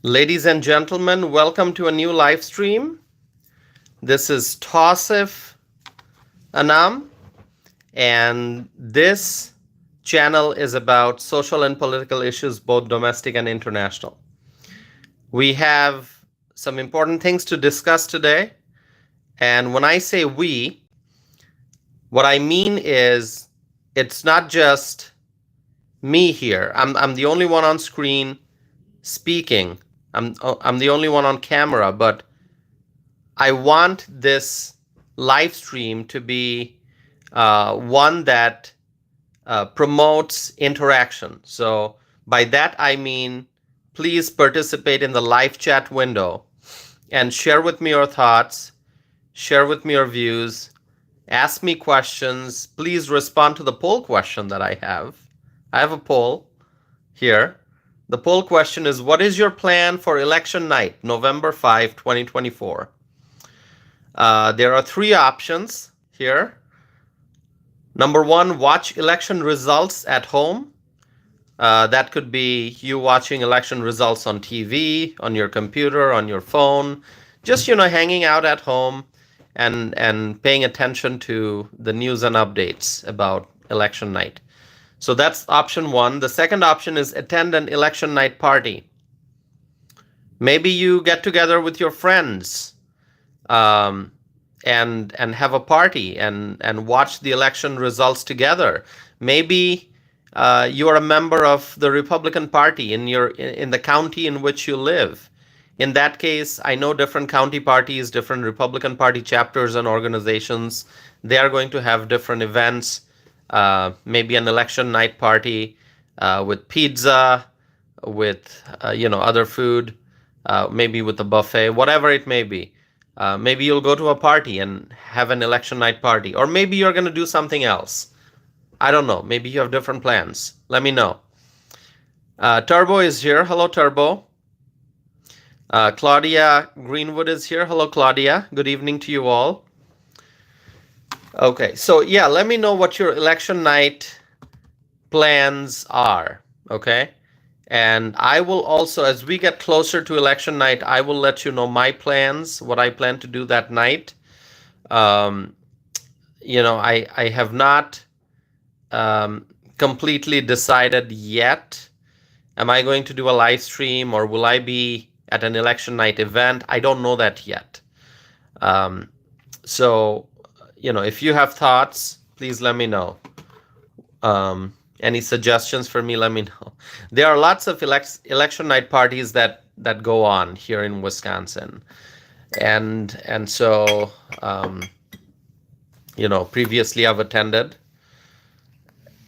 Ladies and gentlemen, welcome to a new live stream. This is Tausif Anam, and this channel is about social and political issues, both domestic and international. We have some important things to discuss today, and when I say we, what I mean is it's not just me here. I'm the only one on screen speaking. I'm the only one on camera, but I want this live stream to be one that promotes interaction. So by that I mean, please participate in the live chat window and share with me your thoughts, share with me your views, ask me questions. Please respond to the poll question that I have. I have a poll here. The poll question is, what is your plan for election night, November 5, 2024? There are three options here. Number one, watch election results at home. That could be you watching election results on TV, on your computer, on your phone, just, hanging out at home and paying attention to the news and updates about election night. So that's option one. The second option is attend an election night party. Maybe you get together with your friends and have a party and watch the election results together. Maybe you are a member of the Republican Party in the county in which you live. In that case, I know different county parties, different Republican Party chapters and organizations. They are going to have different events. Maybe an election night party with pizza, with other food, maybe with a buffet, whatever it may be. Maybe you'll go to a party and have an election night party, or maybe you're going to do something else. I don't know. Maybe you have different plans. Let me know. Turbo is here. Hello, Turbo. Claudia Greenwood is here. Hello, Claudia. Good evening to you all. Okay, so yeah, let me know what your election night plans are, okay? And I will also, as we get closer to election night, I will let you know my plans, what I plan to do that night. I have not completely decided yet. Am I going to do a live stream, or will I be at an election night event? I don't know that yet. So if you have thoughts, please let me know. Any suggestions for me, let me know. There are lots of election night parties that go on here in Wisconsin. And so, previously I've attended.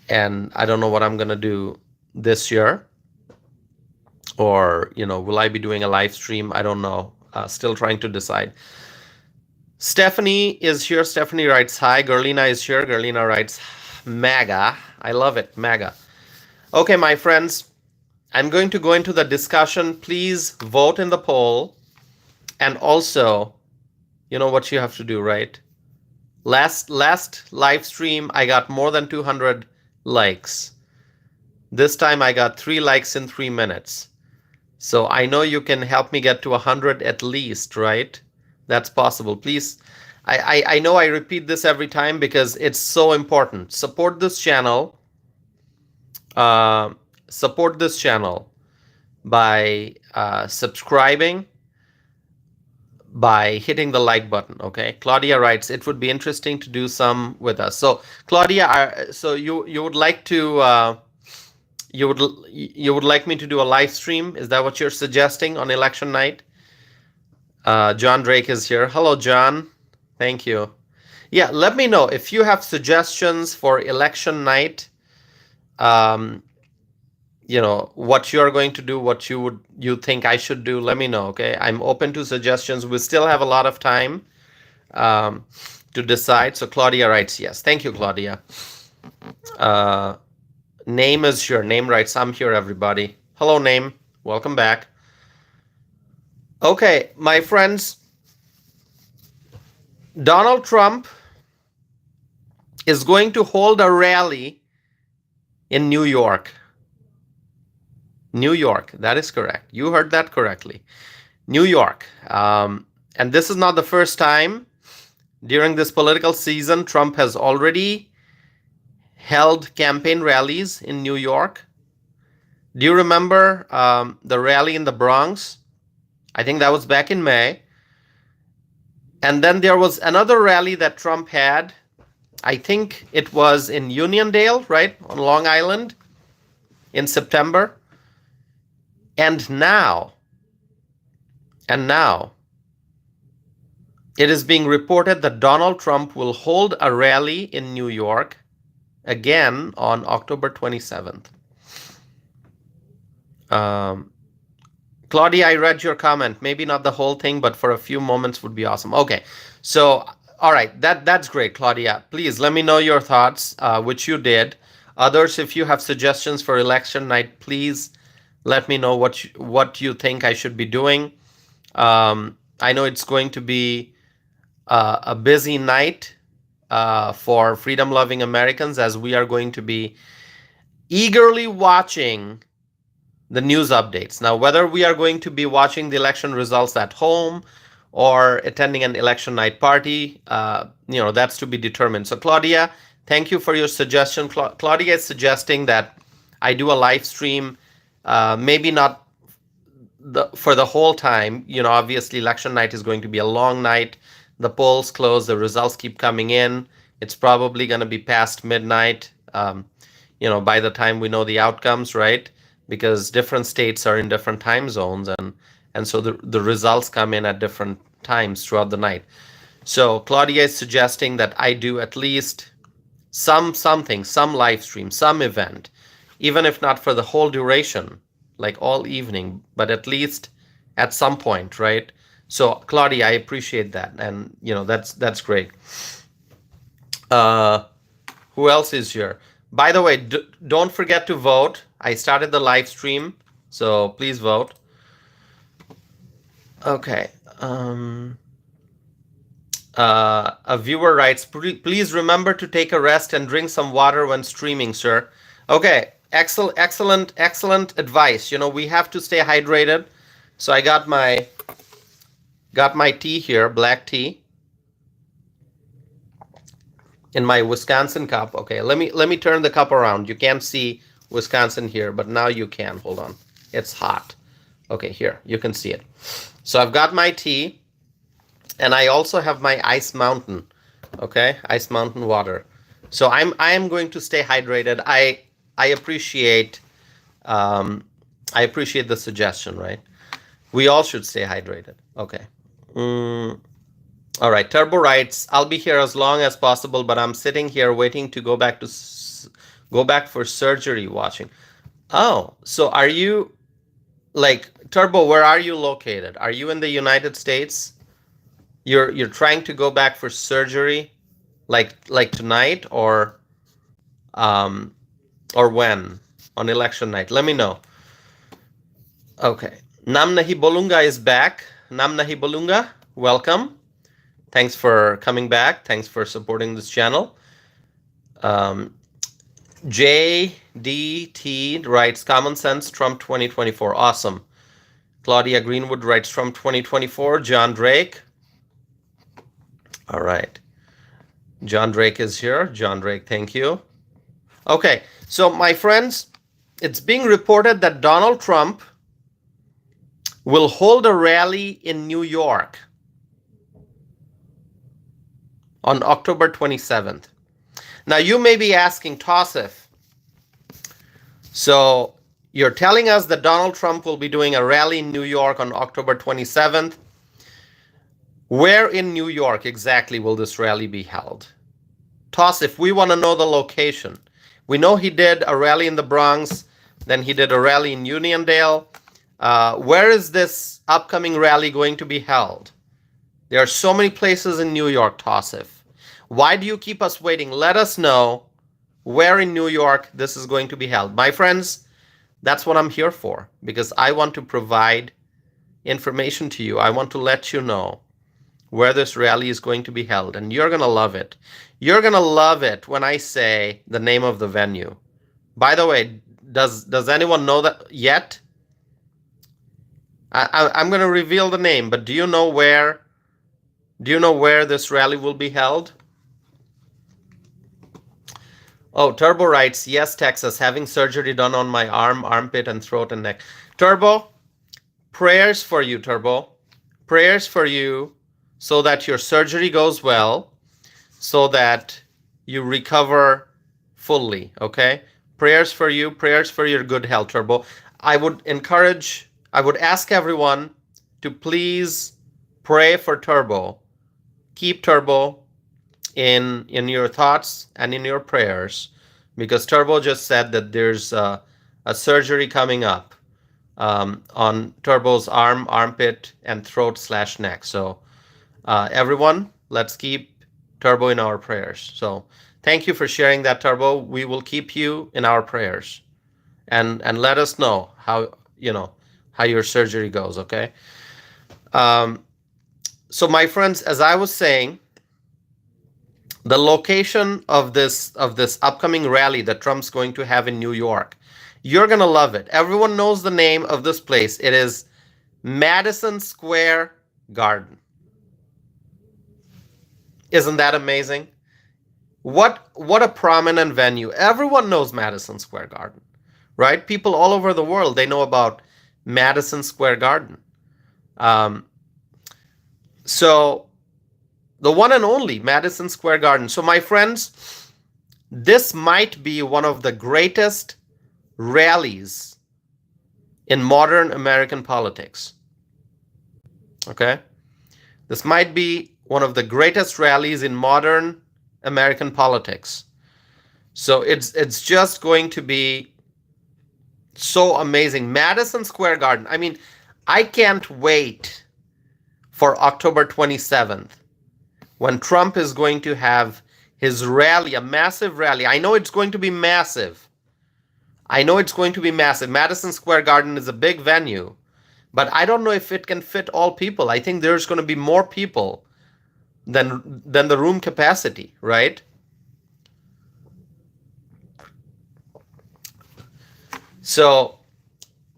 And I don't know what I'm going to do this year. Or, will I be doing a live stream? I don't know. Still trying to decide. Stephanie is here. Stephanie writes, hi. Gerlina is here. Gerlina writes, MAGA. I love it, MAGA. Okay, my friends, I'm going to go into the discussion. Please vote in the poll. And also, you know what you have to do, right? Last live stream, I got more than 200 likes. This time I got 3 likes in 3 minutes. So I know you can help me get to 100 at least, right? That's possible. Please, I know I repeat this every time because it's so important. Support this channel. Support this channel by subscribing, by hitting the like button. Okay. Claudia writes, it would be interesting to do some with us. So Claudia, so you would like to you would like me to do a live stream? Is that what you're suggesting on election night? John Drake is here. Hello, John. Thank you. Yeah, let me know if you have suggestions for election night. What you're going to do, what you think I should do. Let me know. Okay, I'm open to suggestions. We still have a lot of time to decide. So Claudia writes yes. Thank you, Claudia. Name is here. Name writes, I'm here, everybody. Hello, Name. Welcome back. Okay, my friends, Donald Trump is going to hold a rally in New York. New York. That is correct. You heard that correctly. New York. And this is not the first time during this political season. Trump has already held campaign rallies in New York. Do you remember the rally in the Bronx? I think that was back in May. And then there was another rally that Trump had. I think it was in Uniondale, right, on Long Island in September. And now, it is being reported that Donald Trump will hold a rally in New York again on October 27th. Claudia, I read your comment. Maybe not the whole thing, but for a few moments would be awesome. Okay, so all right, that's great, Claudia. Please let me know your thoughts, which you did. Others, if you have suggestions for election night, please let me know what you think I should be doing. I know it's going to be a busy night for freedom-loving Americans, as we are going to be eagerly watching the news updates. Now, whether we are going to be watching the election results at home or attending an election night party, that's to be determined. So, Claudia, thank you for your suggestion. Claudia is suggesting that I do a live stream, maybe not for the whole time. Obviously, election night is going to be a long night. The polls close, the results keep coming in. It's probably going to be past midnight, by the time we know the outcomes, right? Because different states are in different time zones, and so the results come in at different times throughout the night. So Claudia is suggesting that I do at least some live stream, some event, even if not for the whole duration, like all evening, but at least at some point, right? So Claudia, I appreciate that, and that's great. Who else is here? By the way, don't forget to vote. I started the live stream, so please vote. Okay. A viewer writes, please remember to take a rest and drink some water when streaming, sir. Okay, excellent advice. We have to stay hydrated. So I got my tea here, black tea, in my Wisconsin cup. Okay, let me turn the cup around. You can't see Wisconsin here, but now you can. Hold on. It's hot. Okay, here, you can see it. So I've got my tea, and I also have my Ice Mountain. Okay, Ice Mountain water. So I am going to stay hydrated. I appreciate the suggestion, right? We all should stay hydrated. Okay. All right. Turbo writes, I'll be here as long as possible, but I'm sitting here waiting to go back for surgery watching. Oh, so are you, like, Turbo, where are you located? Are you in the United States? You're trying to go back for surgery, like tonight, or when? On election night? Let me know. Okay. Namnahi Bolunga is back. Namnahi Bolunga, welcome. Thanks for coming back. Thanks for supporting this channel. JDT writes, common sense, Trump 2024. Awesome. Claudia Greenwood writes, Trump 2024. John Drake. All right. John Drake is here. John Drake, thank you. Okay, so my friends, it's being reported that Donald Trump will hold a rally in New York on October 27th. Now, you may be asking, Tausif, so you're telling us that Donald Trump will be doing a rally in New York on October 27th. Where in New York exactly will this rally be held? Tausif, we want to know the location. We know he did a rally in the Bronx, then he did a rally in Uniondale. Where is this upcoming rally going to be held? There are so many places in New York, Tausif. Why do you keep us waiting? Let us know where in New York this is going to be held. My friends, that's what I'm here for, because I want to provide information to you. I want to let you know where this rally is going to be held, and you're going to love it. You're going to love it when I say the name of the venue. By the way, does anyone know that yet? I'm going to reveal the name, but do you know where? Do you know where this rally will be held? Oh, Turbo writes, yes, Texas, having surgery done on my arm, armpit, and throat and neck. Turbo, prayers for you, Turbo. Prayers for you so that your surgery goes well, so that you recover fully, okay? Prayers for you, prayers for your good health, Turbo. I would ask everyone to please pray for Turbo. Keep Turbo in your thoughts and in your prayers, because Turbo just said that there's a surgery coming up on Turbo's arm, armpit, and throat/neck. So everyone, let's keep Turbo in our prayers. So thank you for sharing that, Turbo. We will keep you in our prayers, and let us know how how your surgery goes. Okay. So my friends, as I was saying, the location of this upcoming rally that Trump's going to have in New York, you're going to love it. Everyone knows the name of this place. It is Madison Square Garden. Isn't that amazing? What a prominent venue. Everyone knows Madison Square Garden, right? People all over the world, they know about Madison Square Garden. So the one and only Madison Square Garden. So my friends, this might be one of the greatest rallies in modern American politics. Okay? This might be one of the greatest rallies in modern American politics. So it's just going to be so amazing. Madison Square Garden. I mean, I can't wait for October 27th. When Trump is going to have his rally, a massive rally. I know it's going to be massive. Madison Square Garden is a big venue, but I don't know if it can fit all people. I think there's going to be more people than the room capacity, right? So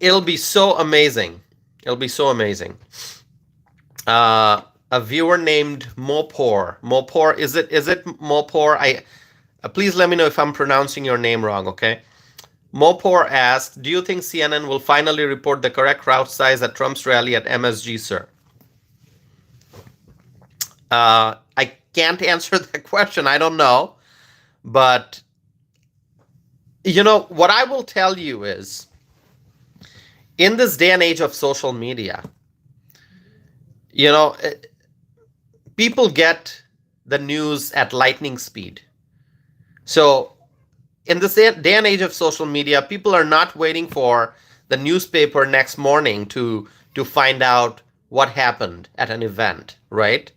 it'll be so amazing. A viewer named Mopor. Mopor, is it Mopor? Please let me know if I'm pronouncing your name wrong, okay? Mopor asked, do you think CNN will finally report the correct crowd size at Trump's rally at MSG, sir? I can't answer that question. I don't know. But, what I will tell you is, in this day and age of social media, people get the news at lightning speed. So in this day and age of social media, people are not waiting for the newspaper next morning to find out what happened at an event, right?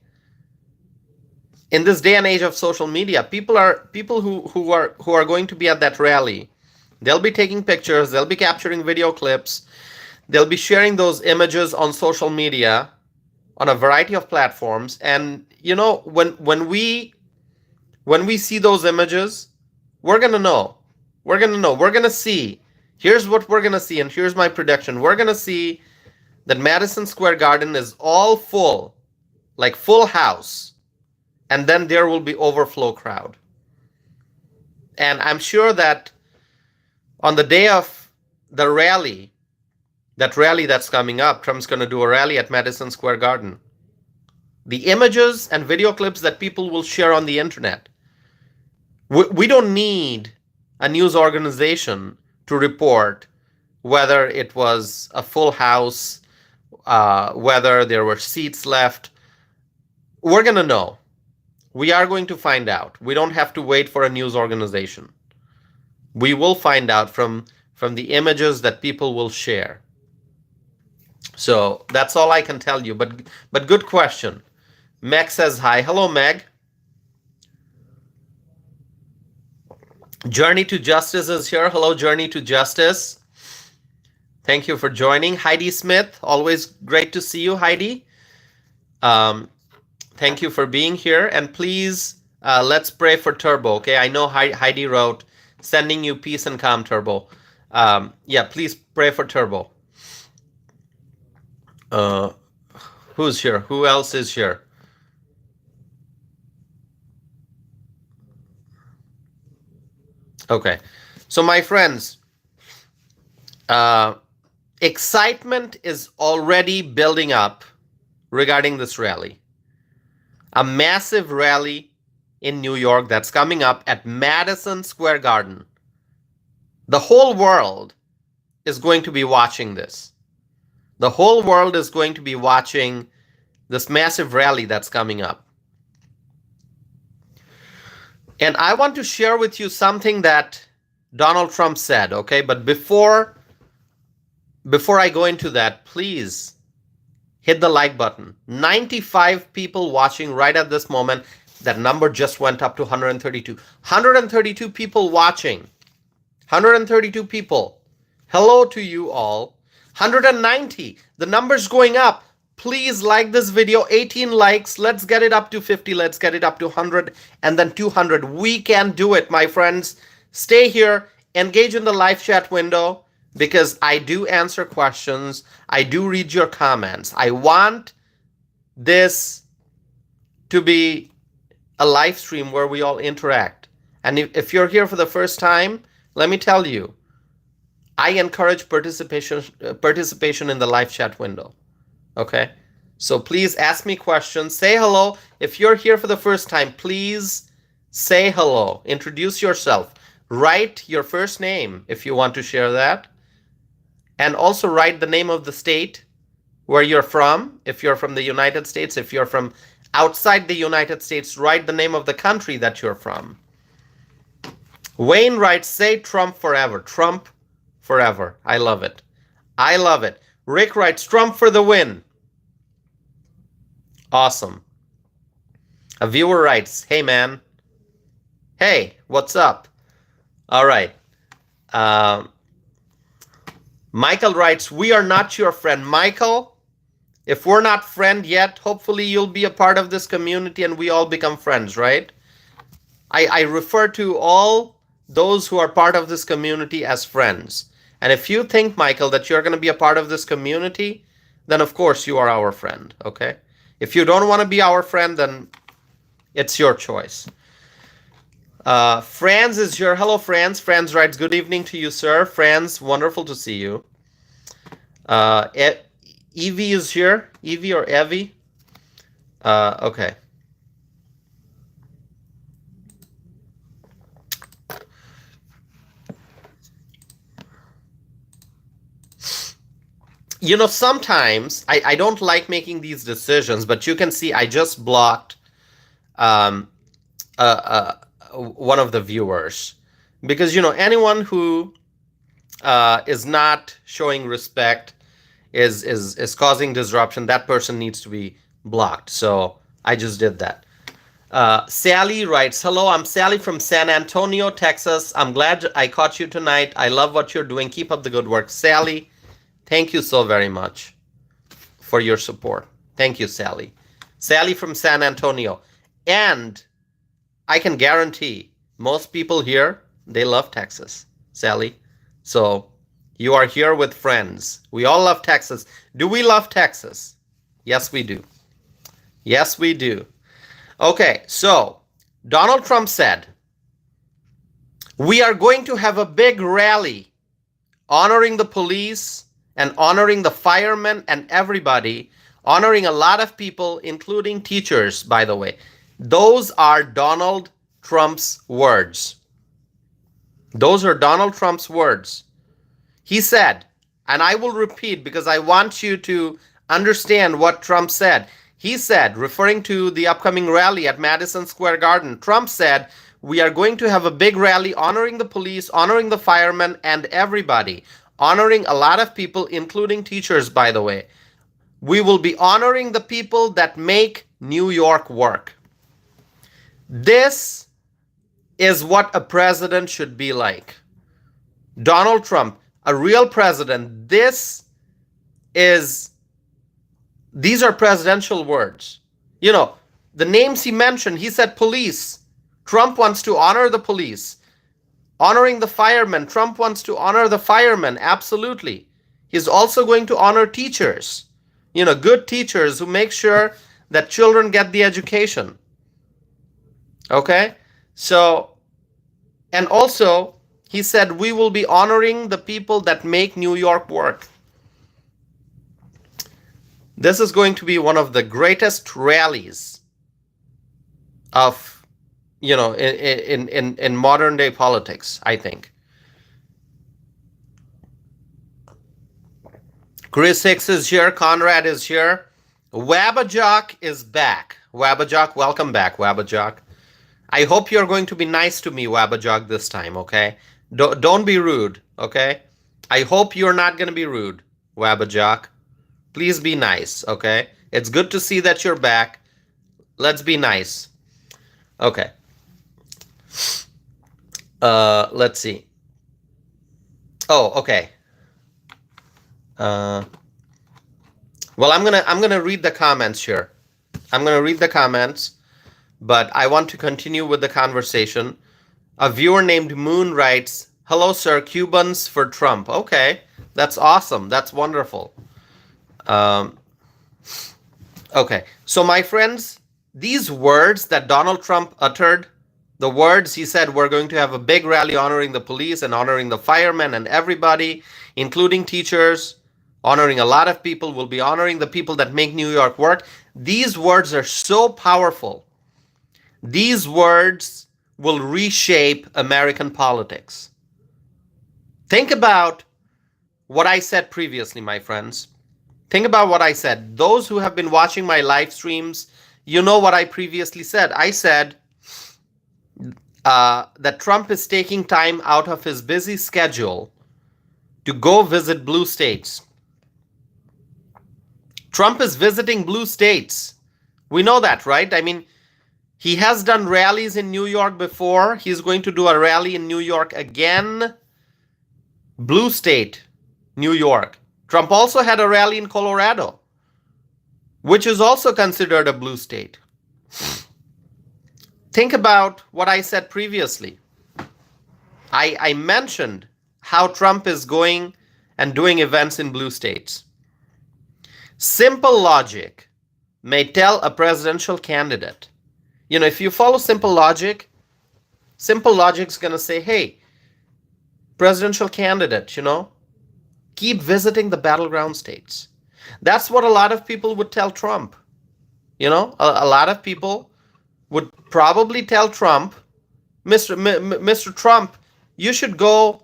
In this day and age of social media, people who are going to be at that rally, they'll be taking pictures, they'll be capturing video clips, they'll be sharing those images on social media, on a variety of platforms. And when we see those images, we're gonna know. We're gonna see. Here's what we're gonna see, and here's my prediction. We're gonna see that Madison Square Garden is all full, like full house, and then there will be overflow crowd. And I'm sure that on the day of the rally, that rally that's coming up, Trump's going to do a rally at Madison Square Garden. The images and video clips that people will share on the internet. We don't need a news organization to report whether it was a full house, whether there were seats left. We're going to know. We are going to find out. We don't have to wait for a news organization. We will find out from the images that people will share. So that's all I can tell you. But good question. Meg says hi. Hello, Meg. Journey to Justice is here. Hello, Journey to Justice. Thank you for joining. Heidi Smith, always great to see you, Heidi. Thank you for being here. And please, let's pray for Turbo, okay? I know Heidi wrote, sending you peace and calm, Turbo. Yeah, please pray for Turbo. Uh, who's here? Who else is here? Okay. So, my friends, uh, excitement is already building up regarding this rally. A massive rally in New York that's coming up at Madison Square Garden. The whole world is going to be watching this. The whole world is going to be watching this massive rally that's coming up. And I want to share with you something that Donald Trump said, okay? But before I go into that, please hit the like button. 95 people watching right at this moment. That number just went up to 132. 132 people watching. 132 people. Hello to you all. 190. The number's going up. Please like this video. 18 likes. Let's get it up to 50. Let's get it up to 100 and then 200. We can do it, my friends. Stay here. Engage in the live chat window because I do answer questions. I do read your comments. I want this to be a live stream where we all interact. And if you're here for the first time, let me tell you, I encourage participation in the live chat window. Okay? So please ask me questions. Say hello. If you're here for the first time, please say hello. Introduce yourself. Write your first name if you want to share that. And also write the name of the state where you're from. If you're from the United States, if you're from outside the United States, write the name of the country that you're from. Wayne writes, say Trump forever. Trump forever. I love it. I love it. Rick writes, Trump for the win. Awesome. A viewer writes, hey man. Hey, what's up? All right. Michael writes, we are not your friend. Michael, if we're not friend yet, hopefully you'll be a part of this community and we all become friends, right? I refer to all those who are part of this community as friends. And if you think, Michael, that you're going to be a part of this community, then of course you are our friend, okay? If you don't want to be our friend, then it's your choice. Franz is here. Hello, Franz. Franz writes, good evening to you, sir. Franz, wonderful to see you. Evie is here. Evie or Evie? Okay. You know, sometimes I don't like making these decisions, but you can see I just blocked one of the viewers because, you know, anyone who is not showing respect is causing disruption. That person needs to be blocked. So I just did that. Sally writes, hello, I'm Sally from San Antonio, Texas. I'm glad I caught you tonight. I love what you're doing. Keep up the good work. Sally, thank you so very much for your support. Thank you, Sally. Sally from San Antonio. And I can guarantee most people here, they love Texas, Sally. So you are here with friends. We all love Texas. Do we love Texas? Yes, we do. Yes, we do. Okay, so Donald Trump said, we are going to have a big rally honoring the police and honoring the firemen and everybody, honoring a lot of people, including teachers, by the way. Those are Donald Trump's words. Those are Donald Trump's words. He said, and I will repeat because I want you to understand what Trump said. He said, referring to the upcoming rally at Madison Square Garden, Trump said, we are going to have a big rally honoring the police, honoring the firemen, and everybody. Honoring a lot of people, including teachers, by the way. We will be honoring the people that make New York work. This is what a president should be like. Donald Trump, a real president, these are presidential words. You know, the names he mentioned, he said police. Trump wants to honor the police. Honoring the firemen. Trump wants to honor the firemen. Absolutely. He's also going to honor teachers. good teachers who make sure that children get the education. Okay? So, and also, he said, we will be honoring the people that make New York work. This is going to be one of the greatest rallies of, in modern day politics, I think. Chris Hicks is here. Conrad is here. Wabajock is back. Wabajock, welcome back, Wabajock. I hope you're going to be nice to me, Wabajock, this time, okay? Don't be rude, okay? I hope you're not going to be rude, Wabajock. Please be nice, okay? It's good to see that you're back. Let's be nice. Okay. Let's see. Oh, okay. Well, I'm gonna read the comments here. I'm gonna read the comments, but I want to continue with the conversation. A viewer named Moon writes, "Hello, sir. Cubans for Trump." Okay, that's awesome. That's wonderful. Okay, so my friends, these words that Donald Trump uttered, the words he said, we're going to have a big rally honoring the police and honoring the firemen and everybody, including teachers, honoring a lot of people, will be honoring the people that make New York work. These words are so powerful. These words will reshape American politics. Think about what I said previously, my friends. Think about what I said. Those who have been watching my live streams, you know what I previously said. I said that Trump is taking time out of his busy schedule to go visit blue states. Trump is visiting blue states. We know that, right? I mean, he has done rallies in New York before. He's going to do a rally in New York again. Blue state, New York. Trump also had a rally in Colorado, which is also considered a blue state. Think about what I said previously. I mentioned how Trump is going and doing events in blue states. Simple logic may tell a presidential candidate, if you follow simple logic is going to say, hey, presidential candidate, keep visiting the battleground states. That's what a lot of people would tell Trump. A lot of people would probably tell Trump, Mr. Trump, you should go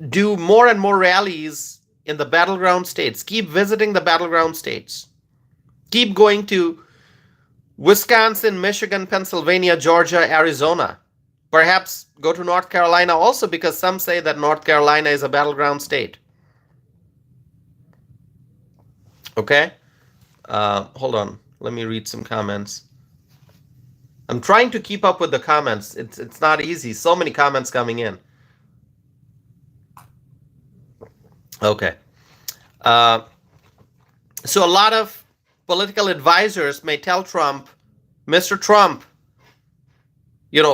do more and more rallies in the battleground states. Keep visiting the battleground states. Keep going to Wisconsin, Michigan, Pennsylvania, Georgia, Arizona. Perhaps go to North Carolina also, because some say that North Carolina is a battleground state. Okay? Hold on. Let me read some comments. I'm trying to keep up with the comments. It's not easy. So many comments coming in. Okay. So a lot of political advisors may tell Trump, Mr. Trump,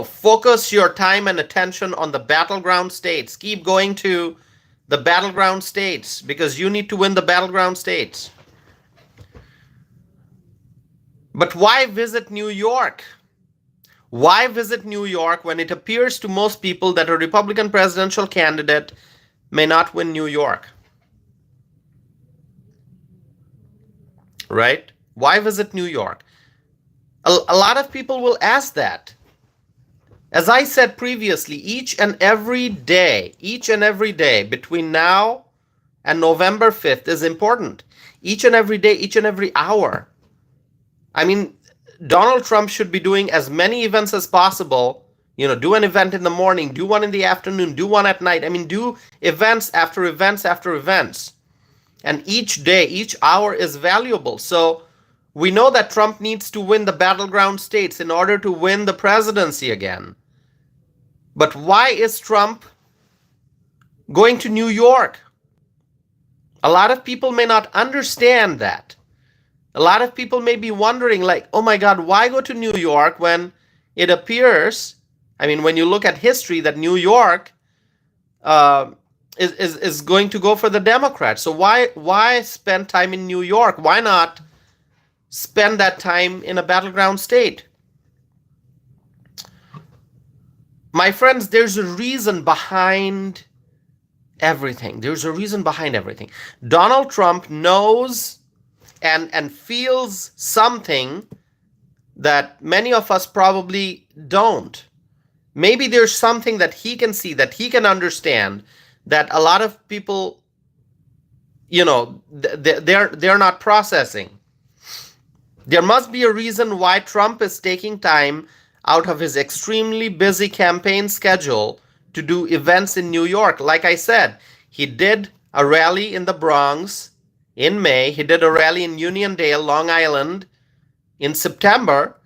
focus your time and attention on the battleground states. Keep going to the battleground states because you need to win the battleground states. But why visit New York? Why visit New York when it appears to most people that a Republican presidential candidate may not win New York? Right? Why visit New York? A lot of people will ask that. As I said previously, each and every day between now and November 5th is important. Each and every day, each and every hour. I mean, Donald Trump should be doing as many events as possible. Do an event in the morning, do one in the afternoon, do one at night. I mean, do events after events after events. And each day, each hour is valuable. So we know that Trump needs to win the battleground states in order to win the presidency again. But why is Trump going to New York? A lot of people may not understand that. A lot of people may be wondering, like, oh my God, why go to New York when it appears, when you look at history, that New York is going to go for the Democrats. So why spend time in New York? Why not spend that time in a battleground state? My friends, there's a reason behind everything. There's a reason behind everything. Donald Trump knows and feels something that many of us probably don't. Maybe there's something that he can see, that he can understand, that a lot of people, they're not processing. There must be a reason why Trump is taking time out of his extremely busy campaign schedule to do events in New York. Like I said, he did a rally in the Bronx in May. He did a rally in Uniondale, Long Island in September.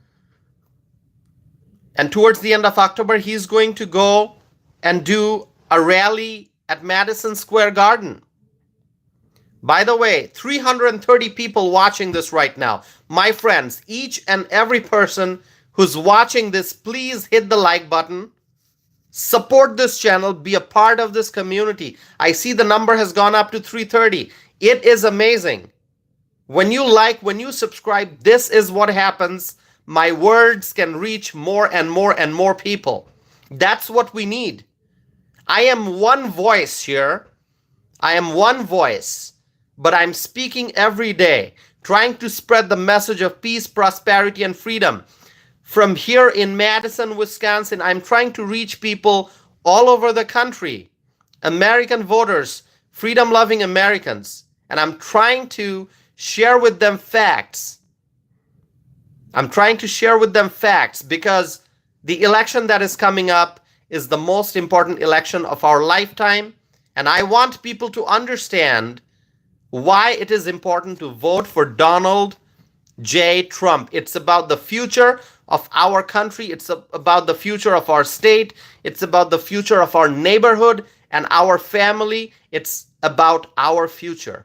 And towards the end of October, he's going to go and do a rally at Madison Square Garden. By the way, 330 people watching this right now. My friends, each and every person who's watching this, please hit the like button. Support this channel. Be a part of this community. I see the number has gone up to 330. It is amazing. When you like, when you subscribe, this is what happens. My words can reach more and more and more people. That's what we need. I am one voice here. I am one voice, but I'm speaking every day, trying to spread the message of peace, prosperity, and freedom. From here in Madison, Wisconsin, I'm trying to reach people all over the country, American voters, freedom-loving Americans, and I'm trying to share with them facts. I'm trying to share with them facts because the election that is coming up is the most important election of our lifetime, and I want people to understand why it is important to vote for Donald J. Trump. It's about the future of our country. It's about the future of our state. It's about the future of our neighborhood and our family. It's about our future.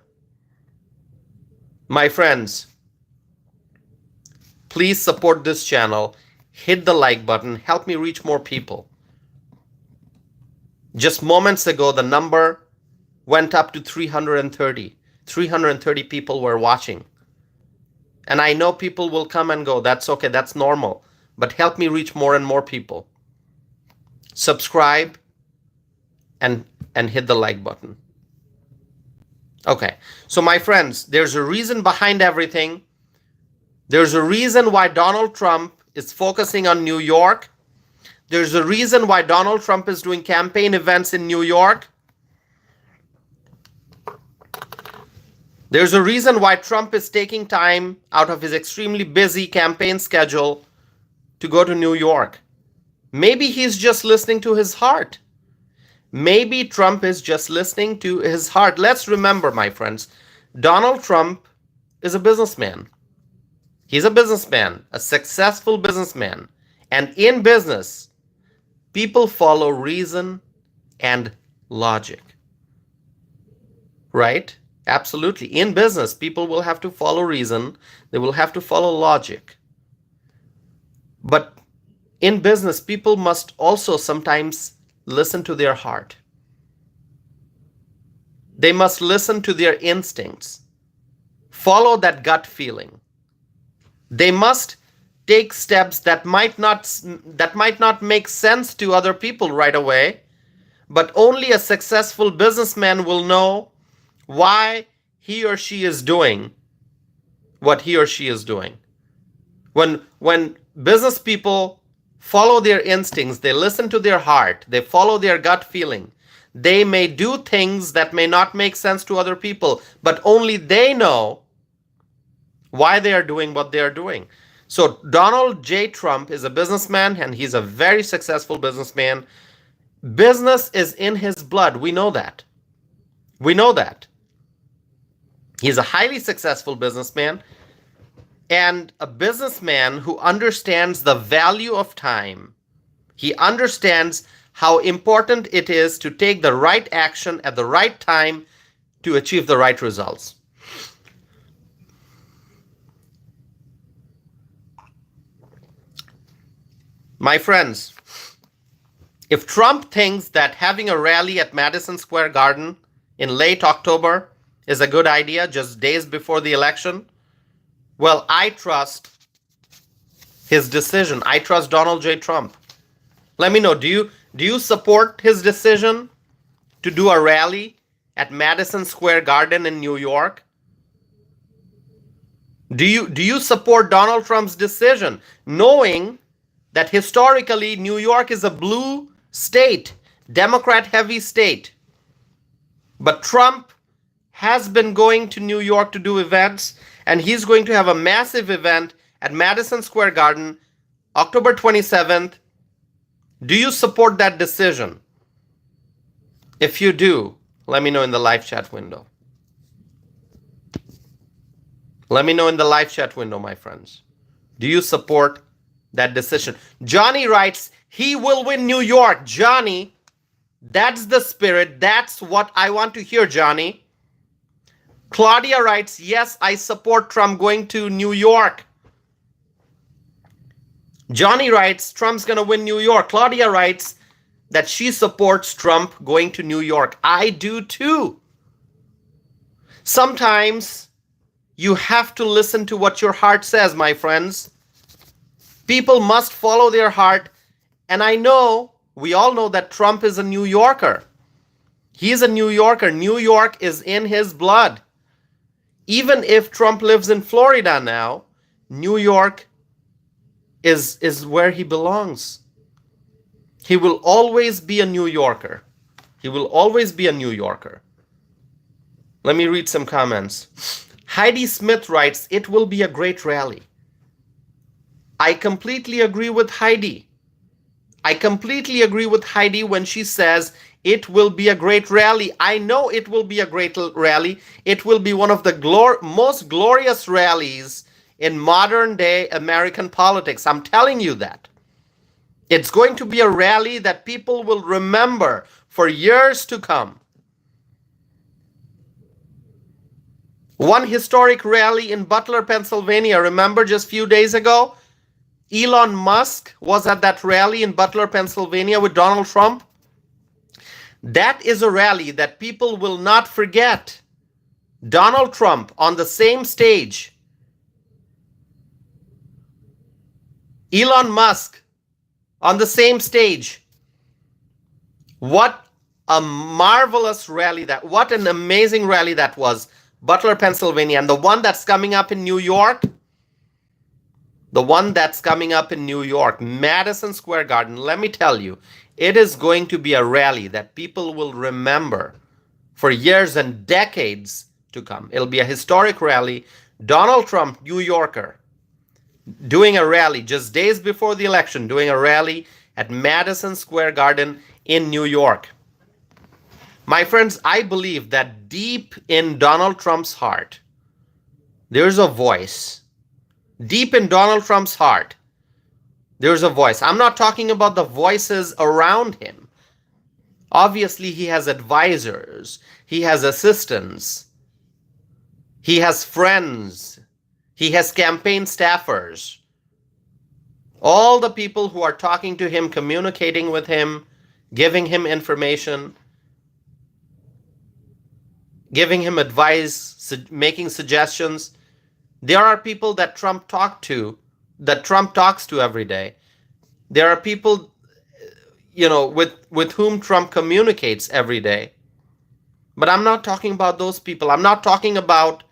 My friends, please support this channel. Hit the like button. Help me reach more people. Just moments ago, the number went up to 330. 330 people were watching. And I know people will come and go. That's okay. That's normal. But help me reach more and more people. Subscribe and hit the like button. Okay. So my friends, there's a reason behind everything. There's a reason why Donald Trump is focusing on New York. There's a reason why Donald Trump is doing campaign events in New York. There's a reason why Trump is taking time out of his extremely busy campaign schedule to go to New York. Maybe he's just listening to his heart. Maybe Trump is just listening to his heart. Let's remember, my friends, Donald Trump is a businessman. He's a businessman, a successful businessman. And in business, people follow reason and logic. Right? Absolutely. In business, people will have to follow reason. They will have to follow logic. But in business, people must also sometimes listen to their heart. They must listen to their instincts. Follow that gut feeling. They must take steps that might not make sense to other people right away, but only a successful businessman will know why he or she is doing what he or she is doing. When business people follow their instincts, they listen to their heart, they follow their gut feeling, they may do things that may not make sense to other people, but only they know why they are doing what they are doing. So Donald J. Trump is a businessman, and he's a very successful businessman. Business is in his blood. We know that. We know that. He's a highly successful businessman and a businessman who understands the value of time. He understands how important it is to take the right action at the right time to achieve the right results. My friends, If Trump thinks that having a rally at Madison Square Garden in late October is a good idea, just days before the election, well, I trust his decision. I trust Donald J. Trump. Let me know, do you support his decision to do a rally at Madison Square Garden in New York? Do you support Donald Trump's decision, knowing that historically New York is a blue state, Democrat heavy state? But Trump has been going to New York to do events, and he's going to have a massive event at Madison Square Garden, October 27th. Do you support that decision? If you do, let me know in the live chat window. Let me know in the live chat window, my friends. Do you support that decision? Johnny writes, he will win New York. Johnny, that's the spirit. That's what I want to hear, Johnny. Claudia writes, yes, I support Trump going to New York. Johnny writes, Trump's going to win New York. Claudia writes that she supports Trump going to New York. I do too. Sometimes you have to listen to what your heart says, my friends. People must follow their heart. And I know, we all know that Trump is a New Yorker. He's a New Yorker. New York is in his blood. Even if Trump lives in Florida now, New York is where he belongs. He will always be a New Yorker. He will always be a New Yorker. Let me read some comments. Heidi Smith writes, it will be a great rally. I completely agree with Heidi. I completely agree with Heidi when she says it will be a great rally. I know it will be a great rally. It will be one of the most glorious rallies in modern day American politics. I'm telling you that. It's going to be a rally that people will remember for years to come. One historic rally in Butler, Pennsylvania. Remember just a few days ago? Elon Musk was at that rally in Butler, Pennsylvania with Donald Trump. That is a rally that people will not forget. Donald Trump on the same stage. Elon Musk on the same stage. What a marvelous rally what an amazing rally that was. Butler, Pennsylvania. And the one that's coming up in New York, Madison Square Garden, let me tell you, it is going to be a rally that people will remember for years and decades to come. It'll be a historic rally. Donald Trump, New Yorker, doing a rally just days before the election, doing a rally at Madison Square Garden in New York. My friends, I believe that deep in Donald Trump's heart, there's a voice. Deep in Donald Trump's heart, there's a voice. I'm not talking about the voices around him. Obviously, he has advisors. He has assistants. He has friends. He has campaign staffers. All the people who are talking to him, communicating with him, giving him information, giving him advice, making suggestions. There are people that Trump talks to every day. There are people, with whom Trump communicates every day. But I'm not talking about those people. I'm not talking about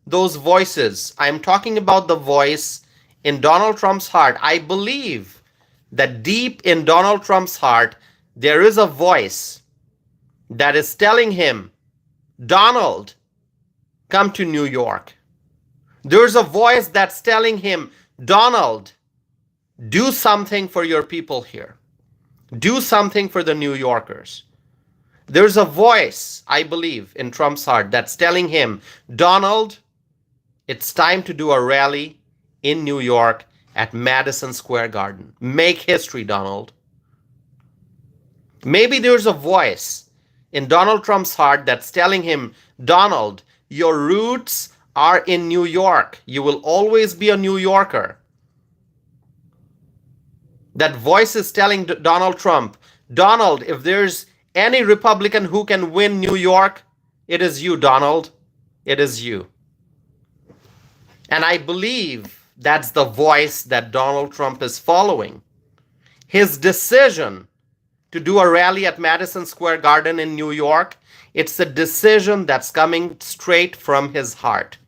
those voices. I'm talking about the voice in Donald Trump's heart. I believe that deep in Donald Trump's heart, there is a voice that is telling him, Donald, come to New York. There's a voice that's telling him, Donald, do something for your people here. Do something for the New Yorkers. There's a voice, I believe, in Trump's heart that's telling him, Donald, it's time to do a rally in New York at Madison Square Garden. Make history, Donald. Maybe there's a voice in Donald Trump's heart that's telling him, Donald, your roots are in New York. You will always be a New Yorker. That voice is telling Donald Trump, Donald, if there's any Republican who can win New York, it is you, Donald. It is you. And I believe that's the voice that Donald Trump is following. His decision to do a rally at Madison Square Garden in New York, it's a decision that's coming straight from his heart.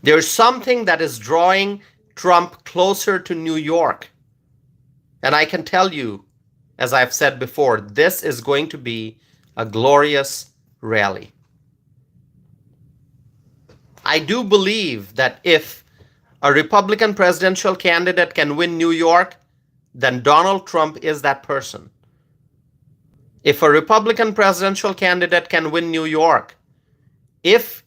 There's something that is drawing Trump closer to New York. And I can tell you, as I've said before, this is going to be a glorious rally. I do believe that if a Republican presidential candidate can win New York, then Donald Trump is that person. If a Republican presidential candidate can win New York, if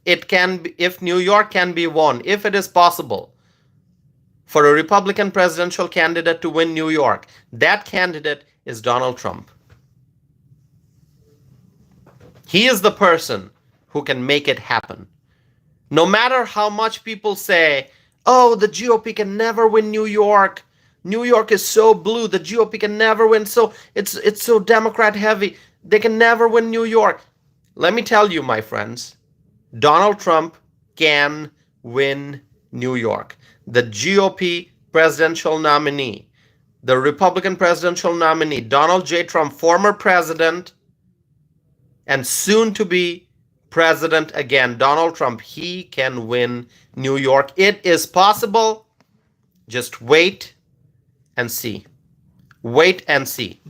New York can be won, if it is possible for a Republican presidential candidate to win New York, that candidate is Donald Trump. He is the person who can make it happen. No matter how much people say, oh, the GOP can never win New York. New York is so blue. The GOP can never win. So it's so Democrat heavy. They can never win New York. Let me tell you, my friends, Donald Trump can win New York. The GOP presidential nominee, the Republican presidential nominee, Donald J. Trump, former president and soon to be president again, Donald Trump, he can win New York. It is possible. Just wait and see. Wait and see.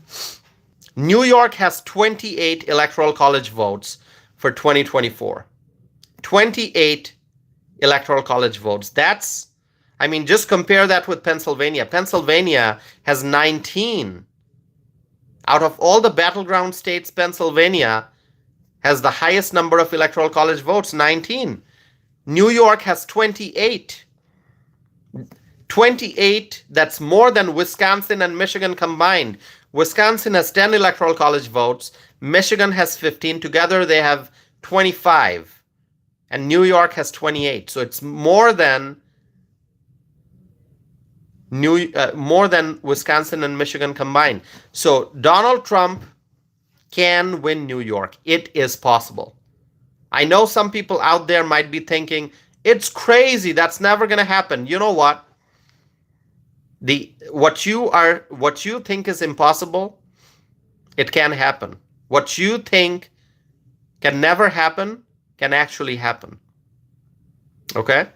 New York has 28 electoral college votes for 2024. 28 electoral college votes. Just compare that with Pennsylvania. Pennsylvania has 19. Out of all the battleground states, Pennsylvania has the highest number of electoral college votes, 19. New York has 28. 28, that's more than Wisconsin and Michigan combined. Wisconsin has 10 electoral college votes. Michigan has 15. Together they have 25. And New York has 28. So it's more than Wisconsin and Michigan combined. So Donald Trump can win New York. It is possible. I know some people out there might be thinking, it's crazy. That's never going to happen. You know what? What you think is impossible, it can happen. What you think can never happen can actually happen. Okay?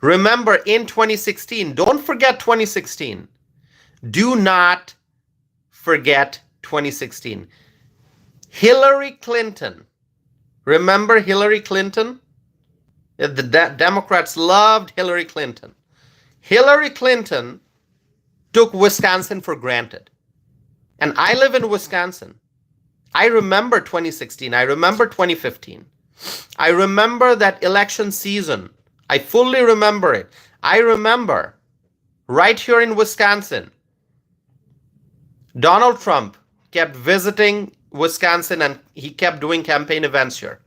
Remember in 2016, don't forget 2016. Do not forget 2016. Hillary Clinton. Remember Hillary Clinton? The Democrats loved Hillary Clinton. Hillary Clinton took Wisconsin for granted. And I live in Wisconsin. I remember 2016. I remember 2015. I remember that election season. I fully remember it. I remember right here in Wisconsin, Donald Trump kept visiting Wisconsin and he kept doing campaign events here.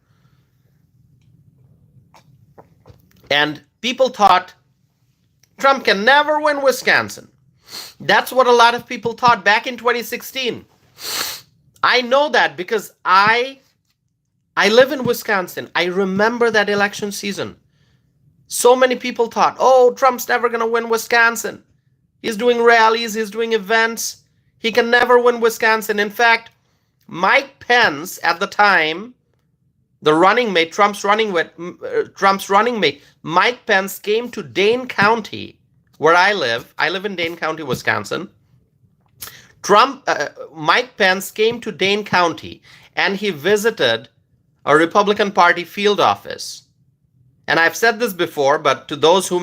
And people thought Trump can never win Wisconsin. That's what a lot of people thought back in 2016. I know that because I live in Wisconsin. I remember that election season. So many people thought, oh, Trump's never going to win Wisconsin. He's doing rallies, he's doing events. He can never win Wisconsin. In fact, Mike Pence at the time, the running mate, Trump's running mate, Mike Pence came to Dane County, where I live. I live in Dane County, Wisconsin. Mike Pence came to Dane County and he visited a Republican Party field office. And I've said this before, but to those who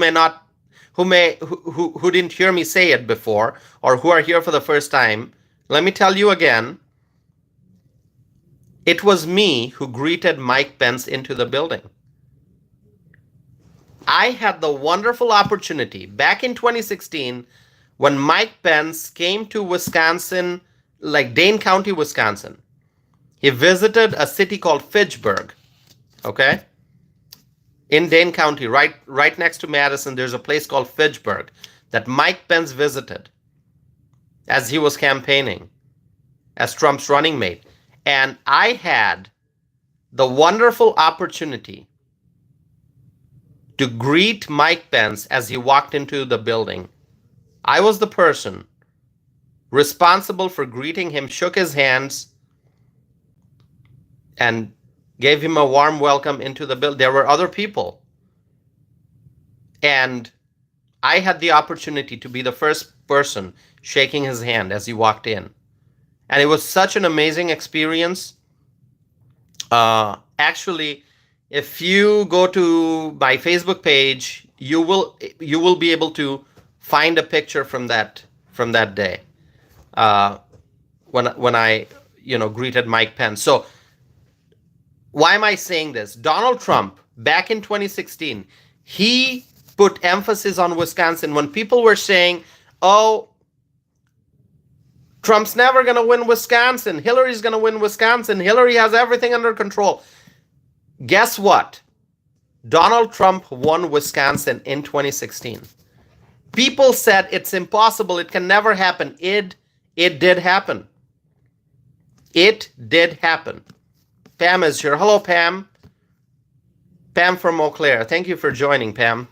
didn't hear me say it before, or who are here for the first time, let me tell you again. It was me who greeted Mike Pence into the building. I had the wonderful opportunity back in 2016 when Mike Pence came to Wisconsin, like Dane County, Wisconsin. He visited a city called Fitchburg, okay? In Dane County, right next to Madison, there's a place called Fitchburg that Mike Pence visited. as he was campaigning as Trump's running mate. And I had the wonderful opportunity to greet Mike Pence as he walked into the building. I was the person responsible for greeting him, shook his hands, and gave him a warm welcome into the building. There were other people. And I had the opportunity to be the first person shaking his hand as he walked in. And it was such an amazing experience. Actually, if you go to my Facebook page, you will be able to find a picture from that day when I greeted Mike Pence. So why am I saying this? Donald Trump, back in 2016, he put emphasis on Wisconsin when people were saying, oh, Trump's never going to win Wisconsin. Hillary's going to win Wisconsin. Hillary has everything under control. Guess what? Donald Trump won Wisconsin in 2016. People said it's impossible. It can never happen. It did happen. It did happen. Pam is here. Hello, Pam. Pam from Eau Claire. Thank you for joining, Pam.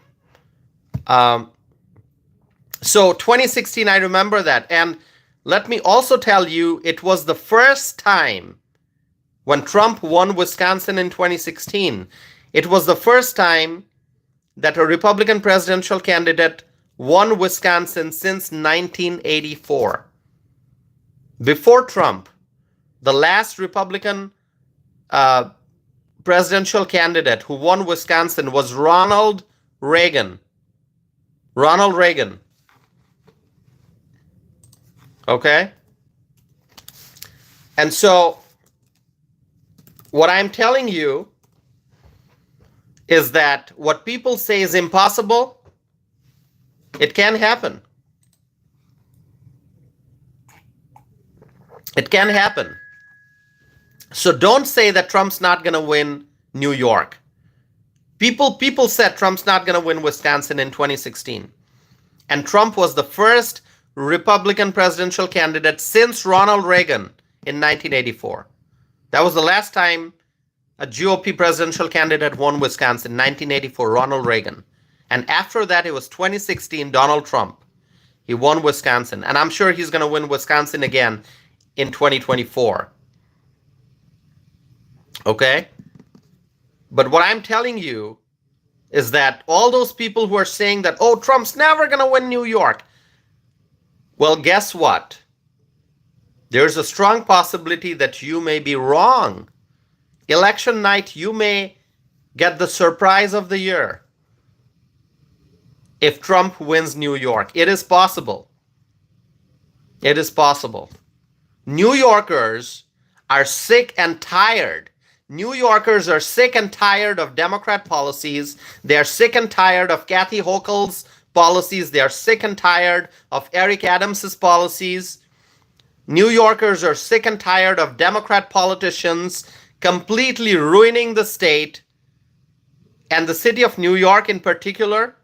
So 2016, I remember that. And let me also tell you, it was the first time when Trump won Wisconsin in 2016. It was the first time that a Republican presidential candidate won Wisconsin since 1984. Before Trump, the last Republican presidential candidate who won Wisconsin was Ronald Reagan. Ronald Reagan. Okay? And so, what I'm telling you is that what people say is impossible, it can happen. It can happen. So don't say that Trump's not going to win New York. People said Trump's not going to win Wisconsin in 2016. And Trump was the first Republican presidential candidate since Ronald Reagan in 1984. That was the last time a GOP presidential candidate won Wisconsin, 1984, Ronald Reagan. And after that, it was 2016, Donald Trump. He won Wisconsin. And I'm sure he's going to win Wisconsin again in 2024. Okay? But what I'm telling you is that all those people who are saying that, oh, Trump's never going to win New York. Well, guess what? There's a strong possibility that you may be wrong. Election night, you may get the surprise of the year if Trump wins New York. It is possible. It is possible. New Yorkers are sick and tired. New Yorkers are sick and tired of Democrat policies. They are sick and tired of Kathy Hochul's policies. They are sick and tired of Eric Adams's policies. New Yorkers are sick and tired of Democrat politicians completely ruining the state and the city of New York in particular.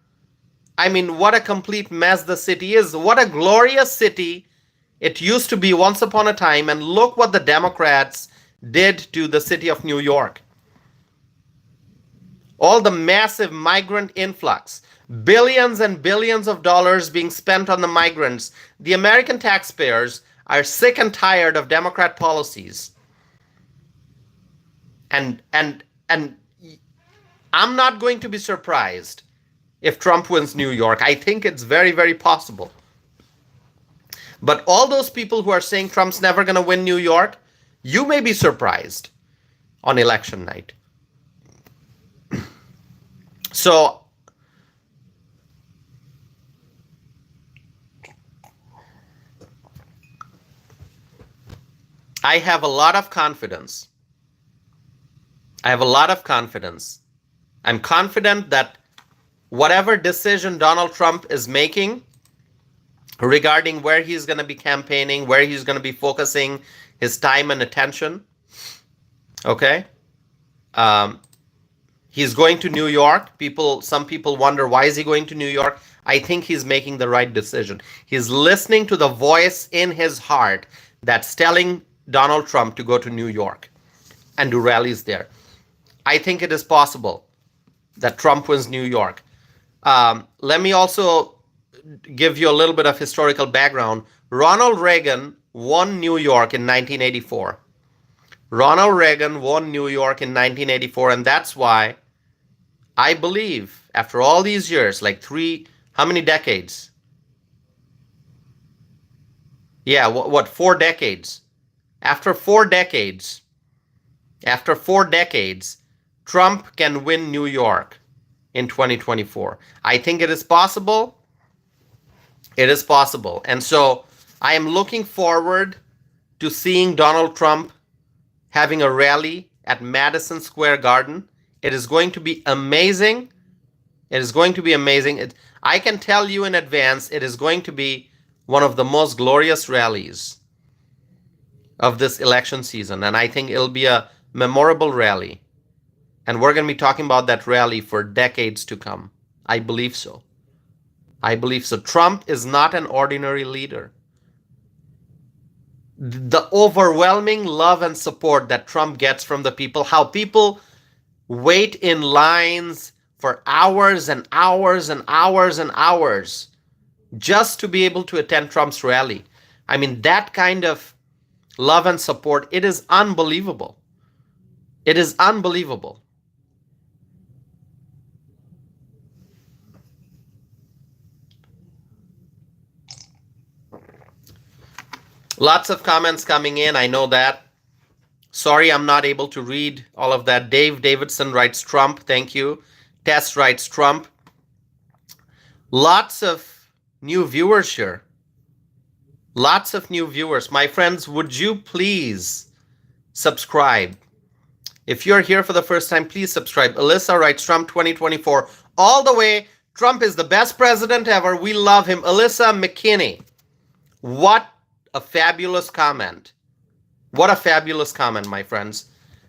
I mean, what a complete mess the city is. What a glorious city it used to be once upon a time. And look what the Democrats did to the city of New York. All the massive migrant influx, billions and billions of dollars being spent on the migrants. The American taxpayers are sick and tired of Democrat policies. And I'm not going to be surprised if Trump wins New York. I think it's very, very possible. But all those people who are saying Trump's never going to win New York, you may be surprised on election night. So, I have a lot of confidence. I'm confident that whatever decision Donald Trump is making regarding where he's going to be campaigning, where he's going to be focusing his time and attention, okay? He's going to New York. Some people wonder, why is he going to New York? I think he's making the right decision. He's listening to the voice in his heart that's telling Donald Trump to go to New York and do rallies there. I think it is possible that Trump wins New York. Let me also give you a little bit of historical background. Ronald Reagan won New York in 1984. Ronald Reagan won New York in 1984, and that's why I believe after all these years, like how many decades? Yeah, what 4 decades? After 4 decades, Trump can win New York in 2024. I think it is possible. It is possible. And so I am looking forward to seeing Donald Trump having a rally at Madison Square Garden. It is going to be amazing. It is going to be amazing. I can tell you in advance, it is going to be one of the most glorious rallies of this election season. And I think it'll be a memorable rally. And we're going to be talking about that rally for decades to come. I believe so. I believe so. Trump is not an ordinary leader. The overwhelming love and support that Trump gets from the people, how people wait in lines for hours and hours and hours and hours just to be able to attend Trump's rally. I mean, that kind of love and support, it is unbelievable. It is unbelievable. Lots of comments coming in, I know that. Sorry, I'm not able to read all of that. Dave Davidson writes Trump, thank you. Tess writes Trump. Lots of new viewers here. Lots of new viewers. My friends, would you please subscribe? If you're here for the first time, please subscribe. Alyssa writes Trump 2024. All the way, Trump is the best president ever. We love him. Alyssa McKinney. What a fabulous comment. What a fabulous comment, my friends.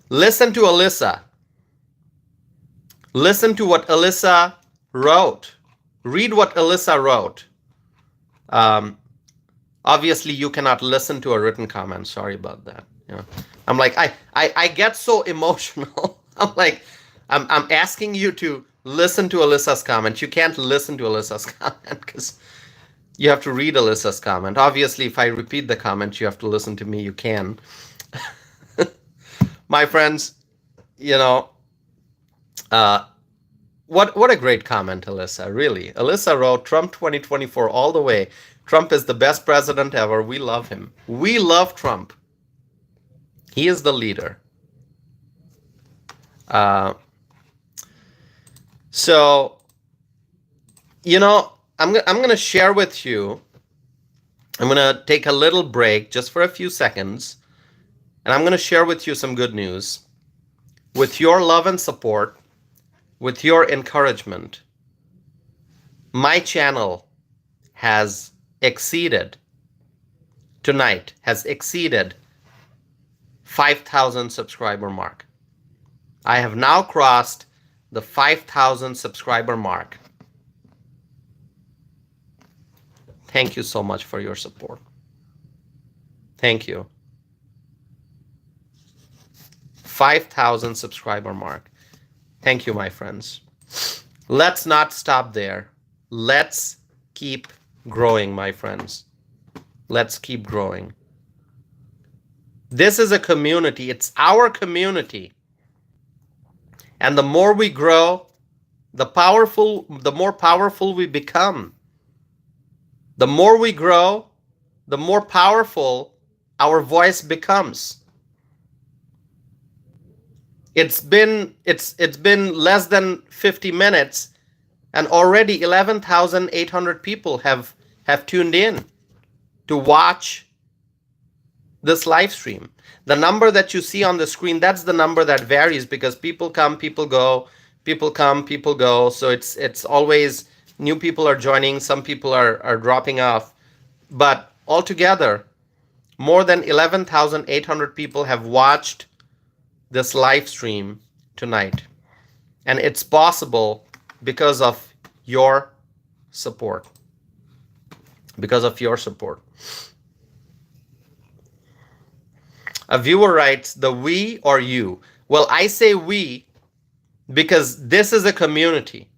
Listen to Alyssa. Listen to what Alyssa wrote. Read what Alyssa wrote. Obviously, you cannot listen to a written comment. Sorry about that. Yeah. I'm like, I get so emotional. I'm asking you to listen to Alyssa's comment. You can't listen to Alyssa's comment because you have to read Alyssa's comment. Obviously, if I repeat the comment, you have to listen to me. You can. My friends, what a great comment, Alyssa. Really. Alyssa wrote, Trump 2024 all the way. Trump is the best president ever. We love him. We love Trump. He is the leader. So, I'm going to share with you. I'm going to take a little break just for a few seconds. And I'm going to share with you some good news. With your love and support, with your encouragement, my channel has exceeded 5,000 subscriber mark. I have now crossed the 5,000 subscriber mark. Thank you so much for your support. Thank you. 5,000 subscriber mark. Thank you, my friends. Let's not stop there. Let's keep growing, my friends. Let's keep growing. This is a community. It's our community. And the more we grow, the more powerful we become. The more we grow, the more powerful our voice becomes. It's been less than 50 minutes, and already 11,800 people have tuned in to watch this live stream. The number that you see on the screen, that's the number that varies because people come, people go, people come, people go. So it's always new people are joining, some people are dropping off. But altogether, more than 11,800 people have watched this live stream tonight. And it's possible because of your support, because of your support. A viewer writes, the we or you? Well, I say we because this is a community.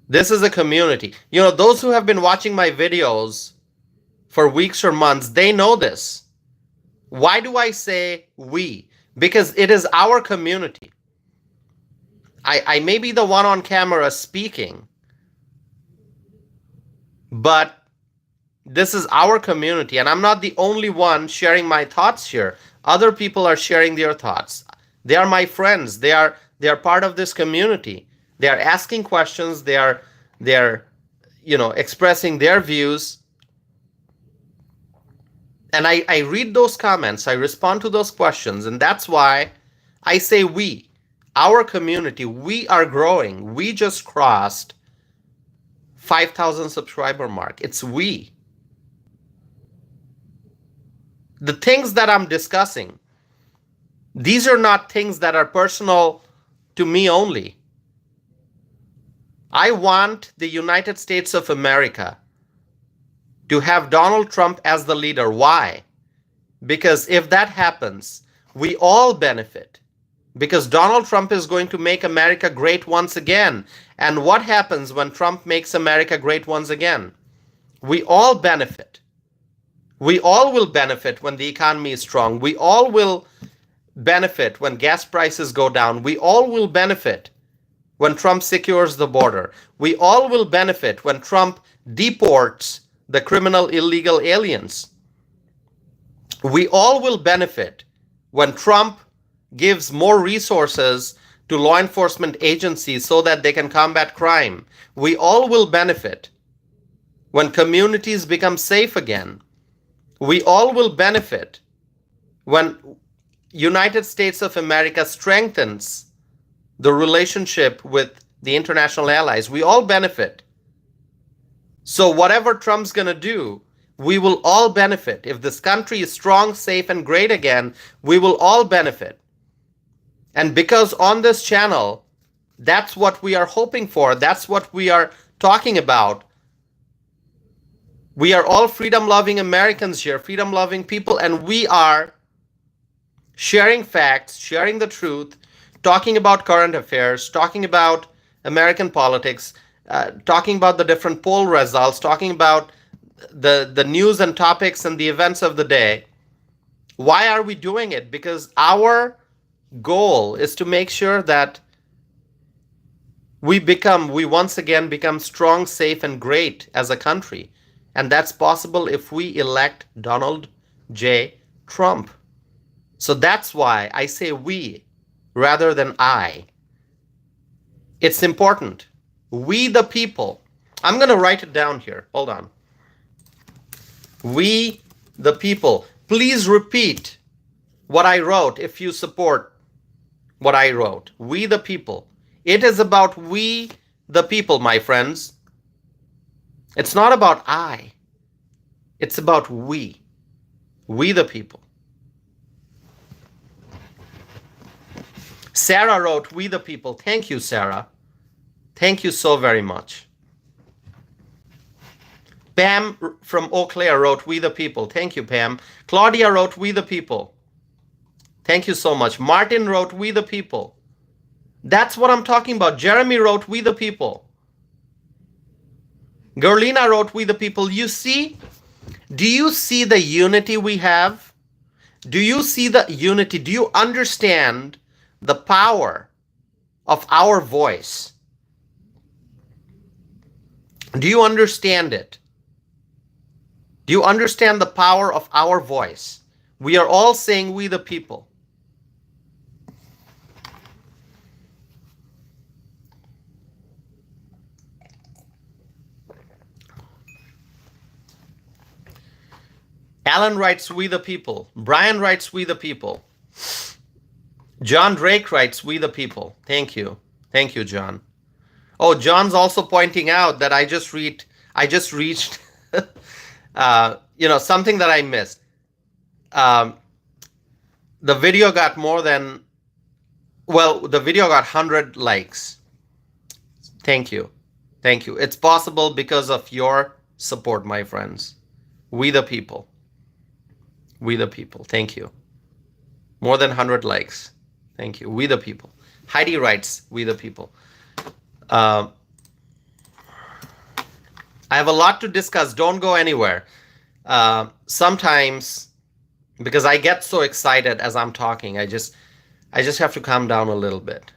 This is a community. You know, those who have been watching my videos for weeks or months, they know this. Why do I say we? Because it is our community. I may be the one on camera speaking, but this is our community, and I'm not the only one sharing my thoughts here. Other people are sharing their thoughts. They are my friends. They are part of this community. They are asking questions. They are expressing their views. And I read those comments. I respond to those questions, and that's why I say we. Our community, we are growing. We just crossed 5,000 subscriber mark. It's we. The things that I'm discussing, these are not things that are personal to me only. I want the United States of America to have Donald Trump as the leader. Why? Because if that happens, we all benefit. Because Donald Trump is going to make America great once again. And what happens when Trump makes America great once again? We all benefit. We all will benefit when the economy is strong. We all will benefit when gas prices go down. We all will benefit when Trump secures the border. We all will benefit when Trump deports the criminal illegal aliens. We all will benefit when Trump gives more resources to law enforcement agencies so that they can combat crime. We all will benefit when communities become safe again. We all will benefit when United States of America strengthens the relationship with the international allies. We all benefit. So whatever Trump's going to do, we will all benefit. If this country is strong, safe, and great again, we will all benefit. And because on this channel, that's what we are hoping for. That's what we are talking about. We are all freedom-loving Americans here, freedom-loving people, and we are sharing facts, sharing the truth, talking about current affairs, talking about American politics, talking about the different poll results, talking about the news and topics and the events of the day. Why are we doing it? Because our goal is to make sure that we once again become strong, safe, and great as a country. And that's possible if we elect Donald J. Trump. So that's why I say we rather than I. It's important. We the people. I'm going to write it down here. Hold on. We the people. Please repeat what I wrote if you support what I wrote. We the people. It is about we the people, my friends. It's not about I. It's about we. We the people. Sarah wrote, we the people. Thank you, Sarah. Thank you so very much. Pam from Eau Claire wrote, we the people. Thank you, Pam. Claudia wrote, we the people. Thank you so much. Martin wrote, we the people. That's what I'm talking about. Jeremy wrote, we the people. Gerlina wrote, we the people. You see? Do you see the unity we have? Do you see the unity? Do you understand the power of our voice? Do you understand it? Do you understand the power of our voice? We are all saying we the people. Alan writes, we the people. Brian writes, we the people. John Drake writes, we the people. Thank you. Thank you, John. Oh, John's also pointing out that I just reached something that I missed. The video got the video got 100 likes. Thank you. Thank you. It's possible because of your support, my friends. We the people. We the people. Thank you. More than 100 likes. Thank you. We the people. Heidi writes, we the people. Uh, I have a lot to discuss. Don't go anywhere. Sometimes, because I get so excited as I'm talking, I just have to calm down a little bit.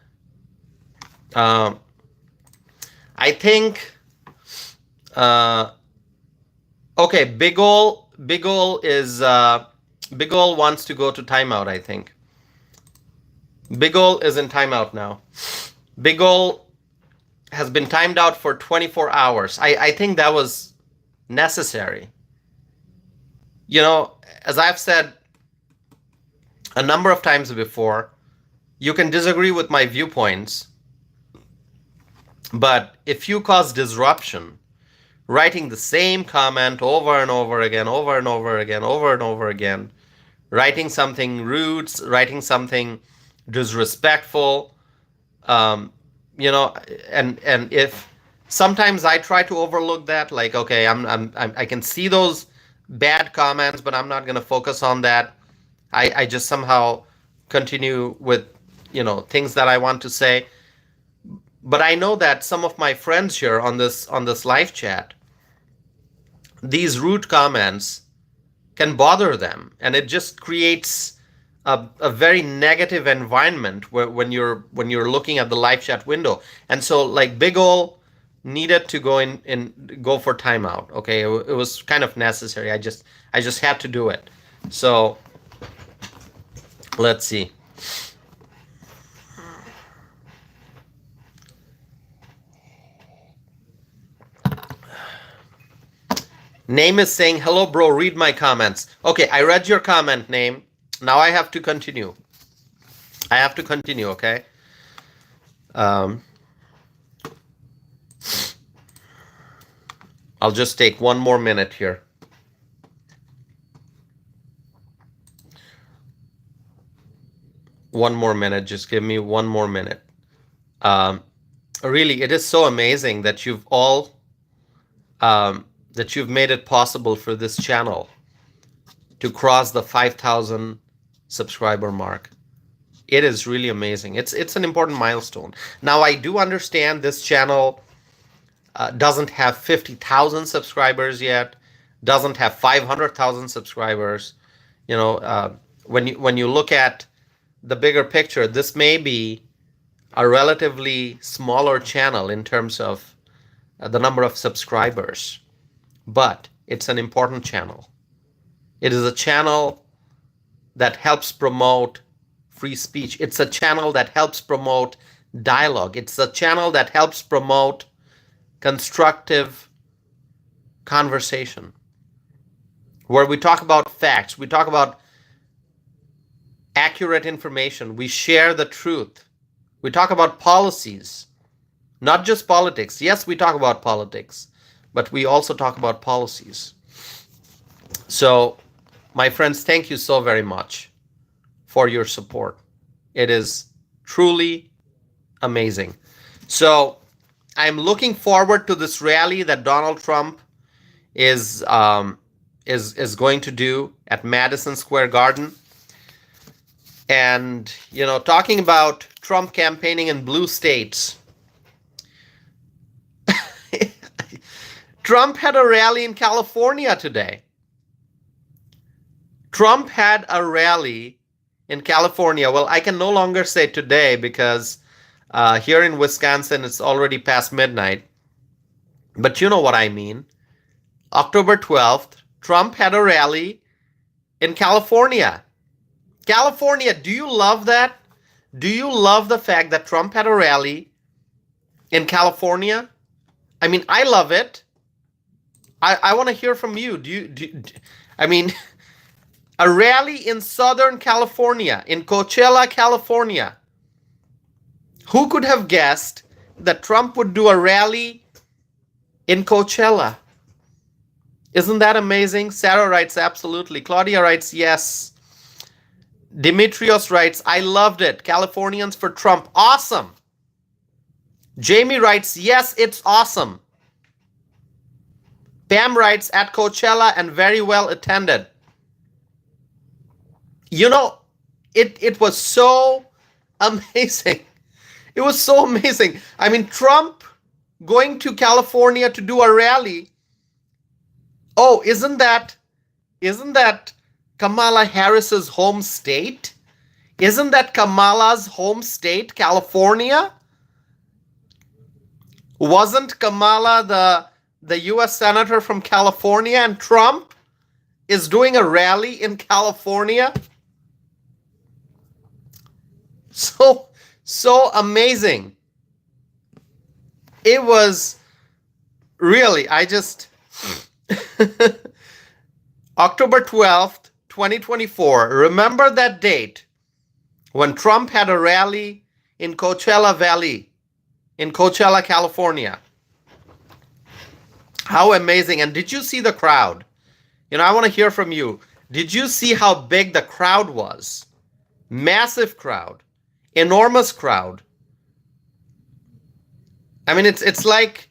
I think, okay, Big Ol wants to go to timeout, I think. Big Ol is in timeout now. Big Ol has been timed out for 24 hours. I think that was necessary. You know, as I've said a number of times before, you can disagree with my viewpoints, but if you cause disruption, writing the same comment over and over again, over and over again, over and over again, writing something rude, writing something disrespectful, you know, and if sometimes I try to overlook that, like, okay, I can see those bad comments, but I'm not going to focus on that. I just somehow continue with, you know, things that I want to say. But I know that some of my friends here on this live chat, these rude comments can bother them, and it just creates a very negative environment when you're looking at the live chat window. And so, like, Big Ol needed to go for timeout. Okay, it was kind of necessary. I just had to do it. So let's see. Name is saying, hello, bro, read my comments. Okay, I read your comment, Name. Now I have to continue. Okay? I'll just take one more minute here. One more minute. Just give me one more minute. Really, it is so amazing that you've all... that you've made it possible for this channel to cross the 5,000 subscriber mark. It is really amazing. It's an important milestone. Now, I do understand this channel doesn't have 50,000 subscribers yet, doesn't have 500,000 subscribers. You know, when you look at the bigger picture, this may be a relatively smaller channel in terms of the number of subscribers. But it's an important channel. It is a channel that helps promote free speech. It's a channel that helps promote dialogue. It's a channel that helps promote constructive conversation, where we talk about facts, we talk about accurate information, we share the truth, we talk about policies, not just politics. Yes, we talk about politics, but we also talk about policies. So, my friends, thank you so very much for your support. It is truly amazing. So, I'm looking forward to this rally that Donald Trump is going to do at Madison Square Garden. And, you know, talking about Trump campaigning in blue states, Trump had a rally in California today. Trump had a rally in California. Well, I can no longer say today because here in Wisconsin, it's already past midnight. But you know what I mean. October 12th, Trump had a rally in California. California, do you love that? Do you love the fact that Trump had a rally in California? I mean, I love it. I want to hear from you. I mean, a rally in Southern California, in Coachella, California. Who could have guessed that Trump would do a rally in Coachella? Isn't that amazing? Sarah writes, absolutely. Claudia writes, yes. Dimitrios writes, I loved it. Californians for Trump. Awesome. Jamie writes, yes, it's awesome. Pam writes, at Coachella and very well attended. You know, it was so amazing. It was so amazing. I mean, Trump going to California to do a rally. Oh, isn't that Kamala Harris's home state? Isn't that Kamala's home state, California? Wasn't Kamala the US senator from California, and Trump is doing a rally in California? So amazing. It was really, I just October 12th, 2024. Remember that date when Trump had a rally in Coachella Valley, in Coachella, California. How amazing. And did you see the crowd? I want to hear from you. Did you see how big the crowd was? Massive crowd. Enormous crowd. I mean, it's like,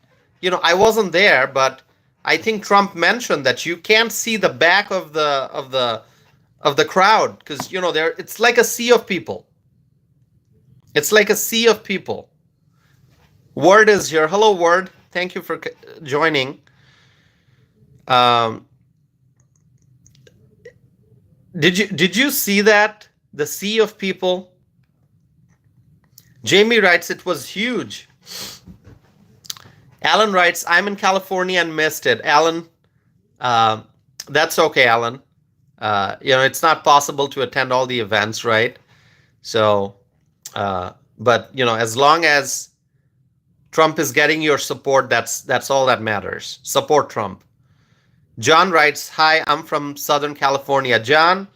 I wasn't there, but I think Trump mentioned that you can't see the back of the crowd because it's like a sea of people. It's like a sea of people. Word is here. Hello, Word. Thank you for joining. Did you see that? The sea of people? Jamie writes, it was huge. Alan writes, I'm in California and missed it. Alan, that's okay, Alan. It's not possible to attend all the events, right? So, but as long as Trump is getting your support, that's all that matters. Support Trump. John writes, hi, I'm from Southern California. John,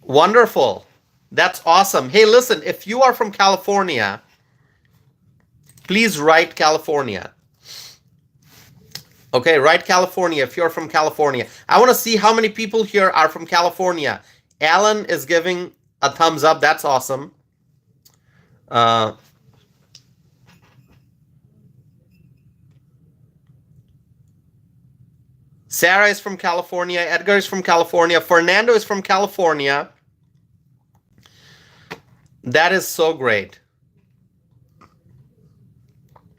wonderful. That's awesome. Hey, listen, if you are from California, please write California. Okay, write California if you're from California. I want to see how many people here are from California. Alan is giving a thumbs up. That's awesome. Sarah is from California. Edgar is from California. Fernando is from California. That is so great.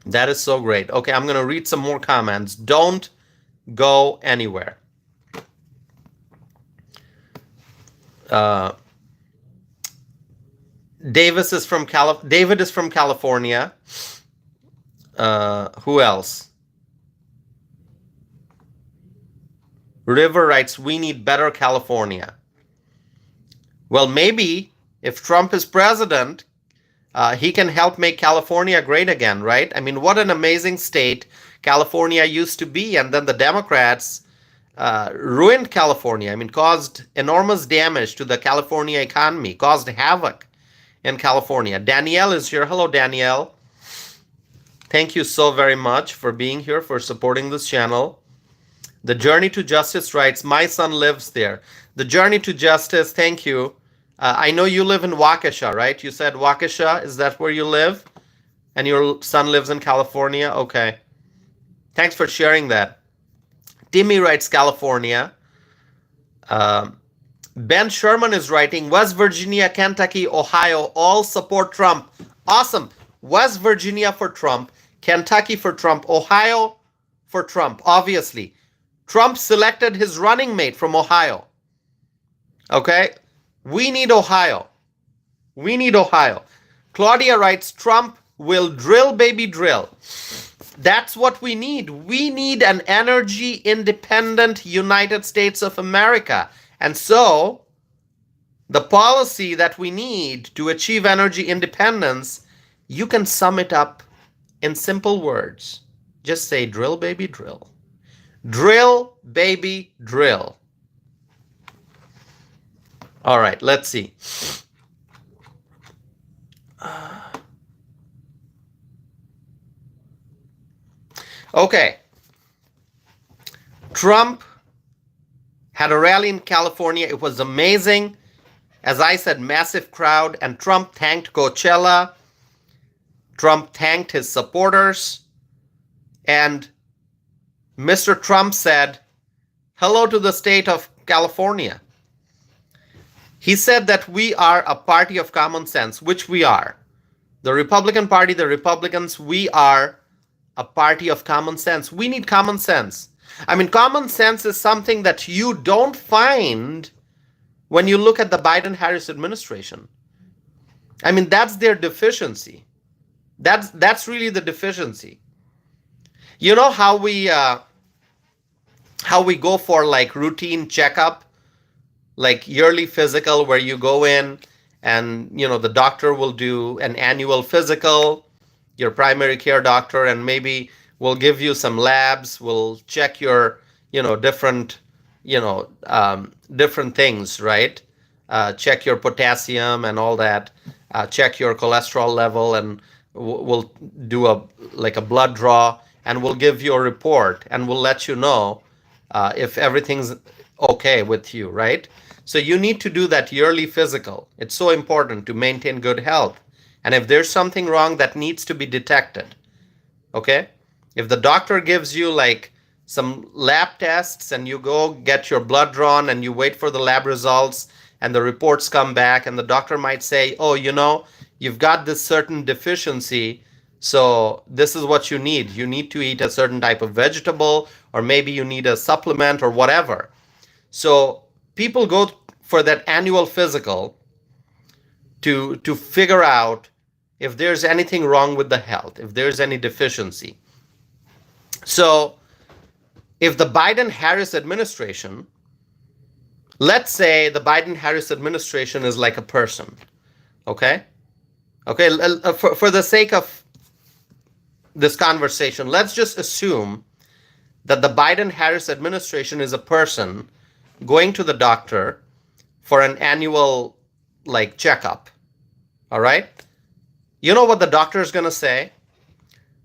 That is so great. Okay, I'm going to read some more comments. Don't go anywhere. David is from California. Who else? River writes, we need better California. Well, maybe if Trump is president, he can help make California great again, right? I mean, what an amazing state California used to be. And then the Democrats ruined California. I mean, caused enormous damage to the California economy, caused havoc in California. Danielle is here. Hello, Danielle. Thank you so very much for being here, for supporting this channel. The Journey to Justice writes, my son lives there. The Journey to Justice, thank you. I know you live in Waukesha, right? You said Waukesha. Is that where you live? And your son lives in California? Okay. Thanks for sharing that. Timmy writes California. Ben Sherman is writing, West Virginia, Kentucky, Ohio, all support Trump. Awesome. West Virginia for Trump, Kentucky for Trump, Ohio for Trump, obviously. Trump selected his running mate from Ohio. Okay? We need Ohio. We need Ohio. Claudia writes, Trump will drill, baby, drill. That's what we need. We need an energy independent United States of America. And so, the policy that we need to achieve energy independence, you can sum it up in simple words. Just say, drill, baby, drill. Drill, baby, drill. All right, let's see. Okay. Trump had a rally in California. It was amazing. As I said, massive crowd. And Trump thanked Coachella. Trump thanked his supporters, and Mr. Trump said, "Hello to the state of California." He said that we are a party of common sense, which we are. The Republican Party, the Republicans, we are a party of common sense. We need common sense. I mean, common sense is something that you don't find when you look at the Biden-Harris administration. I mean, that's their deficiency. That's really the deficiency. You know how we go for like routine checkup, like yearly physical, where you go in and the doctor will do an annual physical, your primary care doctor, and maybe will give you some labs, will check your different different things, right? Check your potassium and all that, check your cholesterol level, and we'll do a blood draw, and we'll give you a report, and we'll let you know if everything's okay with you, right? So you need to do that yearly physical. It's so important to maintain good health. And if there's something wrong, that needs to be detected. Okay? If the doctor gives you like some lab tests and you go get your blood drawn and you wait for the lab results and the reports come back, and the doctor might say, "Oh, you've got this certain deficiency, so this is what you need. You need to eat a certain type of vegetable, or maybe you need a supplement or whatever." So people go for that annual physical to figure out if there's anything wrong with the health, if there's any deficiency. So if the Biden-Harris administration, let's say the Biden-Harris administration is like a person, okay? Okay, for the sake of this conversation, let's just assume that the Biden-Harris administration is a person going to the doctor for an annual checkup. All right? You know what the doctor is going to say?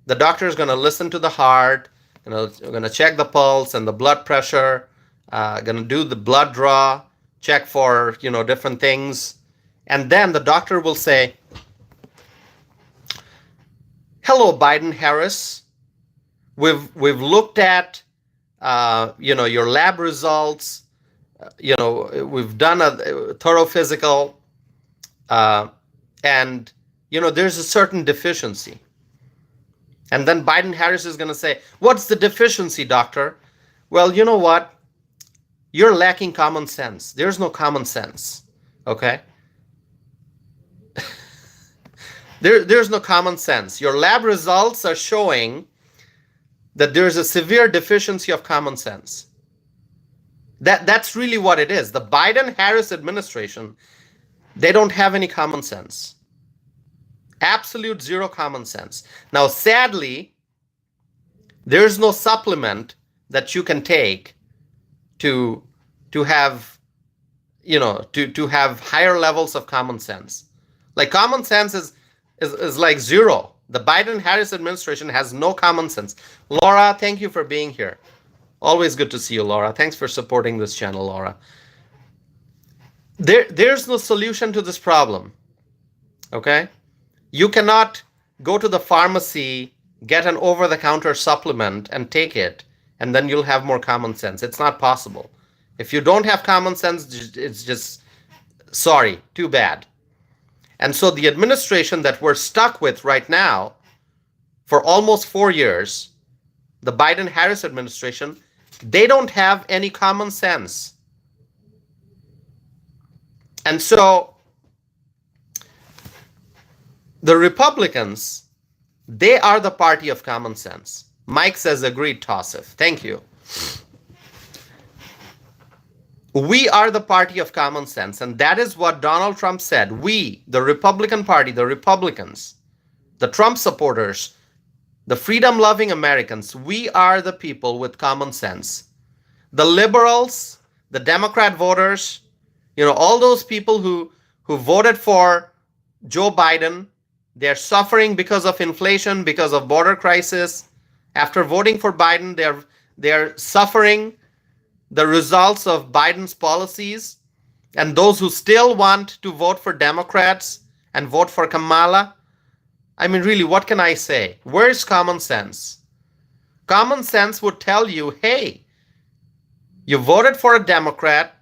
The doctor is going to listen to the heart, going to check the pulse and the blood pressure, going to do the blood draw, check for, different things. And then the doctor will say, "Hello, Biden-Harris. We've looked at your lab results. We've done a thorough physical, and there's a certain deficiency." And then Biden-Harris is going to say, "What's the deficiency, doctor?" "Well, you know what? You're lacking common sense. There's no common sense." Okay? There's no common sense. Your lab results are showing that there's a severe deficiency of common sense. That's really what it is. The Biden-Harris administration, they don't have any common sense. Absolute zero common sense. Now, sadly, there's no supplement that you can take to have to have higher levels of common sense. Like, common sense is like zero. The Biden-Harris administration has no common sense. Laura, thank you for being here. Always good to see you, Laura. Thanks for supporting this channel, Laura. There's no solution to this problem. Okay? You cannot go to the pharmacy, get an over-the-counter supplement and take it, and then you'll have more common sense. It's not possible. If you don't have common sense, it's just, sorry, too bad. And so the administration that we're stuck with right now for almost 4 years, the Biden-Harris administration, they don't have any common sense. And so the Republicans, they are the party of common sense. Mike says, agreed, Tassif. Thank you. We are the party of common sense, and that is what Donald Trump said. We, the Republican Party, the Republicans, the Trump supporters, the freedom-loving Americans, we are the people with common sense. The liberals, the Democrat voters, all those people who voted for Joe Biden, they're suffering because of inflation, because of border crisis. After voting for Biden, they're suffering the results of Biden's policies. And those who still want to vote for Democrats and vote for Kamala, I mean, really, what can I say? Where's common sense? Common sense would tell you, hey, you voted for a Democrat.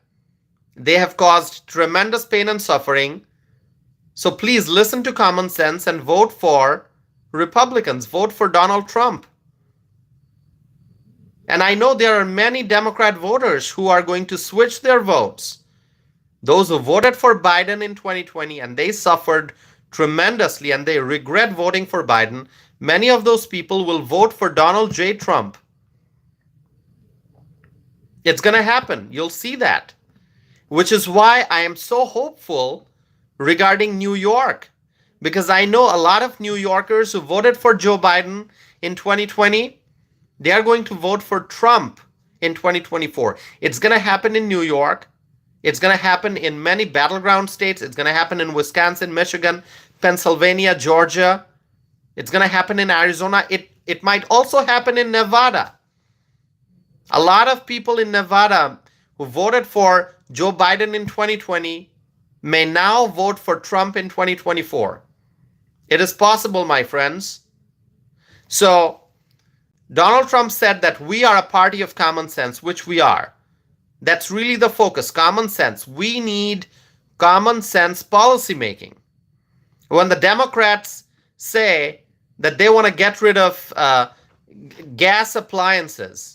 They have caused tremendous pain and suffering. So please listen to common sense and vote for Republicans. Vote for Donald Trump. And I know there are many Democrat voters who are going to switch their votes. Those who voted for Biden in 2020 and they suffered tremendously and they regret voting for Biden, many of those people will vote for Donald J. Trump. It's going to happen. You'll see that. Which is why I am so hopeful regarding New York. Because I know a lot of New Yorkers who voted for Joe Biden in 2020, they are going to vote for Trump in 2024. It's going to happen in New York. It's going to happen in many battleground states. It's going to happen in Wisconsin, Michigan, Pennsylvania, Georgia. It's going to happen in Arizona. It might also happen in Nevada. A lot of people in Nevada who voted for Joe Biden in 2020 may now vote for Trump in 2024. It is possible, my friends. So, Donald Trump said that we are a party of common sense, which we are. That's really the focus, common sense. We need common sense policy making. When the Democrats say that they want to get rid of gas appliances,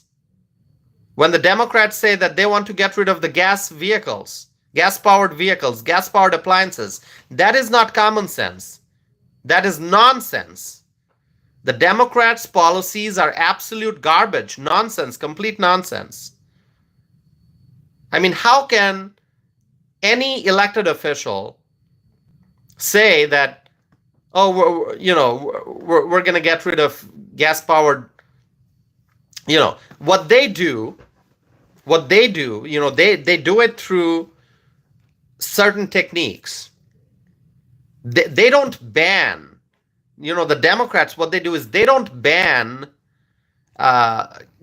when the Democrats say that they want to get rid of the gas-powered vehicles, gas-powered appliances, that is not common sense. That is nonsense. The Democrats' policies are absolute garbage, nonsense, complete nonsense. I mean, how can any elected official say that, oh, we're going to get rid of gas-powered, what they do, they do it through certain techniques. They don't ban, the Democrats, what they do is they don't ban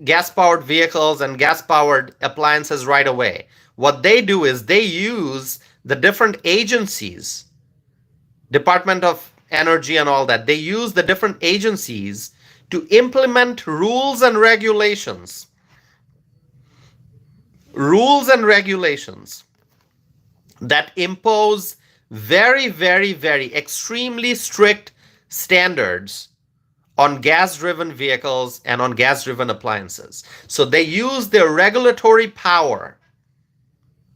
gas-powered vehicles and gas-powered appliances right away. What they do is they use the different agencies, Department of Energy and all that, they use the different agencies to implement rules and regulations that impose very, very, very extremely strict standards on gas-driven vehicles and on gas-driven appliances. So they use their regulatory power.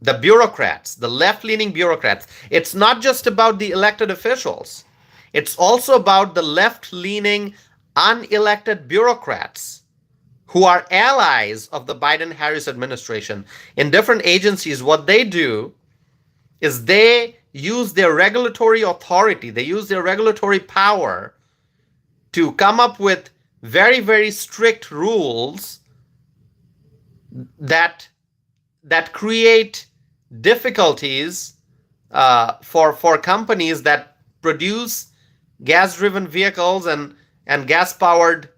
The bureaucrats, the left-leaning bureaucrats, it's not just about the elected officials. It's also about the left-leaning unelected bureaucrats who are allies of the Biden-Harris administration in different agencies. What they do is they use their regulatory authority, they use their regulatory power to come up with very, very strict rules that create difficulties for companies that produce gas-driven vehicles and gas-powered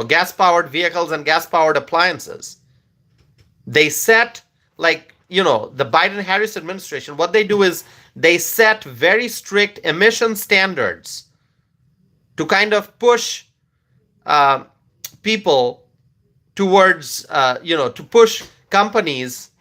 gas-powered vehicles and gas-powered appliances. They set, the Biden-Harris administration, what they do is they set very strict emission standards to kind of push people towards, to push companies,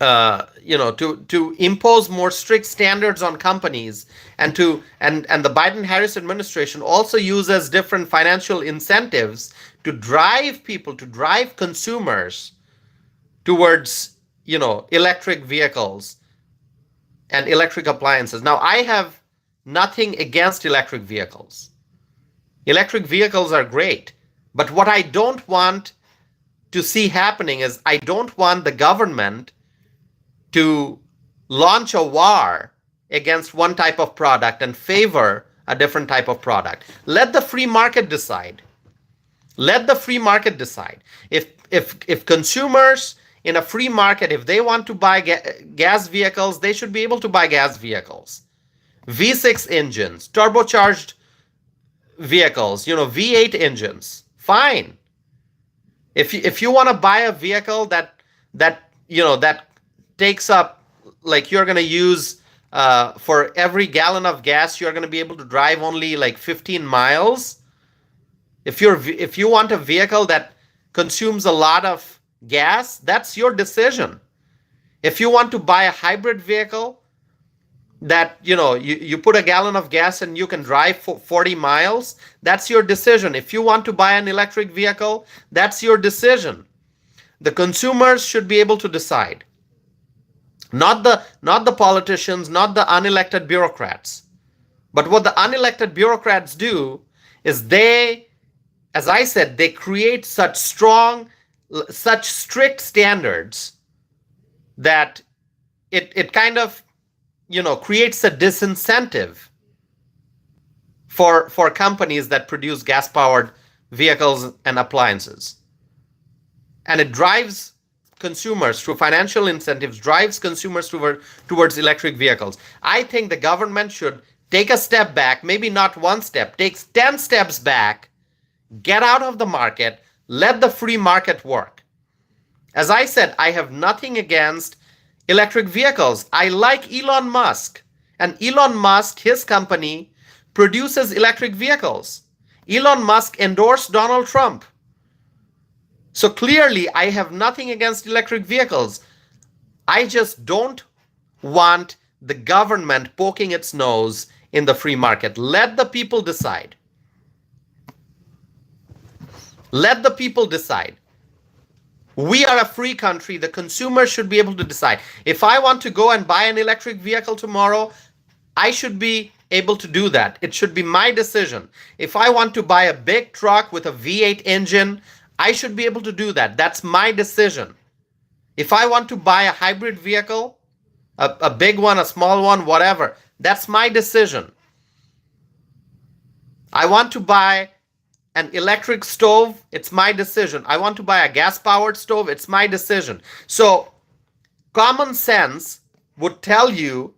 to impose more strict standards on companies, and the Biden-Harris administration also uses different financial incentives to drive people, to drive consumers towards, electric vehicles and electric appliances. Now, I have nothing against electric vehicles. Electric vehicles are great. But what I don't want to see happening is I don't want the government to launch a war against one type of product and favor a different type of product. Let the free market decide. Let the free market decide. If consumers in a free market, if they want to buy gas vehicles, they should be able to buy gas vehicles. V6 engines, turbocharged vehicles, V8 engines, fine. If you want to buy a vehicle that takes up, like you're going to use for every gallon of gas, you're going to be able to drive only like 15 miles. If you want a vehicle that consumes a lot of gas, that's your decision. If you want to buy a hybrid vehicle that, you put a gallon of gas and you can drive for 40 miles, that's your decision. If you want to buy an electric vehicle, that's your decision. The consumers should be able to decide. Not the politicians, not the unelected bureaucrats. But what the unelected bureaucrats do is as I said, they create such strict standards that it kind of, creates a disincentive for companies that produce gas-powered vehicles and appliances. And it drives consumers through financial incentives, drives consumers towards electric vehicles. I think the government should take a step back, maybe not one step, takes 10 steps back, get out of the market, let the free market work. As I said, I have nothing against electric vehicles. I like Elon Musk. And Elon Musk, his company, produces electric vehicles. Elon Musk endorsed Donald Trump. So clearly, I have nothing against electric vehicles. I just don't want the government poking its nose in the free market. Let the people decide. Let the people decide. We are a free country. The consumer should be able to decide. If I want to go and buy an electric vehicle tomorrow, I should be able to do that. It should be my decision. If I want to buy a big truck with a V8 engine, I should be able to do that. That's my decision. If I want to buy a hybrid vehicle, a big one, a small one, whatever, that's my decision. I want to buy an electric stove, it's my decision. I want to buy a gas-powered stove, it's my decision. So common sense would tell you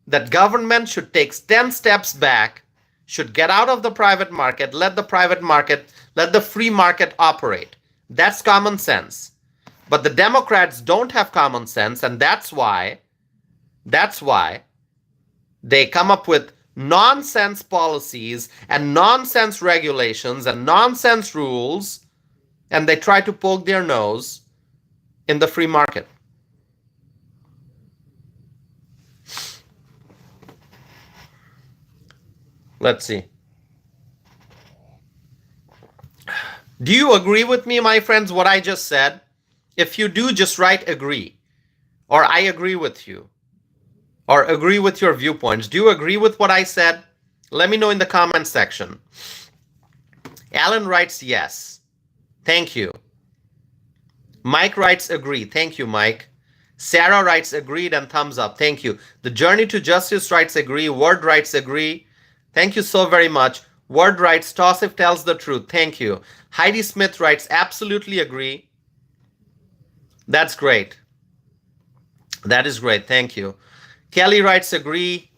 that government should take 10 steps back, should get out of the private market, let the free market operate. That's common sense. But the Democrats don't have common sense, and that's why they come up with nonsense policies and nonsense regulations and nonsense rules, and they try to poke their nose in the free market. Let's see. Do you agree with me, my friends, what I just said? If you do, just write agree, or I agree with you, or agree with your viewpoints. Do you agree with what I said? Let me know in the comment section. Alan writes yes. Thank you. Mike writes agree. Thank you, Mike. Sarah writes agreed and thumbs up. Thank you. The Journey to Justice writes agree. Word writes agree. Thank you so very much. Word writes Tosif tells the truth. Thank you. Heidi Smith writes absolutely agree. That's great. That is great. Thank you. Kelly writes agree.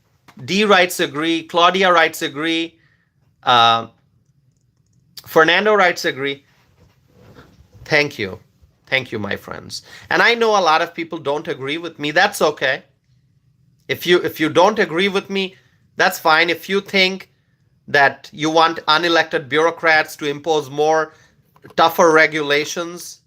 D writes agree. Claudia writes agree. Fernando writes agree. Thank you. Thank you, my friends. And I know a lot of people don't agree with me. That's okay. If you don't agree with me, that's fine. If you think that you want unelected bureaucrats to impose more tougher regulations,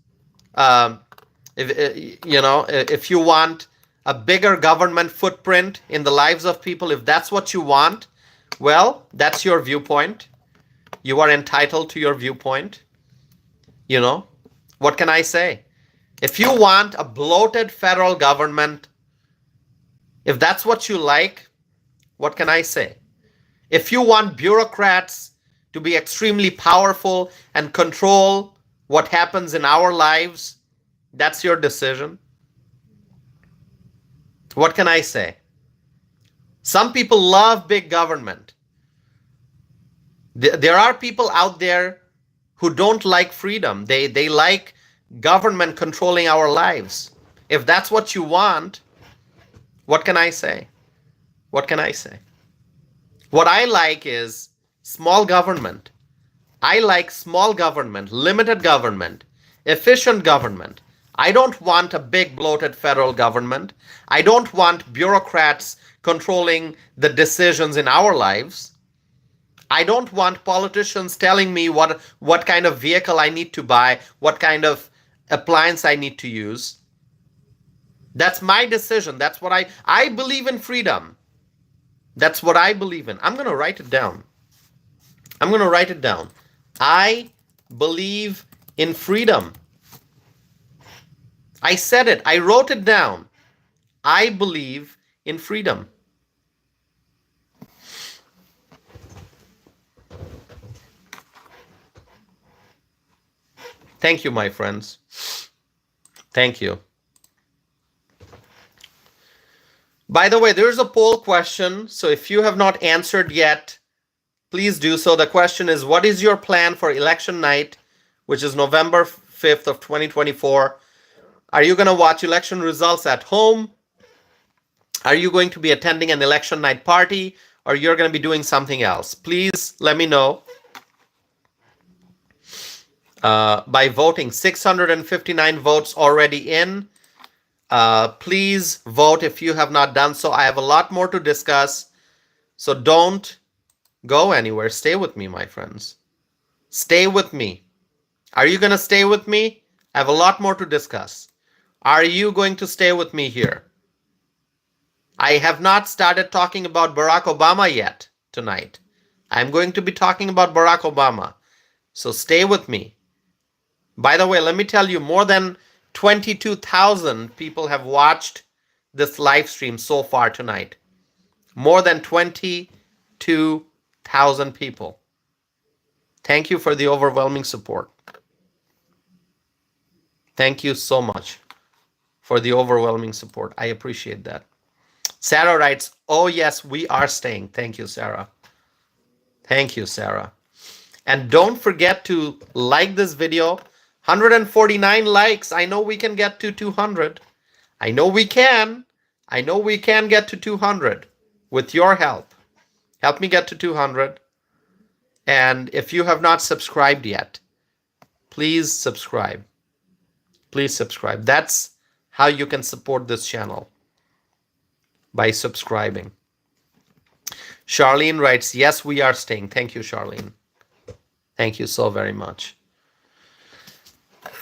if you want a bigger government footprint in the lives of people, if that's what you want, well, that's your viewpoint. You are entitled to your viewpoint. What can I say? If you want a bloated federal government, if that's what you like, what can I say? If you want bureaucrats to be extremely powerful and control what happens in our lives, that's your decision. What can I say? Some people love big government. There are people out there who don't like freedom. They like government controlling our lives. If that's what you want, what can I say? What can I say? What I like is small government. I like small government, limited government, efficient government. I don't want a big bloated federal government. I don't want bureaucrats controlling the decisions in our lives. I don't want politicians telling me what kind of vehicle I need to buy, what kind of appliance I need to use. That's my decision. That's what I believe in freedom. That's what I believe in. I'm going to write it down. I'm going to write it down. I believe in freedom. I said it. I wrote it down. I believe in freedom. Thank you, my friends. Thank you. By the way, there's a poll question. So if you have not answered yet, please do so. The question is, what is your plan for election night, which is November 5th of 2024? Are you going to watch election results at home? Are you going to be attending an election night party? Or you're going to be doing something else? Please let me know by voting. 659 votes already in. Please vote if you have not done so. I have a lot more to discuss. So don't go anywhere. Stay with me, my friends. Stay with me. Are you going to stay with me? I have a lot more to discuss. Are you going to stay with me here? I have not started talking about Barack Obama yet tonight. I'm going to be talking about Barack Obama. So stay with me. By the way, let me tell you, more than 22,000 people have watched this live stream so far tonight. More than 22,000 people. Thank you for the overwhelming support. Thank you so much for the overwhelming support. I appreciate that. Sarah writes, oh yes, we are staying. Thank you, Sarah. Thank you, Sarah. And don't forget to like this video. 149 likes. I know we can get to 200. I know we can. I know we can get to 200 with your help. Help me get to 200. And if you have not subscribed yet, please subscribe. Please subscribe. That's how you can support this channel, by subscribing. Charlene writes, yes, we are staying. Thank you, Charlene. Thank you so very much.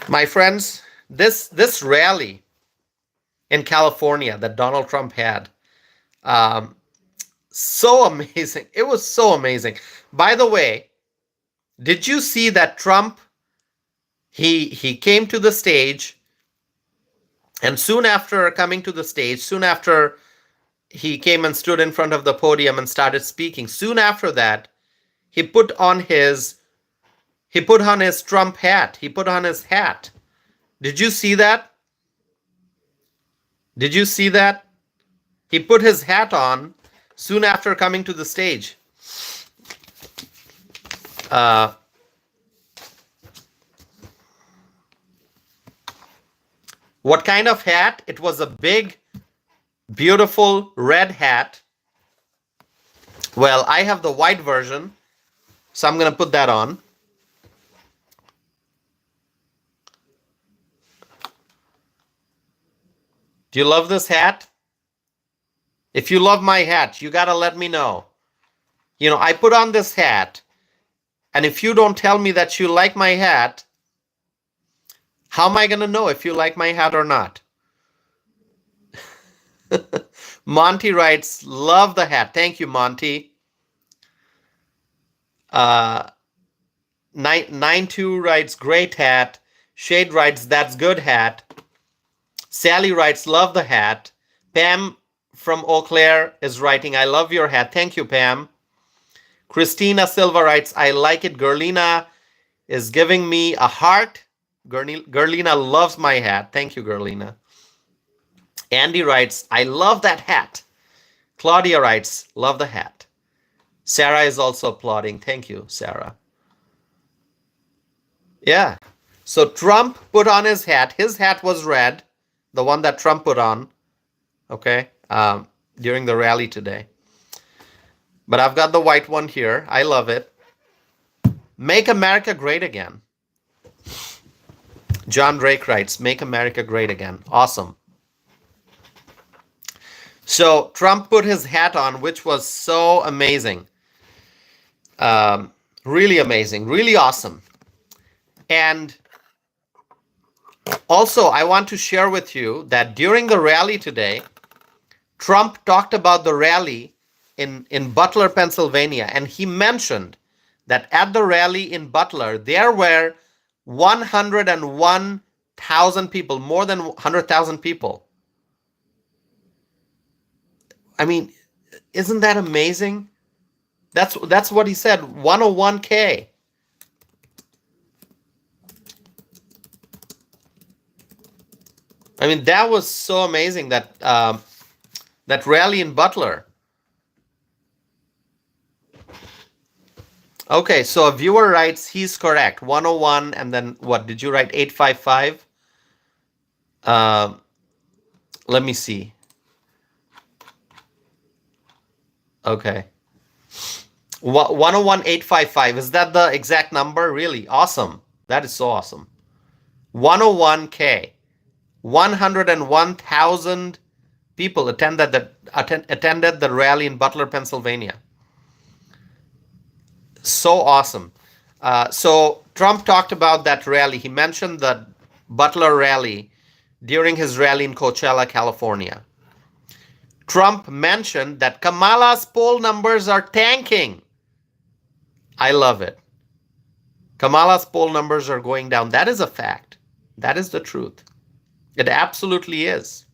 My friends, this rally in California that Donald Trump had, so amazing. It was so amazing. By the way, did you see that Trump, he came to the stage, and soon after coming to the stage, soon after he came and stood in front of the podium and started speaking, soon after that, he put on his Trump hat. He put on his hat. Did you see that? Did you see that? He put his hat on soon after coming to the stage. What kind of hat? It was a big, beautiful red hat. Well, I have the white version, so I'm going to put that on. Do you love this hat? If you love my hat, you got to let me know. You know, I put on this hat, and if you don't tell me that you like my hat, how am I going to know if you like my hat or not? Monty writes, love the hat. Thank you, Monty. 92 writes, great hat. Shade writes, that's good hat. Sally writes, love the hat. Pam from Eau Claire is writing, I love your hat. Thank you, Pam. Christina Silva writes, I like it. Gerlina is giving me a heart. Gerlina loves my hat. Thank you, Gerlina. Andy writes, I love that hat. Claudia writes, love the hat. Sarah is also applauding. Thank you, Sarah. Yeah. So Trump put on his hat. His hat was red, the one that Trump put on, okay, during the rally today. But I've got the white one here. I love it. Make America great again. John Drake writes, "Make America Great Again." Awesome. So Trump put his hat on, which was so amazing. Really amazing, really awesome. And also, I want to share with you that during the rally today, Trump talked about the rally in Butler, Pennsylvania, and he mentioned that at the rally in Butler, there were 101,000 people, more than 100,000 people. I mean, isn't that amazing? That's what he said, 101K. I mean, that was so amazing, that that rally in Butler. Okay, so a viewer writes he's correct, 101, and then what did you write? 855. Let me see. Okay. 101,855. Is that the exact number? Really awesome. That is so awesome. 101K. 101,000 people attended the rally in Butler, Pennsylvania. So awesome. So Trump talked about that rally. He mentioned the Butler rally during his rally in Coachella, California. Trump mentioned that Kamala's poll numbers are tanking. I love it. Kamala's poll numbers are going down. That is a fact. That is the truth. It absolutely is.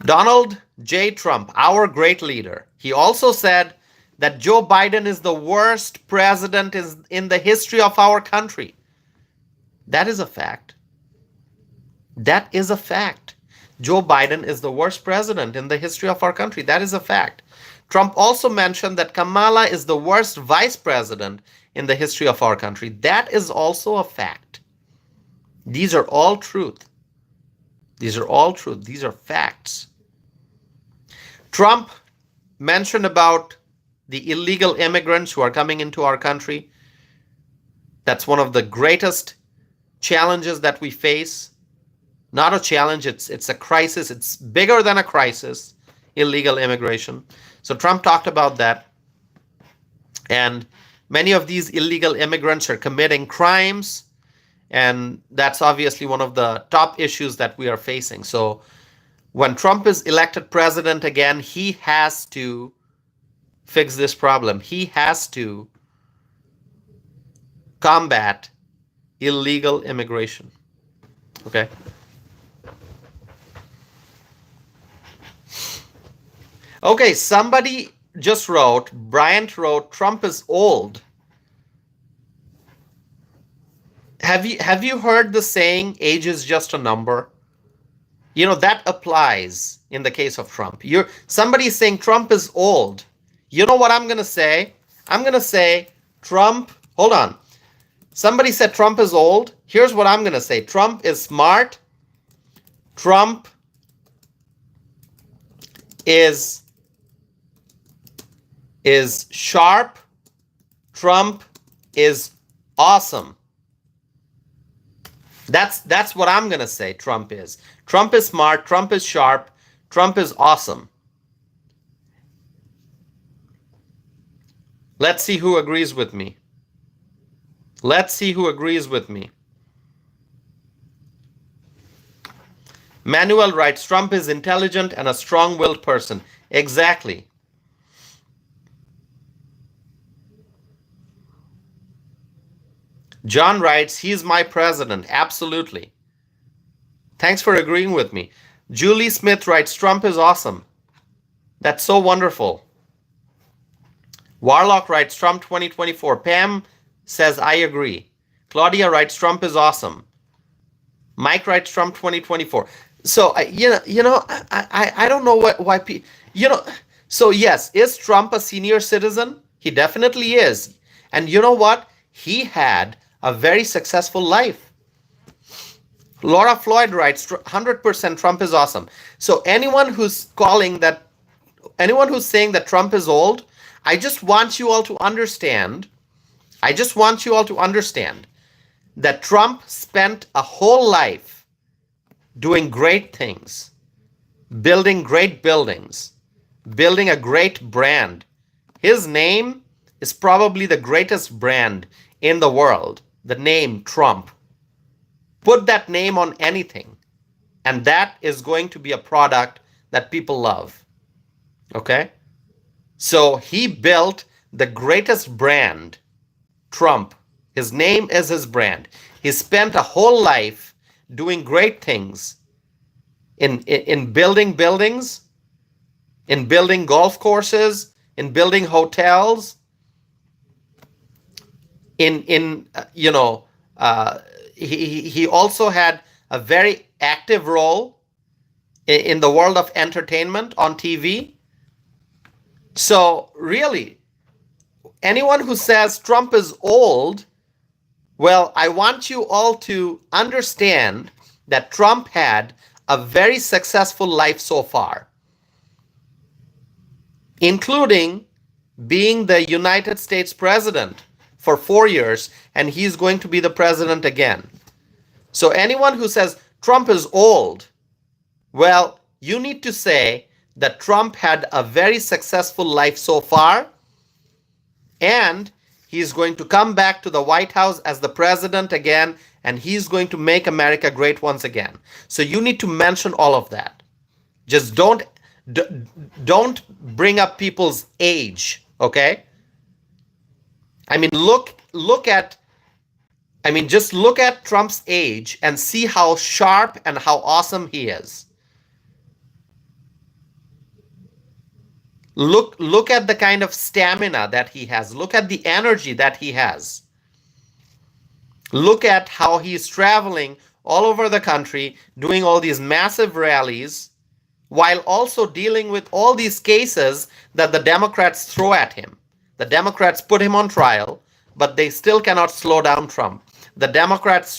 Donald J. Trump, our great leader, he also said that Joe Biden is the worst president in the history of our country. That is a fact. That is a fact. Joe Biden is the worst president in the history of our country. That is a fact. Trump also mentioned that Kamala is the worst vice president in the history of our country. That is also a fact. These are all truth. These are all truth. These are facts. Trump mentioned about the illegal immigrants who are coming into our country. That's one of the greatest challenges that we face. Not a challenge, it's a crisis. It's bigger than a crisis, illegal immigration. So Trump talked about that. And many of these illegal immigrants are committing crimes. And that's obviously one of the top issues that we are facing. So when Trump is elected president again, he has to fix this problem. He has to combat illegal immigration. Okay? Okay, somebody just wrote, Bryant wrote, Trump is old. Have you heard the saying, age is just a number? You know, that applies in the case of Trump. Somebody's saying Trump is old. You know what I'm going to say? I'm going to say Trump, hold on. Somebody said Trump is old. Here's what I'm going to say. Trump is smart. Trump is sharp. Trump is awesome. That's what I'm going to say Trump is. Trump is smart. Trump is sharp. Trump is awesome. Let's see who agrees with me. Let's see who agrees with me. Manuel writes, Trump is intelligent and a strong-willed person. Exactly. John writes, he's my president. Absolutely. Thanks for agreeing with me. Julie Smith writes, Trump is awesome. That's so wonderful. Warlock writes, Trump 2024. Pam says, I agree. Claudia writes, Trump is awesome. Mike writes, Trump 2024. So, I don't know why people, so yes, is Trump a senior citizen? He definitely is. And you know what? He had a very successful life. Laura Floyd writes, 100% Trump is awesome. So anyone who's saying that Trump is old, I just want you all to understand that Trump spent a whole life doing great things, building great buildings, building a great brand. His name is probably the greatest brand in the world, the name Trump. Put that name on anything, and that is going to be a product that people love. Okay? So he built the greatest brand, Trump. His name is his brand. He spent a whole life doing great things in building buildings, in building golf courses, in building hotels, he also had a very active role in the world of entertainment on TV. So really, anyone who says Trump is old, well, I want you all to understand that Trump had a very successful life so far, including being the United States president for 4 years, and he's going to be the president again. So anyone who says Trump is old, well, you need to say that Trump had a very successful life so far, and he's going to come back to the White House as the president again, and he's going to make America great once again. So you need to mention all of that. Just don't bring up people's age, okay? I mean, just look at Trump's age and see how sharp and how awesome he is. Look at the kind of stamina that he has. Look at the energy that he has. Look at how he's traveling all over the country, doing all these massive rallies, while also dealing with all these cases that the Democrats throw at him. The Democrats put him on trial, but they still cannot slow down Trump. The Democrats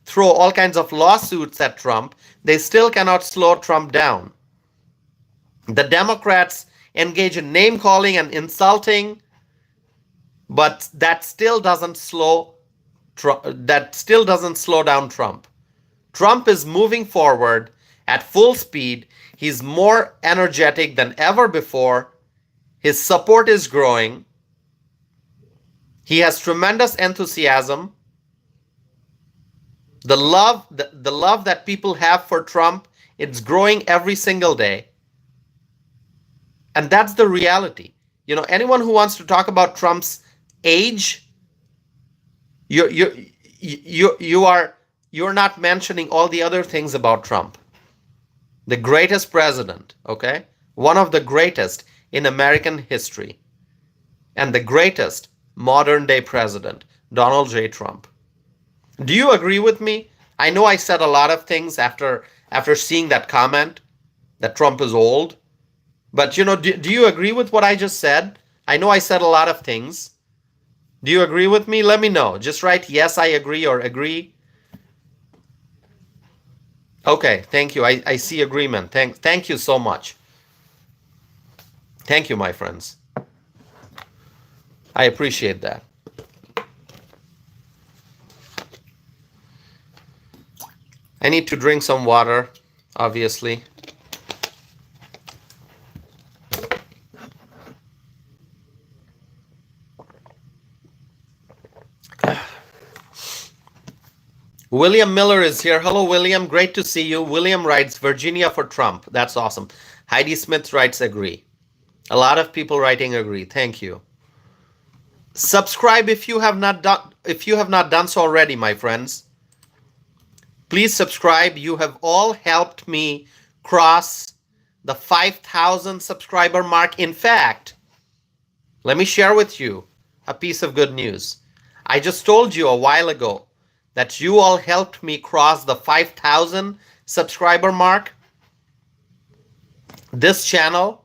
throw all kinds of lawsuits at Trump. They still cannot slow Trump down. The Democrats engage in name calling and insulting, but that still doesn't slow down Trump. Trump is moving forward at full speed. He's more energetic than ever before. His support is growing. He has tremendous enthusiasm. The love that people have for Trump, it's growing every single day. And that's the reality. You know, anyone who wants to talk about Trump's age, you're not mentioning all the other things about Trump. The greatest president, okay? One of the greatest in American history. And the greatest modern day president, Donald J. Trump. Do you agree with me? I know I said a lot of things after seeing that comment that Trump is old. But, you know, do you agree with what I just said? I know I said a lot of things. Do you agree with me? Let me know. Just write yes, I agree, or agree. Okay, thank you. I see agreement. Thank you so much. Thank you, my friends. I appreciate that. I need to drink some water, obviously. William Miller is here. Hello, William. Great to see you. William writes, Virginia for Trump. That's awesome. Heidi Smith writes, agree. A lot of people writing agree. Thank you. Subscribe if you have not done so already, my friends. Please subscribe. You have all helped me cross the 5,000 subscriber mark. In fact, let me share with you a piece of good news. I just told you a while ago that you all helped me cross the 5,000 subscriber mark. This channel,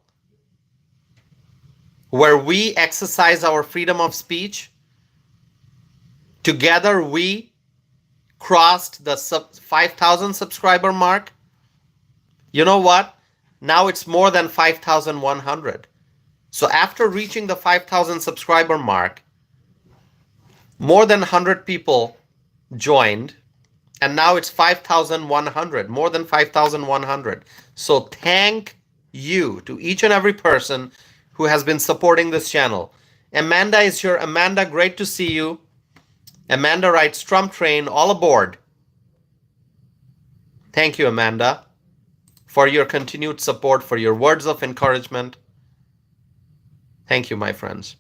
where we exercise our freedom of speech, together we crossed the 5,000 subscriber mark. You know what? Now it's more than 5,100. So after reaching the 5,000 subscriber mark, more than 100 people joined, and now it's 5,100, more than 5,100. So thank you to each and every person who has been supporting this channel. Amanda is here. Amanda, great to see you. Amanda writes, Trump train, all aboard. Thank you, Amanda, for your continued support, for your words of encouragement. Thank you, my friends.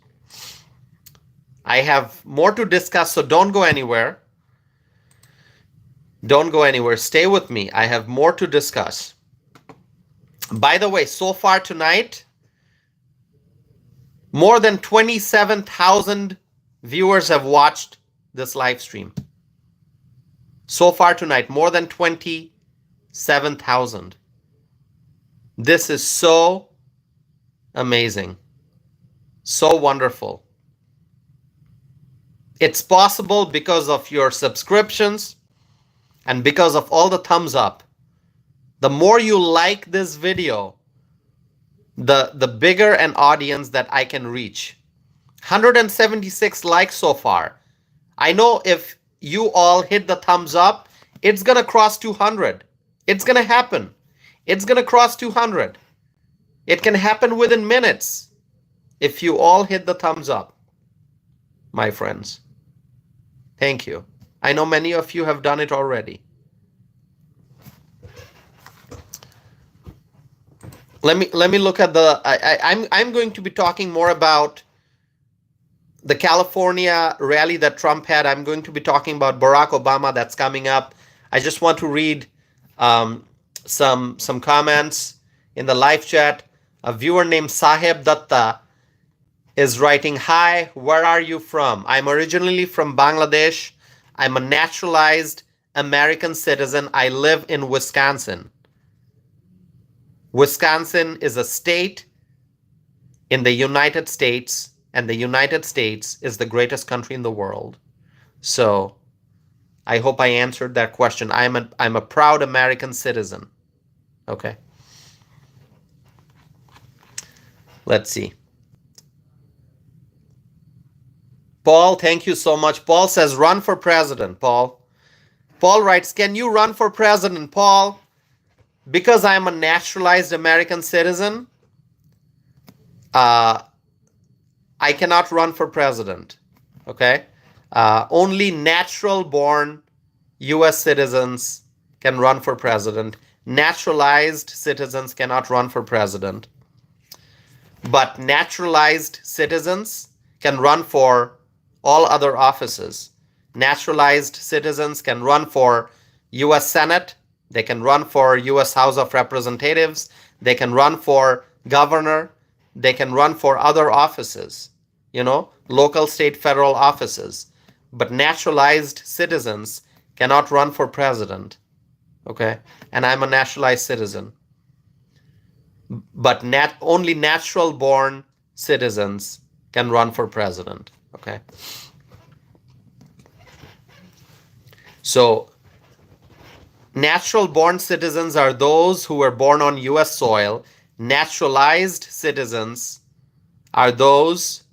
I have more to discuss, so don't go anywhere. Don't go anywhere. Stay with me. I have more to discuss. By the way, so far tonight, more than 27,000 viewers have watched this live stream. So far tonight, more than 27,000. This is so amazing. So wonderful. It's possible because of your subscriptions and because of all the thumbs up. The more you like this video, the bigger an audience that I can reach. 176 likes so far. I know if you all hit the thumbs up, it's going to cross 200. It's going to happen. It's going to cross 200. It can happen within minutes if you all hit the thumbs up, my friends. Thank you. I know many of you have done it already. Let me look at the. I'm going to be talking more about the California rally that Trump had. I'm going to be talking about Barack Obama that's coming up. I just want to read some comments in the live chat. A viewer named Saheb Datta is writing, "Hi, where are you from? I'm originally from Bangladesh. I'm a naturalized American citizen. I live in Wisconsin. Wisconsin is a state in the United States, and the United States is the greatest country in the world. So I hope I answered that question. I'm a proud American citizen." Okay. Let's see. Paul, thank you so much. Paul says, run for president, Paul. Paul writes, can you run for president, Paul? Because I'm a naturalized American citizen, I cannot run for president. Okay? Only natural-born U.S. citizens can run for president. Naturalized citizens cannot run for president. But naturalized citizens can run for all other offices. Naturalized citizens can run for U.S. Senate. They can run for U.S. House of Representatives. They can run for governor. They can run for other offices, local, state, federal offices. But naturalized citizens cannot run for president. Okay? And I'm a naturalized citizen. But only natural-born citizens can run for president. Okay? So, natural-born citizens are those who were born on U.S. soil. Naturalized citizens are those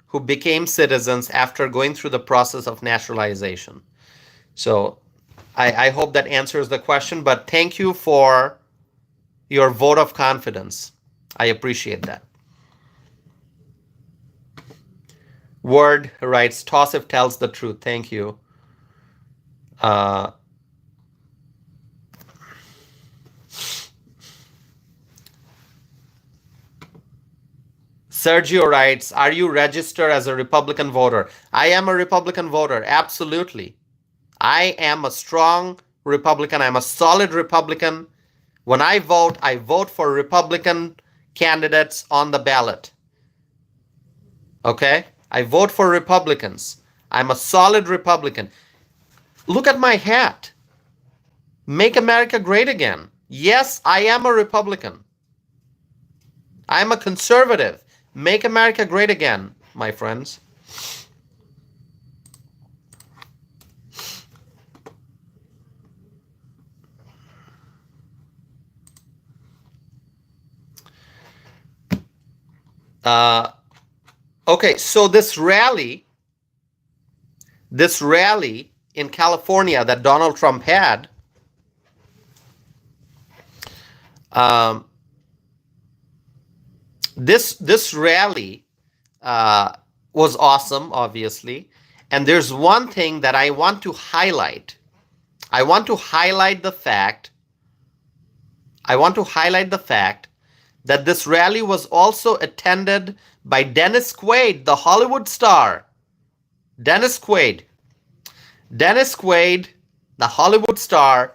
who became citizens after going through the process of naturalization. So I hope that answers the question, but thank you for your vote of confidence. I appreciate that. Word writes, Tosif tells the truth. Thank you. Sergio writes, are you registered as a Republican voter? I am a Republican voter, absolutely. I am a strong Republican. I'm a solid Republican. When I vote for Republican candidates on the ballot. Okay? I vote for Republicans. I'm a solid Republican. Look at my hat. Make America great again. Yes, I am a Republican. I'm a conservative. Make America great again, my friends. Okay, so this rally in California that Donald Trump had, um, this rally was awesome, obviously. And there's one thing that I want to highlight. I want to highlight the fact. I want to highlight the fact that this rally was also attended by Dennis Quaid, the Hollywood star. Dennis Quaid. Dennis Quaid, the Hollywood star,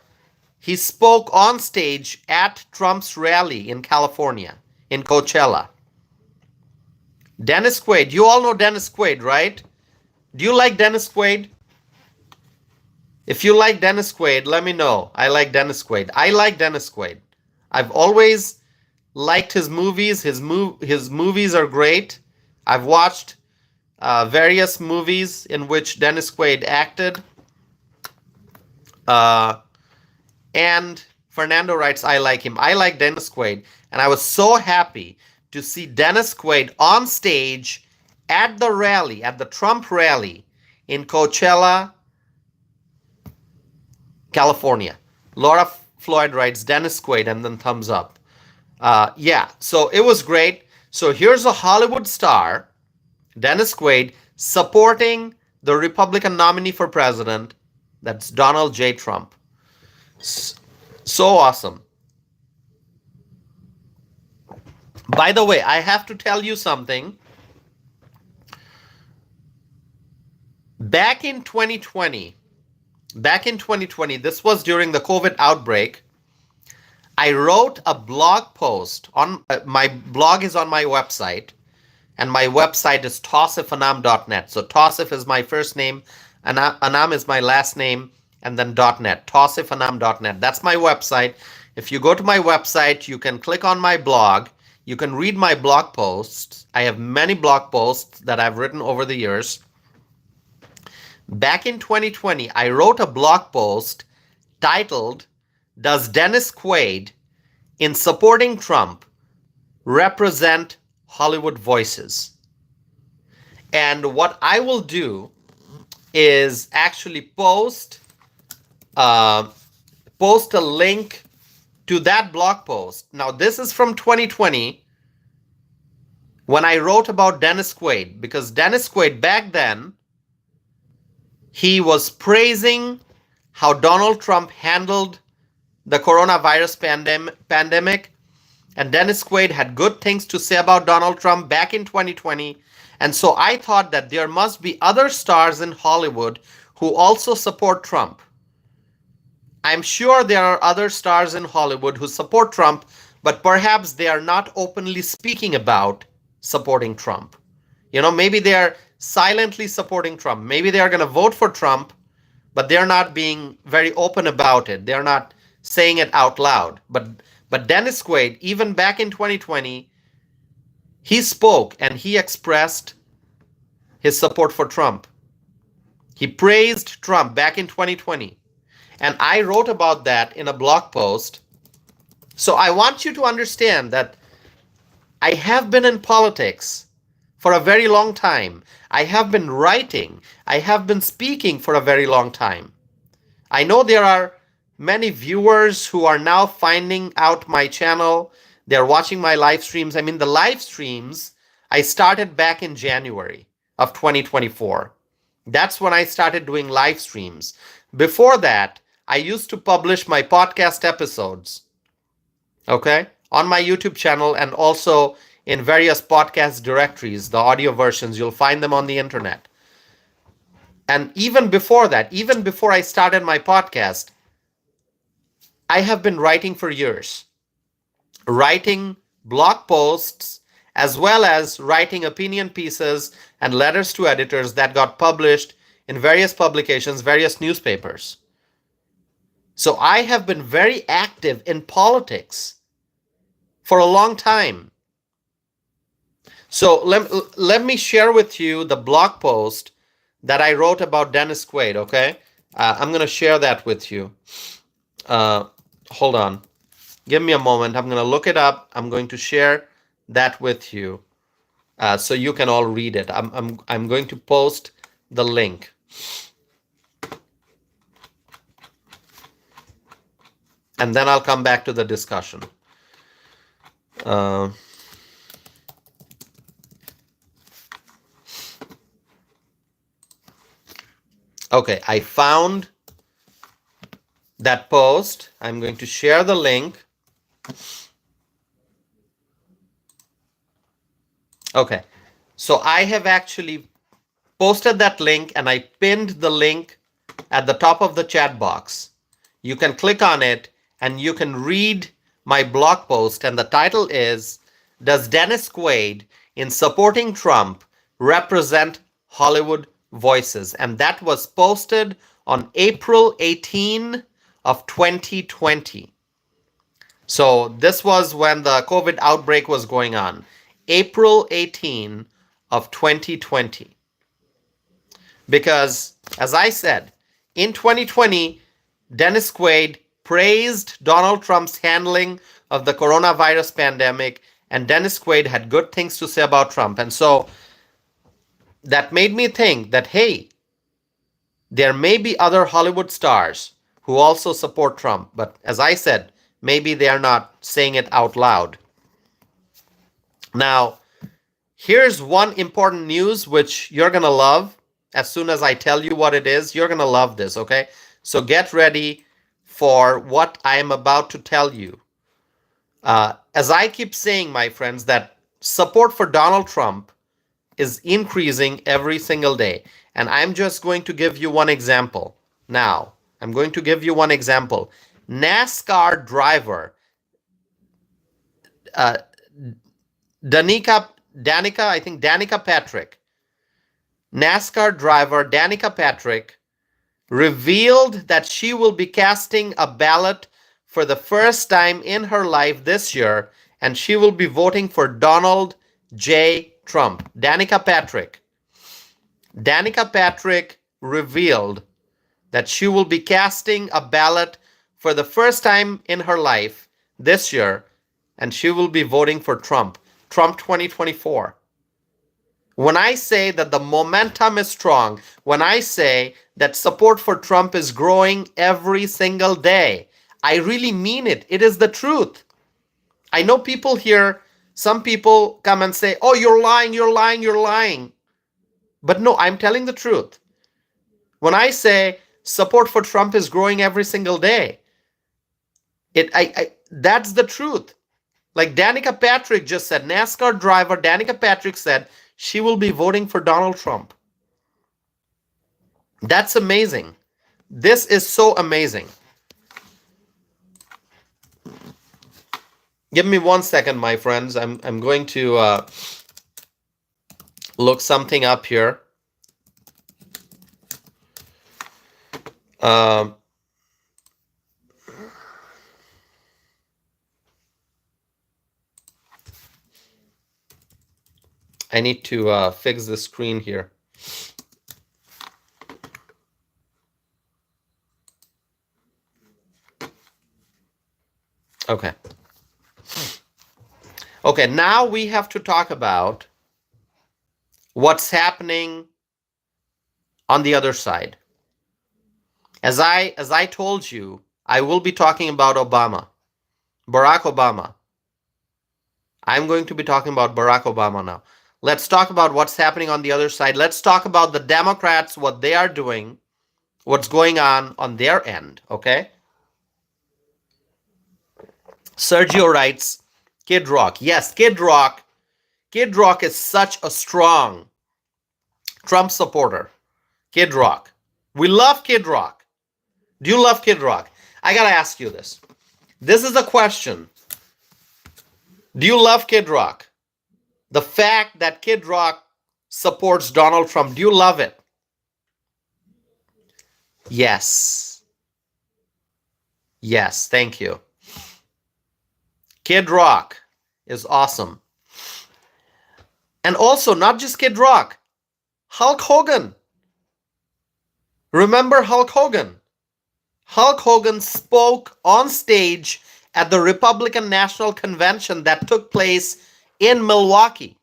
he spoke on stage at Trump's rally in California, in Coachella. Dennis Quaid. You all know Dennis Quaid, right? Do you like Dennis Quaid? If you like Dennis Quaid, let me know. I like Dennis Quaid. I like Dennis Quaid. I've always liked his movies. His movies are great. I've watched various movies in which Dennis Quaid acted. And Fernando writes, I like him. I like Dennis Quaid. And I was so happy to see Dennis Quaid on stage at the rally, at the Trump rally in Coachella, California. Laura Floyd writes, Dennis Quaid, and then thumbs up. Yeah, so it was great. So here's a Hollywood star, Dennis Quaid, supporting the Republican nominee for president. That's Donald J. Trump. So awesome. By the way, I have to tell you something. Back in 2020, this was during the COVID outbreak, I wrote a blog post on my blog is on my website, and my website is tosifanam.net. So Tosif is my first name, Anam is my last name, and then .net, tosifanam.net. That's my website. If you go to my website, you can click on my blog. You can read my blog posts. I have many blog posts that I've written over the years. Back in 2020, I wrote a blog post titled, Does Dennis Quaid, in supporting Trump, represent Hollywood voices? And what I will do is actually post a link to that blog post. Now, this is from 2020 when I wrote about Dennis Quaid, because Dennis Quaid back then, he was praising how Donald Trump handled the coronavirus pandemic. And Dennis Quaid had good things to say about Donald Trump back in 2020. And so I thought that there must be other stars in Hollywood who also support Trump. I'm sure there are other stars in Hollywood who support Trump, but perhaps they are not openly speaking about supporting Trump. You know, maybe they are silently supporting Trump. Maybe they are going to vote for Trump, but they're not being very open about it. They're not saying it out loud. But Dennis Quaid, even back in 2020, he spoke and he expressed his support for Trump. He praised Trump back in 2020. And I wrote about that in a blog post. So I want you to understand that I have been in politics for a very long time. I have been writing. I have been speaking for a very long time. I know there are many viewers who are now finding out my channel. They're watching my live streams. I mean, the live streams I started back in January of 2024. That's when I started doing live streams. Before that, I used to publish my podcast episodes, okay, on my YouTube channel and also in various podcast directories, the audio versions. You'll find them on the internet. And even before that, even before I started my podcast, I have been writing for years, writing blog posts, as well as writing opinion pieces and letters to editors that got published in various publications, various newspapers. So I have been very active in politics for a long time. So let me share with you the blog post that I wrote about Dennis Quaid, okay? I'm going to share that with you. Hold on. Give me a moment. I'm going to look it up. I'm going to share that with you so you can all read it. I'm going to post the link. and then I'll come back to the discussion. Uh, okay, I found that post. I'm going to share the link. Okay, so I have actually posted that link and I pinned the link at the top of the chat box. You can click on it and you can read my blog post, and the title is, Does Dennis Quaid in Supporting Trump Represent Hollywood Voices? And that was posted on April 18 of 2020. So this was when the COVID outbreak was going on. April 18 of 2020. Because, as I said, in 2020, Dennis Quaid praised Donald Trump's handling of the coronavirus pandemic, and Dennis Quaid had good things to say about Trump. And so that made me think that, hey, there may be other Hollywood stars who also support Trump. But as I said, maybe they are not saying it out loud. Now, here's one important news which you're going to love. As soon as I tell you what it is, you're going to love this, okay? So get ready for what I am about to tell you. As I keep saying, my friends, that support for Donald Trump is increasing every single day. And I'm just going to give you one example. Now, I'm going to give you one example. NASCAR driver Danica Patrick. NASCAR driver Danica Patrick revealed that she will be casting a ballot for the first time in her life this year, and she will be voting for Donald J. Trump. Danica Patrick revealed that she will be casting a ballot for the first time in her life this year, and she will be voting for Trump 2024. When I say that the momentum is strong, when I say that support for Trump is growing every single day, I really mean it. It is the truth. I know people here, some people come and say, oh, you're lying. But no, I'm telling the truth. When I say support for Trump is growing every single day, that's the truth. Like Danica Patrick just said, NASCAR driver Danica Patrick said she will be voting for Donald Trump. That's amazing. This is so amazing. Give me 1 second, my friends. I'm going to look something up here. I need to fix the screen here. Okay. Okay, now we have to talk about what's happening on the other side. As I told you, I will be talking about Barack Obama. I'm going to be talking about Barack Obama now. Let's talk about what's happening on the other side. Let's talk about the Democrats, what they are doing, what's going on their end, okay? Sergio writes, Kid Rock. Yes, Kid Rock. Kid Rock is such a strong Trump supporter. Kid Rock. We love Kid Rock. Do you love Kid Rock? I gotta ask you this. This is a question. Do you love Kid Rock? The fact that Kid Rock supports Donald Trump, do you love it? Yes. Yes, thank you. Kid Rock is awesome. And also, not just Kid Rock, Hulk Hogan. Remember Hulk Hogan? Hulk Hogan spoke on stage at the Republican National Convention that took place in Milwaukee,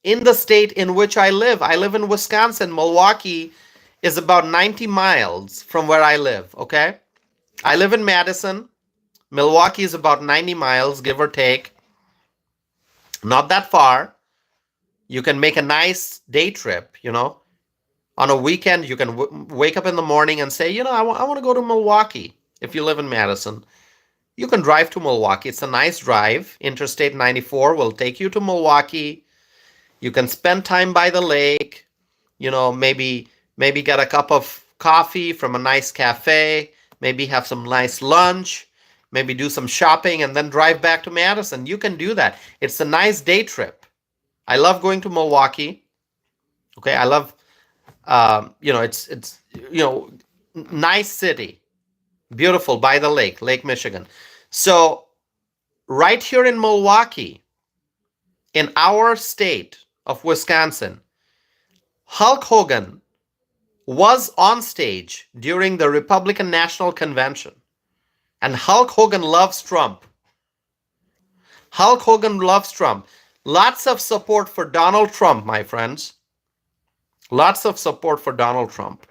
in the state in which I live. I live in Wisconsin. Milwaukee is about 90 miles from where I live, okay? I live in Madison. Milwaukee is about 90 miles, give or take. Not that far. You can make a nice day trip, On a weekend, you can wake up in the morning and say, I want to go to Milwaukee. If you live in Madison, you can drive to Milwaukee. It's a nice drive. Interstate 94 will take you to Milwaukee. You can spend time by the lake, maybe get a cup of coffee from a nice cafe, maybe have some nice lunch, maybe do some shopping and then drive back to Madison. You can do that. It's a nice day trip. I love going to Milwaukee. Okay, I love it's nice city, beautiful by the lake, Lake Michigan. So right here in Milwaukee, in our state of Wisconsin, Hulk Hogan was on stage during the Republican National Convention. And Hulk Hogan loves Trump. Hulk Hogan loves Trump. Lots of support for Donald Trump, my friends. Lots of support for Donald Trump.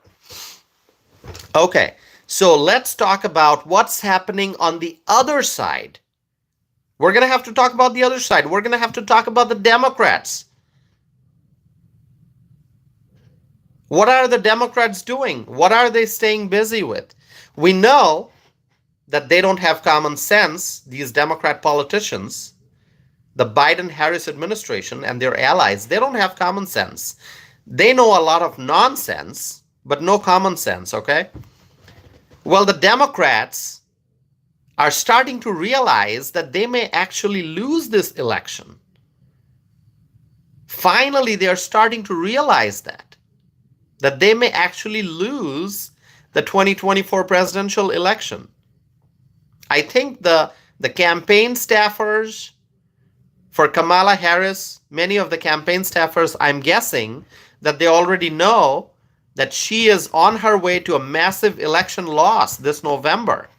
Okay, so let's talk about what's happening on the other side. We're going to have to talk about the other side. We're going to have to talk about the Democrats. What are the Democrats doing? What are they staying busy with? We know that they don't have common sense, these Democrat politicians, the Biden-Harris administration and their allies. They don't have common sense. They know a lot of nonsense, but no common sense, okay? Well, the Democrats are starting to realize that they may actually lose this election. Finally, they are starting to realize that they may actually lose the 2024 presidential election. I think the campaign staffers for Kamala Harris, many of the campaign staffers, I'm guessing that they already know that she is on her way to a massive election loss this November.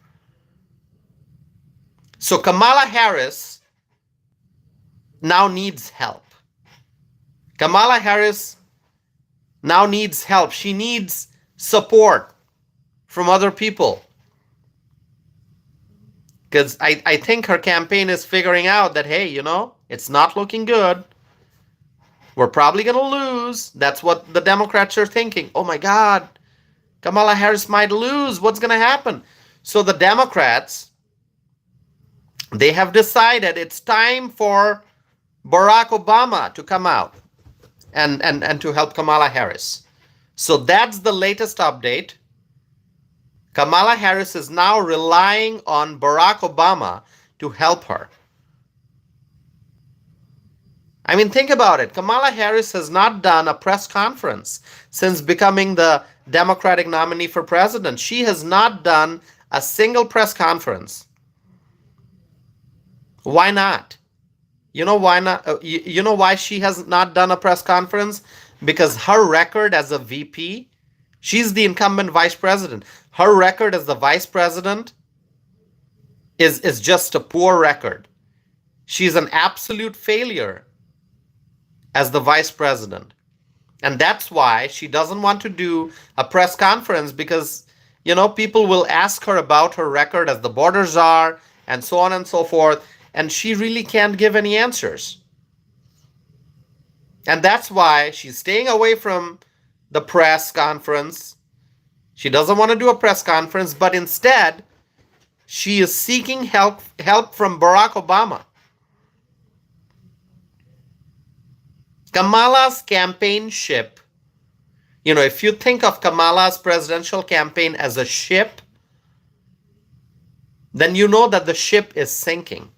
So Kamala Harris now needs help. Kamala Harris now needs help. She needs support from other people. Because I think her campaign is figuring out that, hey, it's not looking good. We're probably going to lose. That's what the Democrats are thinking. Oh my God, Kamala Harris might lose. What's going to happen? So the Democrats, they have decided it's time for Barack Obama to come out and to help Kamala Harris. So that's the latest update. Kamala Harris is now relying on Barack Obama to help her. I mean, think about it. Kamala Harris has not done a press conference since becoming the Democratic nominee for president. She has not done a single press conference. Why not? You know why not? You know why she has not done a press conference? Because her record as a VP, she's the incumbent vice president. Her record as the vice president is just a poor record. She's an absolute failure as the vice president. And that's why she doesn't want to do a press conference because, people will ask her about her record as the border czar and so on and so forth. And she really can't give any answers. And that's why she's staying away from the press conference. She doesn't want to do a press conference, but instead, she is seeking help from Barack Obama. Kamala's campaign ship, if you think of Kamala's presidential campaign as a ship, then you know that the ship is sinking.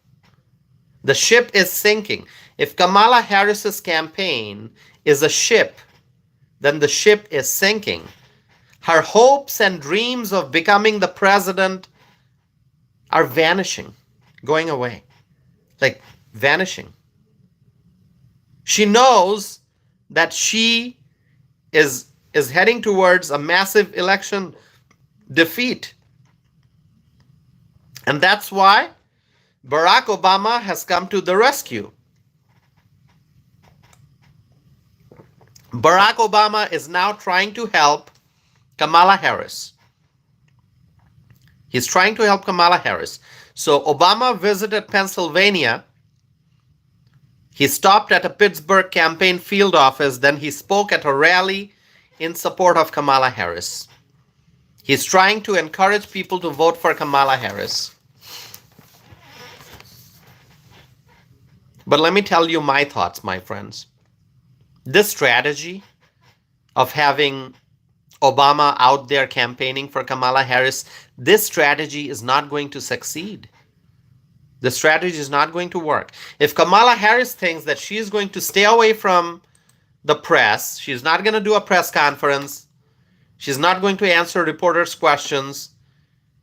The ship is sinking. If Kamala Harris's campaign is a ship, then the ship is sinking. Her hopes and dreams of becoming the president are vanishing, going away, like vanishing. She knows that she is heading towards a massive election defeat. And that's why Barack Obama has come to the rescue. Barack Obama is now trying to help Kamala Harris. He's trying to help Kamala Harris. So Obama visited Pennsylvania. He stopped at a Pittsburgh campaign field office. Then he spoke at a rally in support of Kamala Harris. He's trying to encourage people to vote for Kamala Harris. But let me tell you my thoughts, my friends. This strategy of having Obama out there campaigning for Kamala Harris, this strategy is not going to succeed. The strategy is not going to work. If Kamala Harris thinks that she's going to stay away from the press, she's not going to do a press conference, she's not going to answer reporters' questions,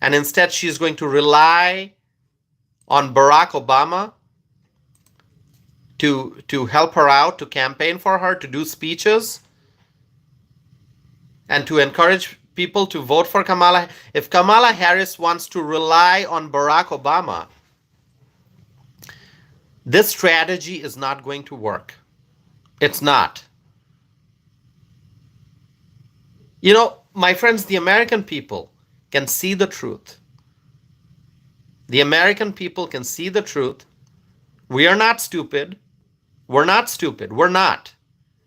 and instead she's going to rely on Barack Obama to help her out, to campaign for her, to do speeches, and to encourage people to vote for Kamala. If Kamala Harris wants to rely on Barack Obama, this strategy is not going to work. It's not. You know, my friends, the American people can see the truth. The American people can see the truth. We are not stupid. We're not stupid. We're not.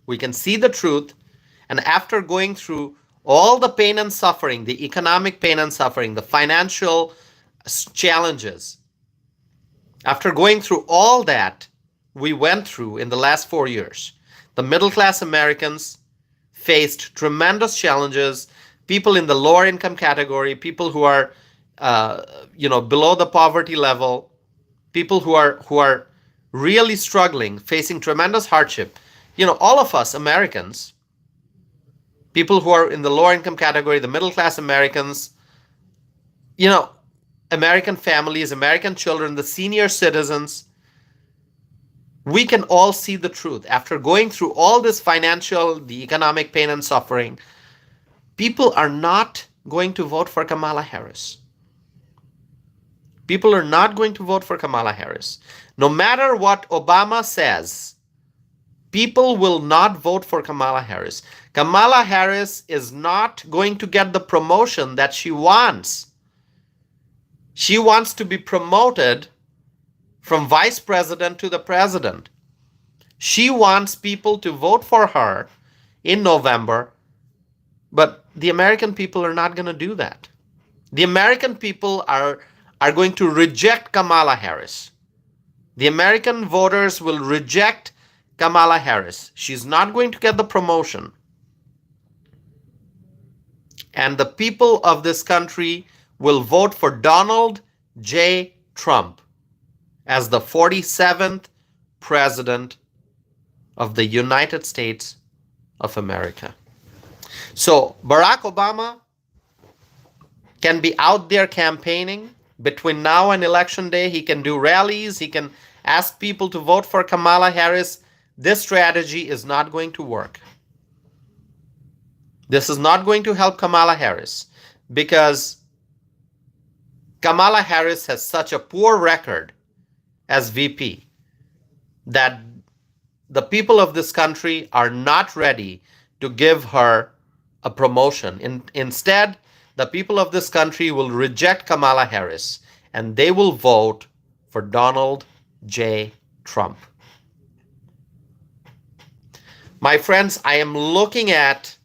We can see the truth. And after going through all the pain and suffering, the economic pain and suffering, the financial challenges, after going through all that we went through in the last 4 years, the middle class Americans faced tremendous challenges. People in the lower income category, people who are below the poverty level, people who are really struggling, facing tremendous hardship. All of us Americans, people who are in the lower income category, the middle class Americans, American families, American children, the senior citizens, we can all see the truth. After going through all this financial, the economic pain and suffering, people are not going to vote for Kamala Harris. People are not going to vote for Kamala Harris. No matter what Obama says, people will not vote for Kamala Harris. Kamala Harris is not going to get the promotion that she wants. She wants to be promoted from vice president to the president. She wants people to vote for her in November, but the American people are not going to do that. The American people are going to reject Kamala Harris. The American voters will reject Kamala Harris. She's not going to get the promotion. And the people of this country will vote for Donald J. Trump as the 47th president of the United States of America. So Barack Obama can be out there campaigning. Between now and election day, he can do rallies. He can ask people to vote for Kamala Harris. This strategy is not going to work. This is not going to help Kamala Harris because Kamala Harris has such a poor record as VP that the people of this country are not ready to give her a promotion. Instead, the people of this country will reject Kamala Harris and they will vote for Donald J. Trump. My friends, I am looking at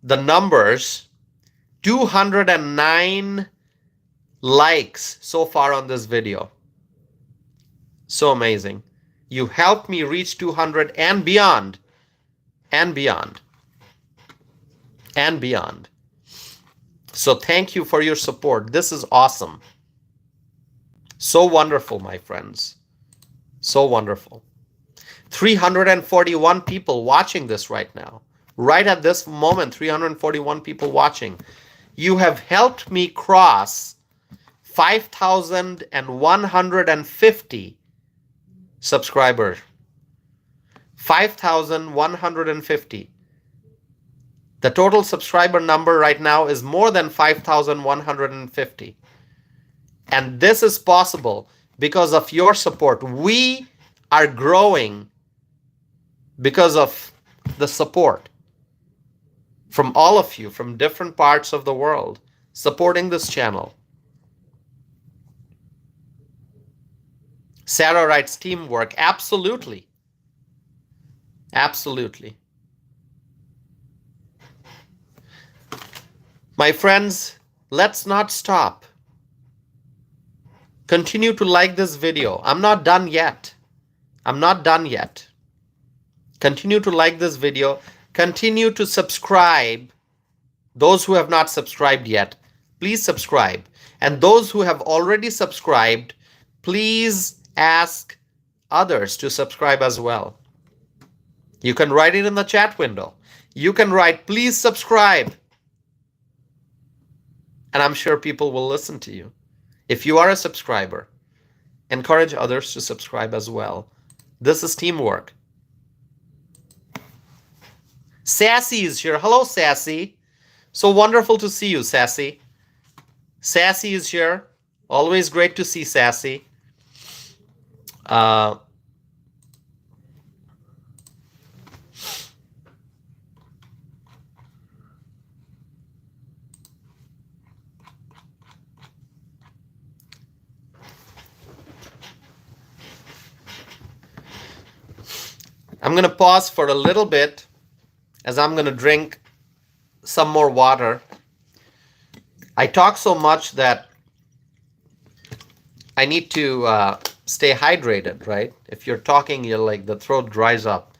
the numbers. 209 likes so far on this video. So amazing. You helped me reach 200 and beyond, and beyond, and beyond. So thank you for your support. This is awesome. So wonderful, my friends. So wonderful. 341 people watching this right now. Right at this moment, 341 people watching. You have helped me cross 5,150 subscribers. 5,150. The total subscriber number right now is more than 5,150. And this is possible because of your support. We are growing because of the support from all of you from different parts of the world supporting this channel. Sarah writes teamwork. Absolutely. Absolutely. My friends, let's not stop. Continue to like this video. I'm not done yet. I'm not done yet. Continue to like this video. Continue to subscribe. Those who have not subscribed yet, please subscribe. And those who have already subscribed, please ask others to subscribe as well. You can write it in the chat window. You can write, please subscribe. And I'm sure people will listen to you. If you are a subscriber, encourage others to subscribe as well. This is teamwork. Sassy is here. Hello, Sassy. So wonderful to see you, Sassy. Sassy is here. Always great to see Sassy. I'm going to pause for a little bit as I'm going to drink some more water. I talk so much that I need to stay hydrated, right? If you're talking, you're like the throat dries up.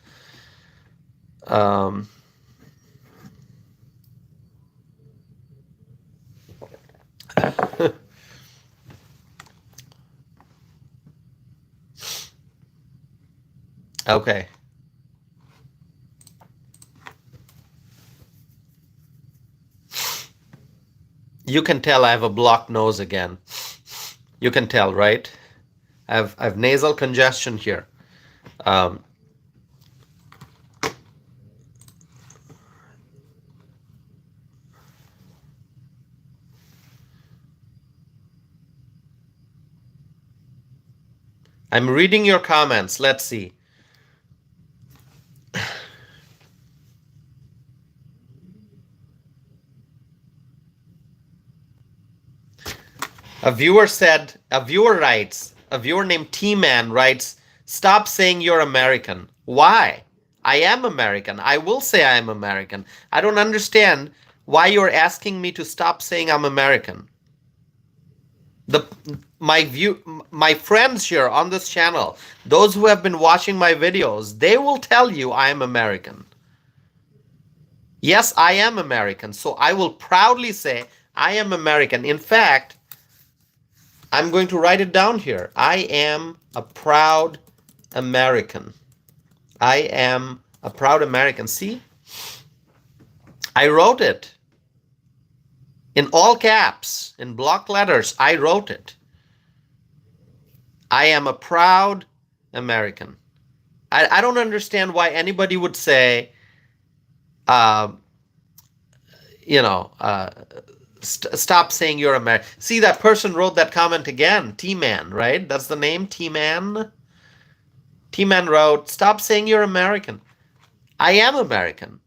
Okay. You can tell I have a blocked nose again. You can tell, right? I have nasal congestion here. I'm reading your comments. Let's see. A viewer named T-Man writes, stop saying you're American. Why? I am American. I will say I am American. I don't understand why you're asking me to stop saying I'm American. My friends here on this channel, those who have been watching my videos, they will tell you I am American. Yes, I am American. So I will proudly say I am American. In fact, I'm going to write it down here. I am a proud American. I am a proud American. See? I wrote it. In all caps, in block letters, I wrote it. I am a proud American. I don't understand why anybody would say, stop saying you're American. See, that person wrote that comment again. T-Man, right? That's the name, T-Man. T-Man wrote, stop saying you're American. I am American.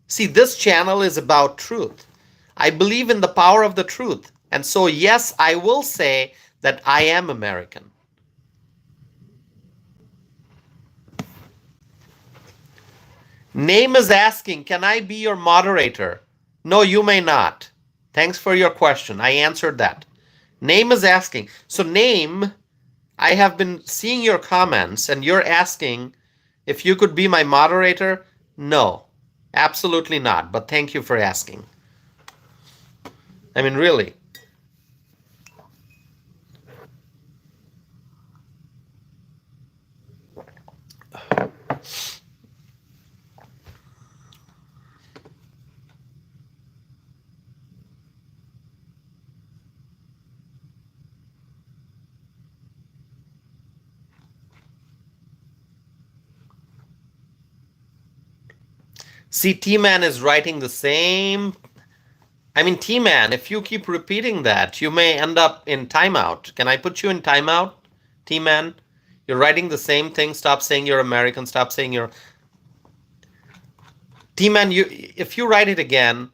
See, this channel is about truth. I believe in the power of the truth. And so, yes, I will say that I am American. Name is asking, can I be your moderator? No, you may not. Thanks for your question. I answered that. Name is asking. So Name, I have been seeing your comments and you're asking if you could be my moderator. No, absolutely not. But thank you for asking. I mean, really. See, T-Man is writing the same. I mean, T-Man, if you keep repeating that, you may end up in timeout. Can I put you in timeout, T-Man? You're writing the same thing. Stop saying you're American. Stop saying you're... T-Man, if you write it again,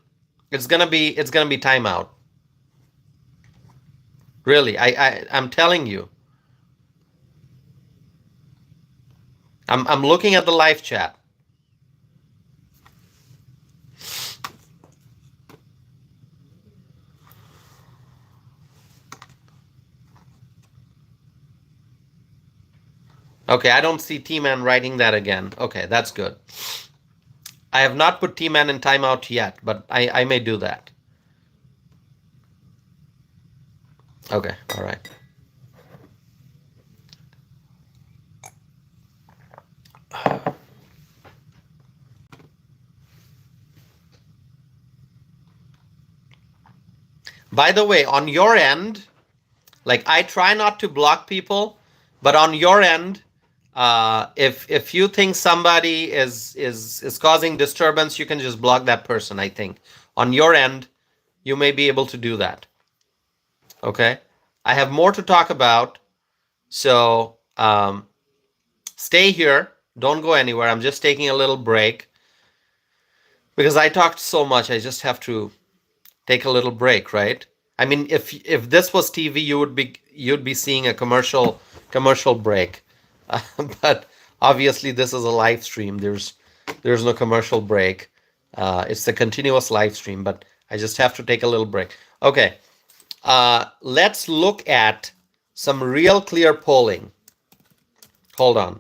it's gonna be timeout. Really, I'm telling you. I'm looking at the live chat. Okay, I don't see T-Man writing that again. Okay, that's good. I have not put T-Man in timeout yet, but I may do that. Okay, all right. By the way, on your end, like I try not to block people, but on your end, if you think somebody is causing disturbance, you can just block that person. I think on your end, you may be able to do that. Okay, I have more to talk about, so stay here. Don't go anywhere. I'm just taking a little break because I talked so much. I just have to take a little break, right? I mean, if this was TV, you'd be seeing a commercial break, but obviously this is a live stream. There's no commercial break. It's a continuous live stream, but I just have to take a little break. Okay, let's look at some real clear polling. Hold on.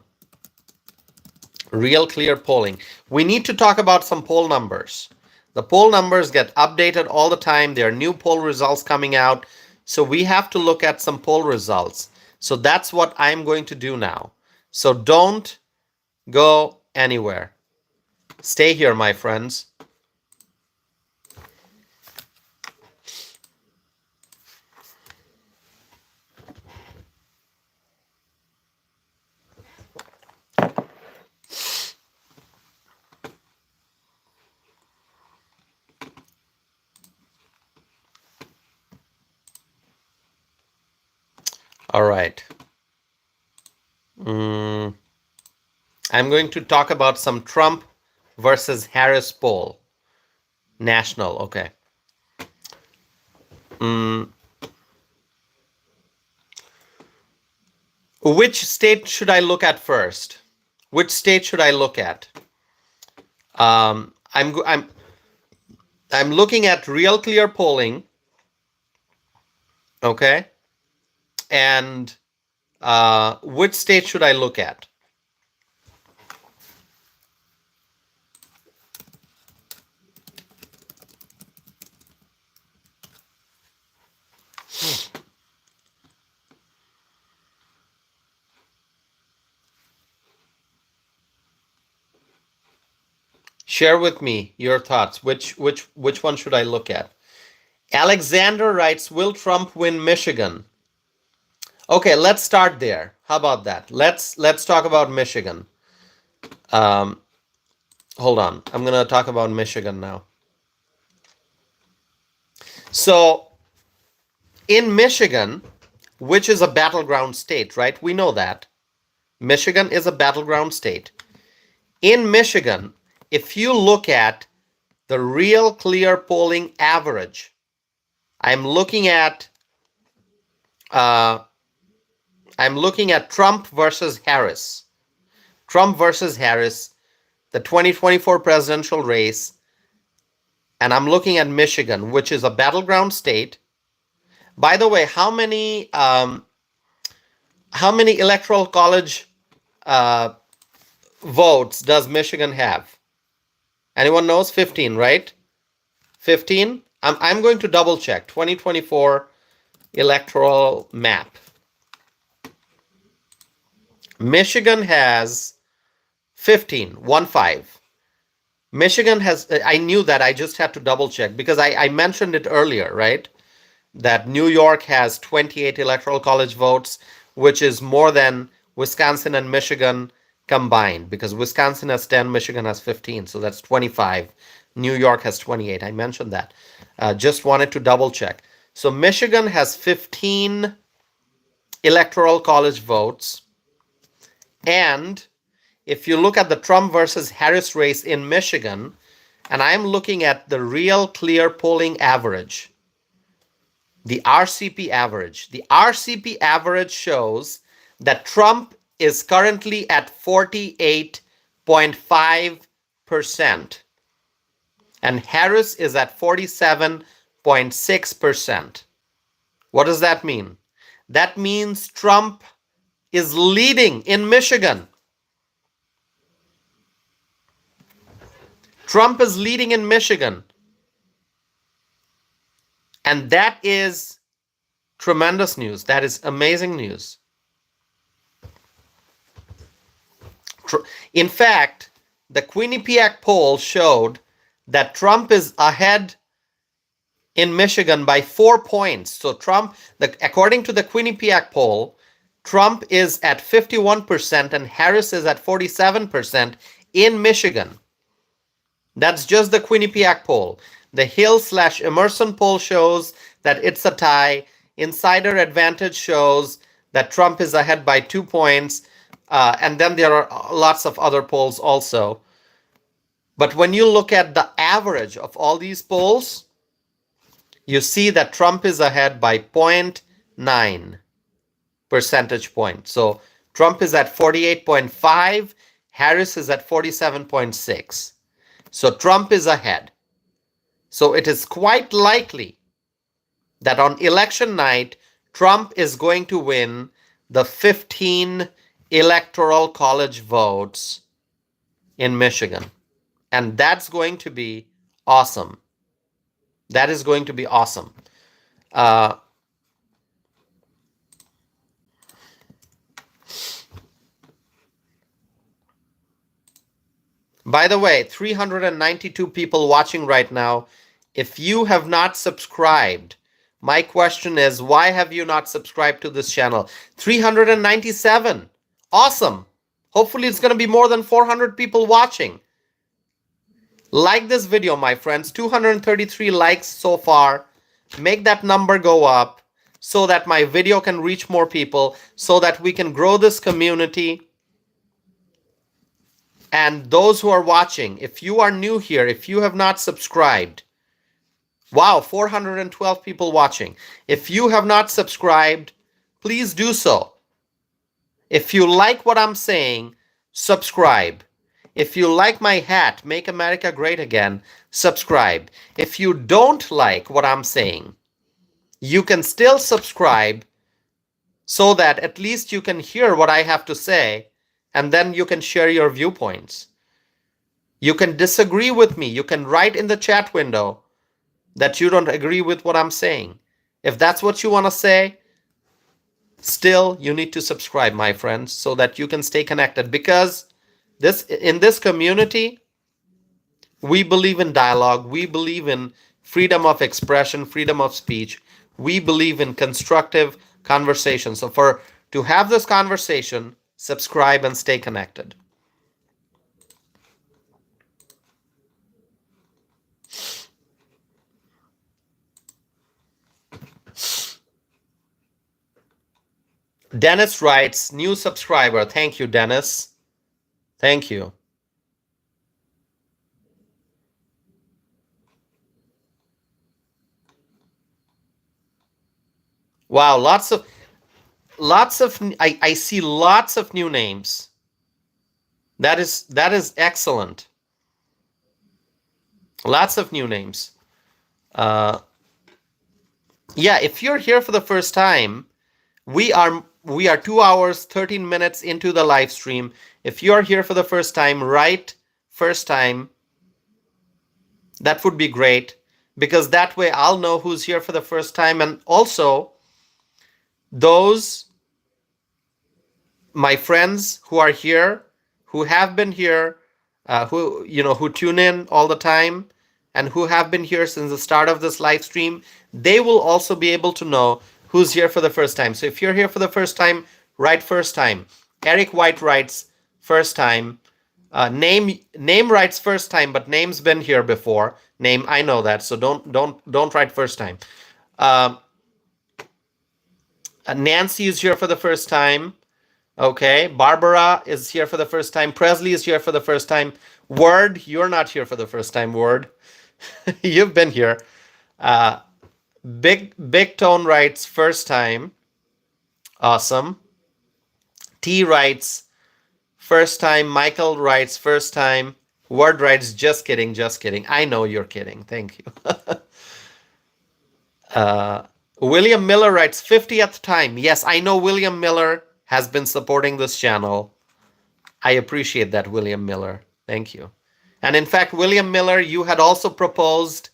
Real clear polling. We need to talk about some poll numbers. The poll numbers get updated all the time. There are new poll results coming out. So we have to look at some poll results. So that's what I'm going to do now. So don't go anywhere. Stay here, my friends. All right. I'm going to talk about some Trump versus Harris poll. National, okay. Which state should I look at first? Which state should I look at? I'm looking at Real Clear polling, okay? And which state should I look at? Share with me your thoughts. Which one should I look at? Alexander writes, will Trump win Michigan? Okay, let's start there. How about that? Let's talk about Michigan. Hold on. I'm going to talk about Michigan now. So, in Michigan, which is a battleground state, right? We know that. Michigan is a battleground state. In Michigan, if you look at the Real Clear polling average, I'm looking at Trump versus Harris. Trump versus Harris, the 2024 presidential race, and I'm looking at Michigan, which is a battleground state. By the way, how many electoral college votes does Michigan have? Anyone knows? 15, right? 15? I'm going to double check. 2024 electoral map. Michigan has 15, 1-5. Michigan has, I knew that, I just had to double check because I mentioned it earlier, right? That New York has 28 electoral college votes, which is more than Wisconsin and Michigan combined, because Wisconsin has 10, Michigan has 15, so that's 25. New York has 28. I mentioned that. Just wanted to double check. So Michigan has 15 electoral college votes. And if you look at the Trump versus Harris race in Michigan, and I'm looking at the Real Clear polling average, the RCP average shows that Trump is currently at 48.5%, and Harris is at 47.6%. What does that mean? That means Trump is leading in Michigan. Trump is leading in Michigan. And that is tremendous news. That is amazing news. In fact, the Quinnipiac poll showed that Trump is ahead in Michigan by 4 points. So according to the Quinnipiac poll, Trump is at 51% and Harris is at 47% in Michigan. That's just the Quinnipiac poll. The Hill/Emerson poll shows that it's a tie. Insider Advantage shows that Trump is ahead by 2 points. And then there are lots of other polls also. But when you look at the average of all these polls, you see that Trump is ahead by 0.9 percentage points. So Trump is at 48.5, Harris is at 47.6. So Trump is ahead. So it is quite likely that on election night, Trump is going to win the 15 electoral college votes in Michigan. And that's going to be awesome. That is going to be awesome. By the way, 392 people watching right now. If you have not subscribed, my question is, why have you not subscribed to this channel? 397. Awesome. Hopefully it's going to be more than 400 people watching. Like this video, my friends. 233 likes so far. Make that number go up so that my video can reach more people, so that we can grow this community. And those who are watching, if you are new here, if you have not subscribed, wow, 412 people watching. If you have not subscribed, please do so. If you like what I'm saying, subscribe. If you like my hat, Make America Great Again, subscribe. If you don't like what I'm saying, you can still subscribe so that at least you can hear what I have to say, and then you can share your viewpoints. You can disagree with me. You can write in the chat window that you don't agree with what I'm saying. If that's what you want to say, still you need to subscribe, my friends, so that you can stay connected. Because in this community, we believe in dialogue. We believe in freedom of expression, freedom of speech. We believe in constructive conversation. So to have this conversation, subscribe and stay connected. Dennis writes, new subscriber. Thank you, Dennis. Thank you. Wow, I see lots of new names. That is excellent. Lots of new names. Yeah, if you're here for the first time, we are 2 hours, 13 minutes into the live stream. If you're here for the first time, write first time. That would be great, because that way I'll know who's here for the first time. And also, those my friends who are here, who have been here, who tune in all the time, and who have been here since the start of this live stream, they will also be able to know who's here for the first time. So if you're here for the first time, write first time. Eric White writes first time. Name writes first time, but name's been here before. Name, I know that, so don't write first time. Nancy is here for the first time. Okay, Barbara is here for the first time. Presley is here for the first time. Word, you're not here for the first time, Word. You've been here. Big Tone writes first time. Awesome. T writes, first time. Michael writes, first time. Word writes, just kidding, just kidding. I know you're kidding. Thank you. William Miller writes, 50th time. Yes, I know William Miller has been supporting this channel. I appreciate that, William Miller. Thank you. And in fact, William Miller, you had also proposed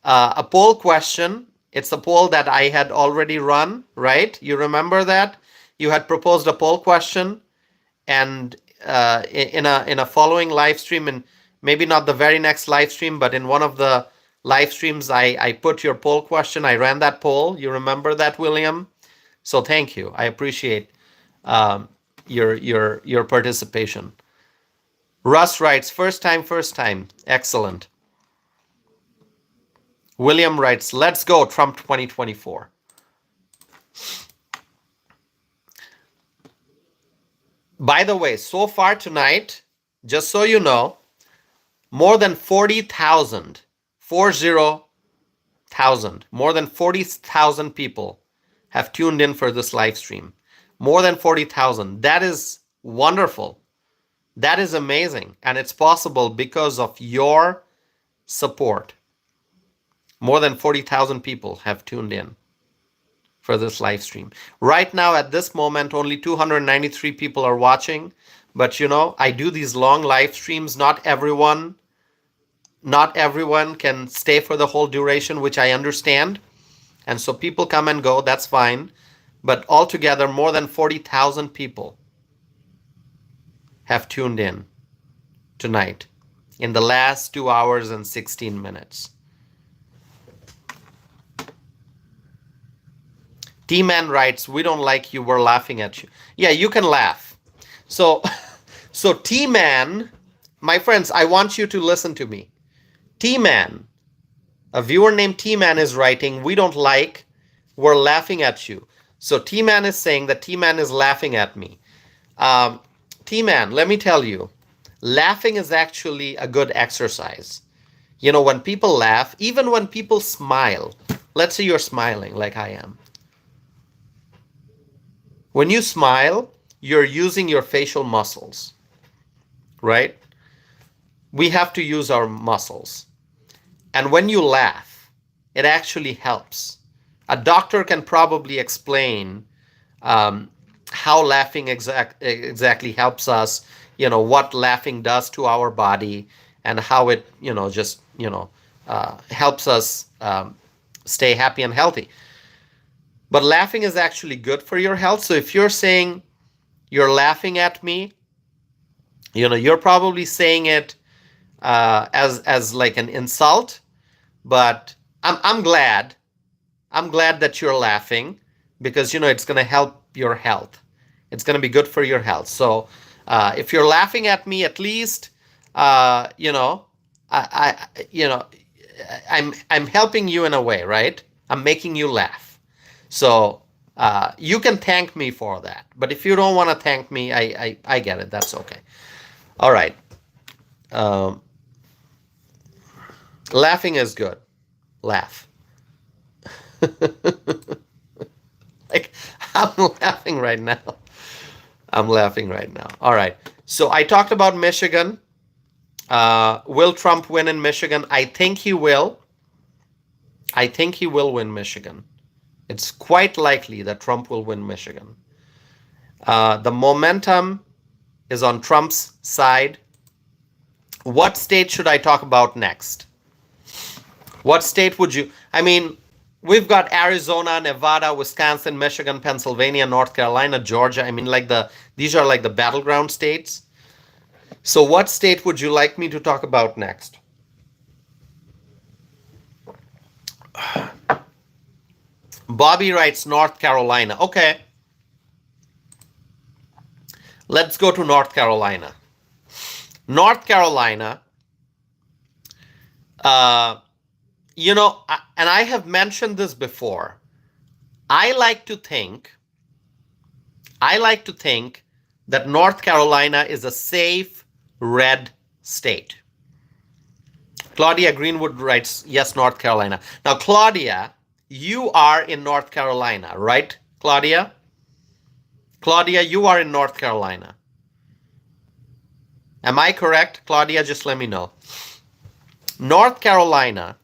a poll question. It's a poll that I had already run, right? You remember that? You had proposed a poll question, and in a following live stream, and maybe not the very next live stream, but in one of the live streams, I put your poll question. I ran that poll. You remember that, William? So thank you. I appreciate your participation. Russ writes, first time, first time. Excellent. William writes, let's go, Trump 2024. By the way, so far tonight, just so you know, more than 40,000, more than 40,000 people have tuned in for this live stream. More than 40,000. That is wonderful. That is amazing. And it's possible because of your support. More than 40,000 people have tuned in for this live stream. Right now, at this moment, only 293 people are watching. But you know, I do these long live streams. Not everyone can stay for the whole duration, which I understand. And so people come and go, that's fine. But altogether, more than 40,000 people have tuned in tonight in the last 2 hours and 16 minutes. T-Man writes, we don't like you, we're laughing at you. Yeah, you can laugh. So T-Man, my friends, I want you to listen to me. T-Man, a viewer named T-Man is writing, we don't like, we're laughing at you. So T-Man is saying that T-Man is laughing at me. T-Man, let me tell you, laughing is actually a good exercise. You know, when people laugh, even when people smile, let's say you're smiling like I am. When you smile, you're using your facial muscles, right? We have to use our muscles. And when you laugh, it actually helps. A doctor can probably explain how laughing exactly helps us, you know, what laughing does to our body and how it, you know, just, you know, helps us stay happy and healthy. But laughing is actually good for your health. So if you're saying you're laughing at me, you know, you're probably saying it as like an insult. But I'm glad that you're laughing because, you know, it's going to help your health. It's going to be good for your health. So if you're laughing at me, at least, you know, I'm helping you in a way, right? I'm making you laugh. So you can thank me for that. But if you don't want to thank me, I get it. That's okay. All right. Laughing is good. Laugh. Like, I'm laughing right now. I'm laughing right now. All right. So I talked about Michigan. Will Trump win in Michigan? I think he will. I think he will win Michigan. It's quite likely that Trump will win Michigan. The momentum is on Trump's side. What state should I talk about next? What state would you... I mean, we've got Arizona, Nevada, Wisconsin, Michigan, Pennsylvania, North Carolina, Georgia. I mean, these are like the battleground states. So what state would you like me to talk about next? Bobby writes North Carolina. Okay. Let's go to North Carolina. North Carolina, you know, and I have mentioned this before. I like to think that North Carolina is a safe red state. Claudia Greenwood writes, yes, North Carolina. Now, Claudia, you are in North Carolina, right, Claudia? Claudia, you are in North Carolina. Am I correct? Claudia, just let me know. North Carolina,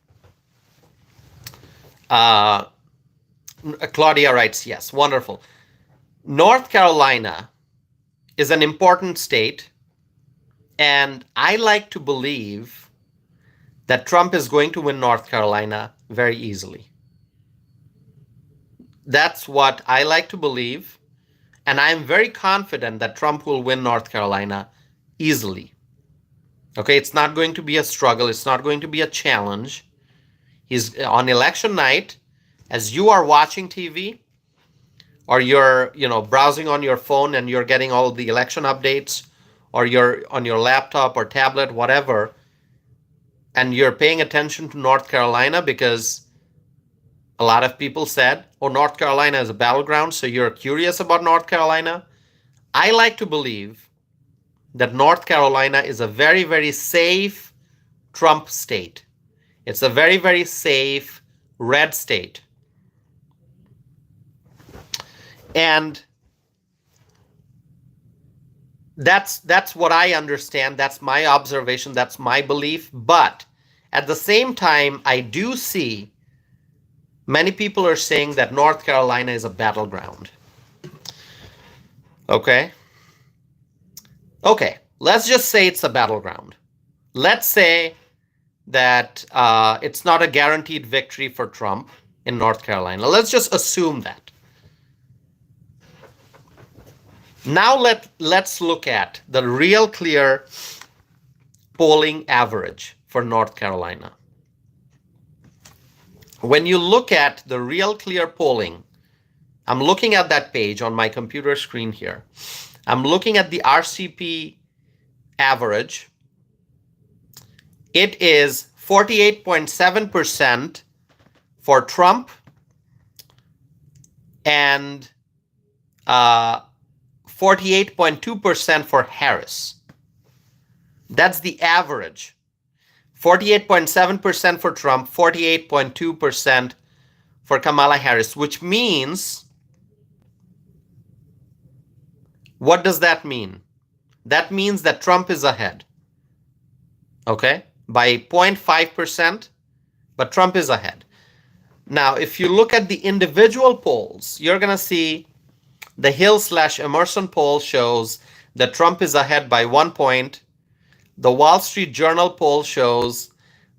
Claudia writes, yes, wonderful. North Carolina is an important state, and I like to believe that Trump is going to win North Carolina very easily. That's what I like to believe, and I'm very confident that Trump will win North Carolina easily. Okay, it's not going to be a struggle. It's not going to be a challenge. He's on election night, as you are watching TV, or you're, browsing on your phone and you're getting all the election updates, or you're on your laptop or tablet, whatever, and you're paying attention to North Carolina because a lot of people said, oh, North Carolina is a battleground, so you're curious about North Carolina. I like to believe that North Carolina is a very, very safe Trump state. It's a very, very safe red state. And that's what I understand. That's my observation. That's my belief. But at the same time, I do see many people are saying that North Carolina is a battleground. Okay, let's just say it's a battleground. Let's say that it's not a guaranteed victory for Trump in North Carolina. Let's just assume that. Now let's look at the real clear polling average for North Carolina. When you look at the real clear polling, I'm looking at that page on my computer screen here. I'm looking at the RCP average. It is 48.7% for Trump and 48.2% for Harris. That's the average. 48.7% for Trump, 48.2% for Kamala Harris, which means, what does that mean? That means that Trump is ahead, okay, by 0.5%, but Trump is ahead. Now, if you look at the individual polls, you're going to see the Hill/Emerson poll shows that Trump is ahead by 1 point. The Wall Street Journal poll shows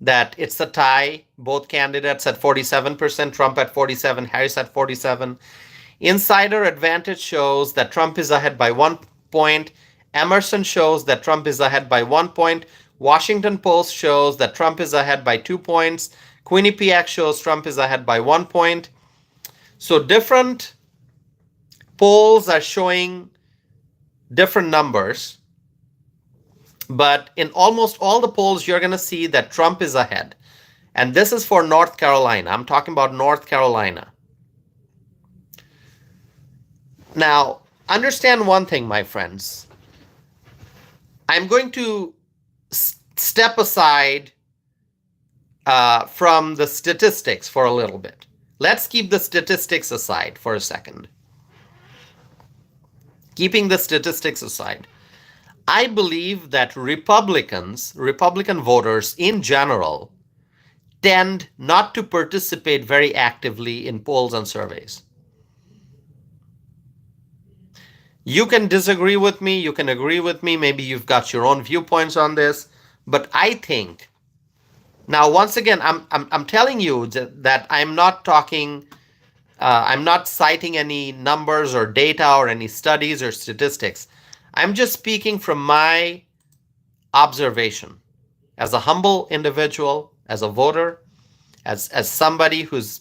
that it's a tie. Both candidates at 47%, Trump at 47%, Harris at 47%. Insider Advantage shows that Trump is ahead by 1 point. Emerson shows that Trump is ahead by 1 point. Washington Post shows that Trump is ahead by 2 points. Quinnipiac shows Trump is ahead by 1 point. So different polls are showing different numbers, but in almost all the polls, you're going to see that Trump is ahead. And this is for North Carolina. I'm talking about North Carolina. Now, understand one thing, my friends. I'm going to step aside from the statistics for a little bit. Let's keep the statistics aside for a second. Keeping the statistics aside, I believe that Republican voters in general, tend not to participate very actively in polls and surveys. You can disagree with me, you can agree with me, maybe you've got your own viewpoints on this, but I think, now once again, I'm telling you that I'm not talking, I'm not citing any numbers or data or any studies or statistics. I'm just speaking from my observation as a humble individual, as a voter, as somebody who's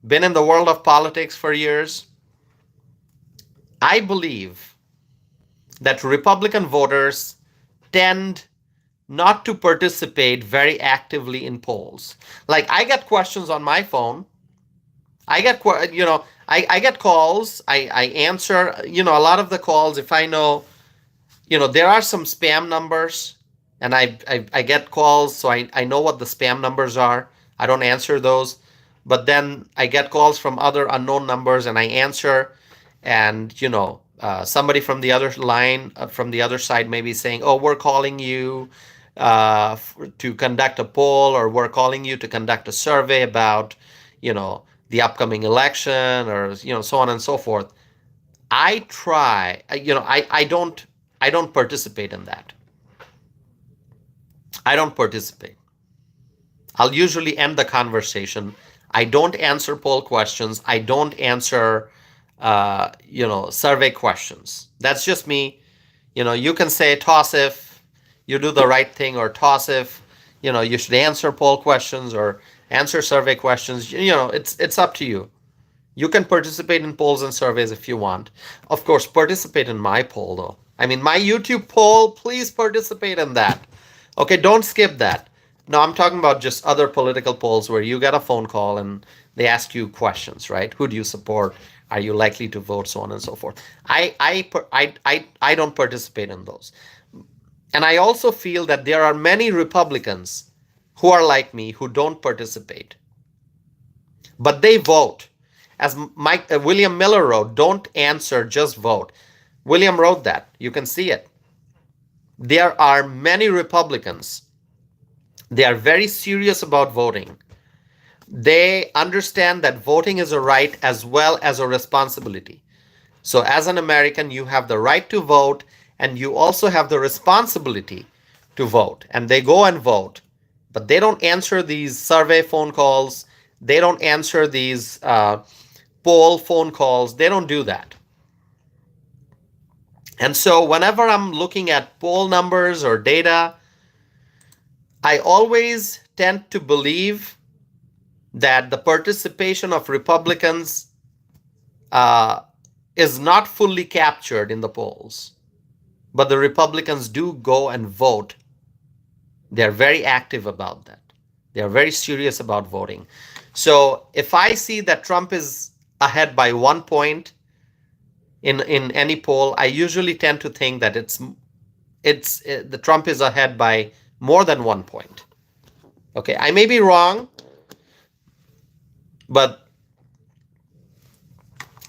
been in the world of politics for years. I believe that Republican voters tend not to participate very actively in polls. Like, I get questions on my phone. I get calls. I answer, a lot of the calls. If I know, there are some spam numbers, and I get calls, so I know what the spam numbers are. I don't answer those. But then I get calls from other unknown numbers, and I answer. And, somebody from the other line, from the other side, may be saying, "Oh, we're calling you to conduct a poll, or we're calling you to conduct a survey about, the upcoming election, or so on and so forth." I try, I don't participate in that. I don't participate. I'll usually end the conversation. I don't answer poll questions. I don't answer, survey questions. That's just me. You can say, toss if you do the right thing, or toss if, you should answer poll questions or answer survey questions. It's up to you. You can participate in polls and surveys if you want. Of course, participate in my poll, though. I mean, my YouTube poll, please participate in that. Okay, don't skip that. No, I'm talking about just other political polls where you get a phone call and they ask you questions, right? Who do you support? Are you likely to vote? So on and so forth. I don't participate in those. And I also feel that there are many Republicans who are like me who don't participate, but they vote. As William Miller wrote, don't answer, just vote. William wrote that. You can see it. There are many Republicans. They are very serious about voting. They understand that voting is a right as well as a responsibility. So as an American, you have the right to vote, and you also have the responsibility to vote. And they go and vote, but they don't answer these survey phone calls. They don't answer these poll phone calls. They don't do that. And so whenever I'm looking at poll numbers or data, I always tend to believe that the participation of Republicans is not fully captured in the polls. But the Republicans do go and vote. They're very active about that. They're very serious about voting. So if I see that Trump is ahead by 1 point in any poll, I usually tend to think that the Trump is ahead by more than 1 point. Okay, I may be wrong, but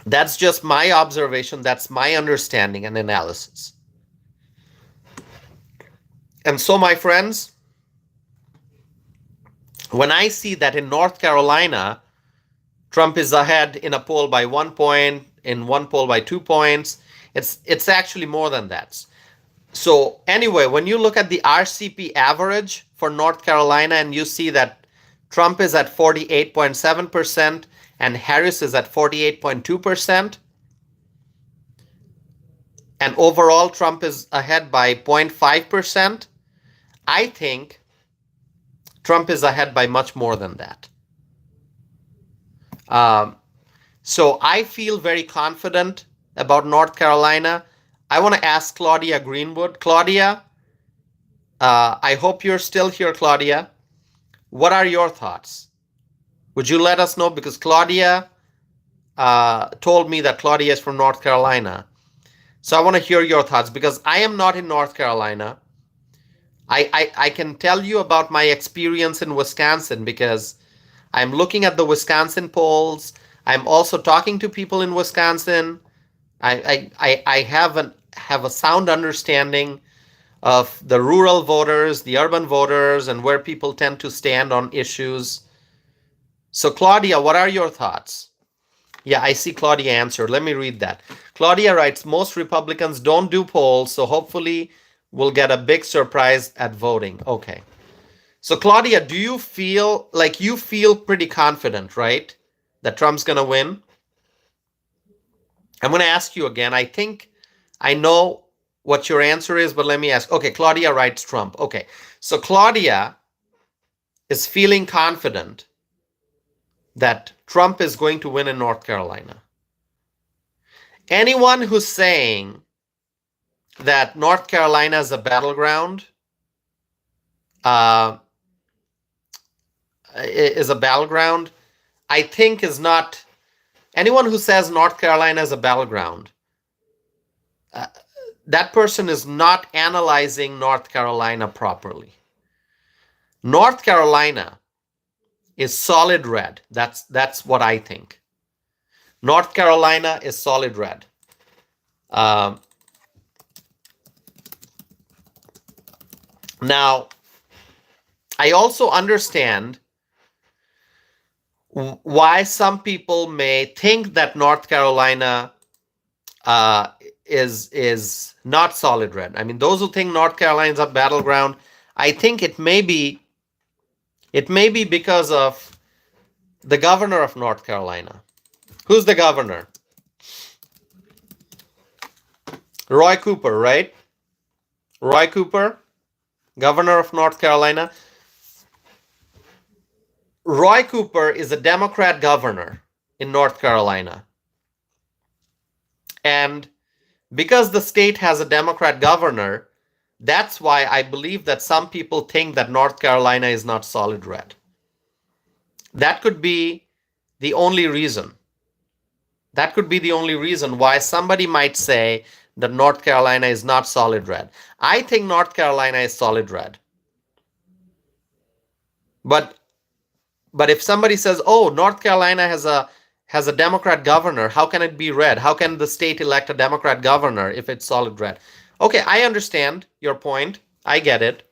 that's just my observation. That's my understanding and analysis. And so, my friends, when I see that in North Carolina, Trump is ahead in a poll by 1 point, in one poll by 2 points, it's actually more than that. So anyway, when you look at the RCP average for North Carolina and you see that Trump is at 48.7% and Harris is at 48.2%, and overall Trump is ahead by 0.5%, I think Trump is ahead by much more than that. So I feel very confident about North Carolina. I want to ask Claudia Greenwood. Claudia, I hope you're still here, Claudia. What are your thoughts? Would you let us know? Because Claudia told me that Claudia is from North Carolina. So I want to hear your thoughts, because I am not in North Carolina. I can tell you about my experience in Wisconsin, because I'm looking at the Wisconsin polls. I'm also talking to people in Wisconsin. I have a sound understanding of the rural voters, the urban voters, and where people tend to stand on issues. So Claudia, what are your thoughts? Yeah, I see Claudia answered. Let me read that. Claudia writes, most Republicans don't do polls, so hopefully we'll get a big surprise at voting. Okay. So Claudia, do you feel like you feel pretty confident, right, that Trump's going to win? I'm going to ask you again. I think I know what your answer is, but let me ask. Okay, Claudia writes Trump. Okay, so Claudia is feeling confident that Trump is going to win in North Carolina. Anyone who's saying that North Carolina is a battleground I think is not. Anyone who says North Carolina is a battleground, that person is not analyzing North Carolina properly. North Carolina is solid red. That's what I think. North Carolina is solid red. Um, Now, I also understand why some people may think that North Carolina uh, is not solid red. I mean, those who think North Carolina is a battleground, I think it may be because of the governor of North Carolina. Who's the governor? Roy Cooper, right? Roy Cooper, governor of North Carolina. Roy Cooper is a Democrat governor in North Carolina. And because the state has a Democrat governor, that's why I believe that some people think that North Carolina is not solid red. That could be the only reason. That could be the only reason why somebody might say that North Carolina is not solid red. I think North Carolina is solid red. But if somebody says, "Oh, North Carolina has a Democrat governor, how can it be red? How can the state elect a Democrat governor if it's solid red?" Okay, I understand your point. I get it.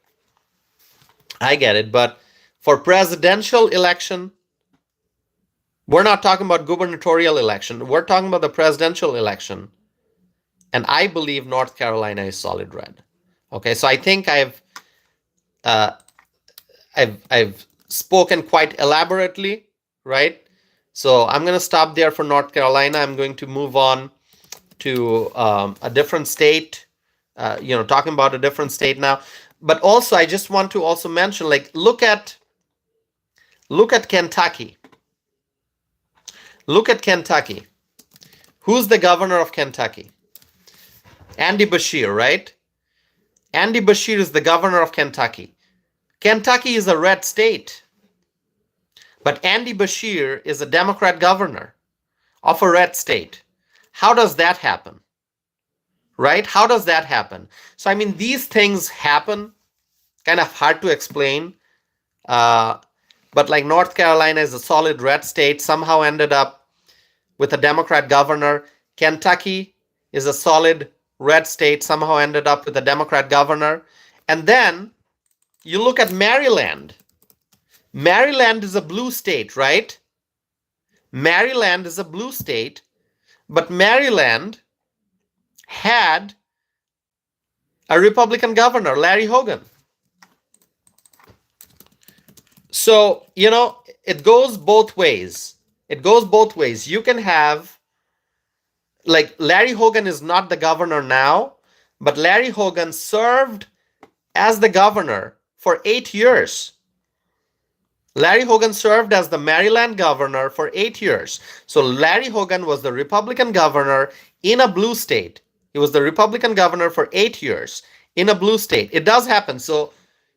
But for presidential election, we're not talking about gubernatorial election. We're talking about the presidential election. And I believe North Carolina is solid red. Okay, so I think uh, I've spoken quite elaborately, right? So I'm going to stop there for North Carolina. I'm going to move on to a different state. Talking about a different state now. But also, I just want to also mention, like, look at Kentucky. Look at Kentucky. Who's the governor of Kentucky? Andy Beshear, right? Andy Beshear is the governor of Kentucky. Kentucky is a red state. But Andy Beshear is a Democrat governor of a red state. How does that happen? Right? How does that happen? So, I mean, these things happen, kind of hard to explain. But like North Carolina is a solid red state, somehow ended up with a Democrat governor. Kentucky is a solid red state, somehow ended up with a Democrat governor. And then you look at Maryland. Maryland is a blue state, right? Maryland is a blue state, but Maryland had a Republican governor, Larry Hogan. So, it goes both ways. You can have, like, Larry Hogan is not the governor now, but Larry Hogan served as the governor for 8 years. Larry Hogan served as the Maryland governor for 8 years. So Larry Hogan was the Republican governor in a blue state. He was the Republican governor for 8 years in a blue state. It does happen. So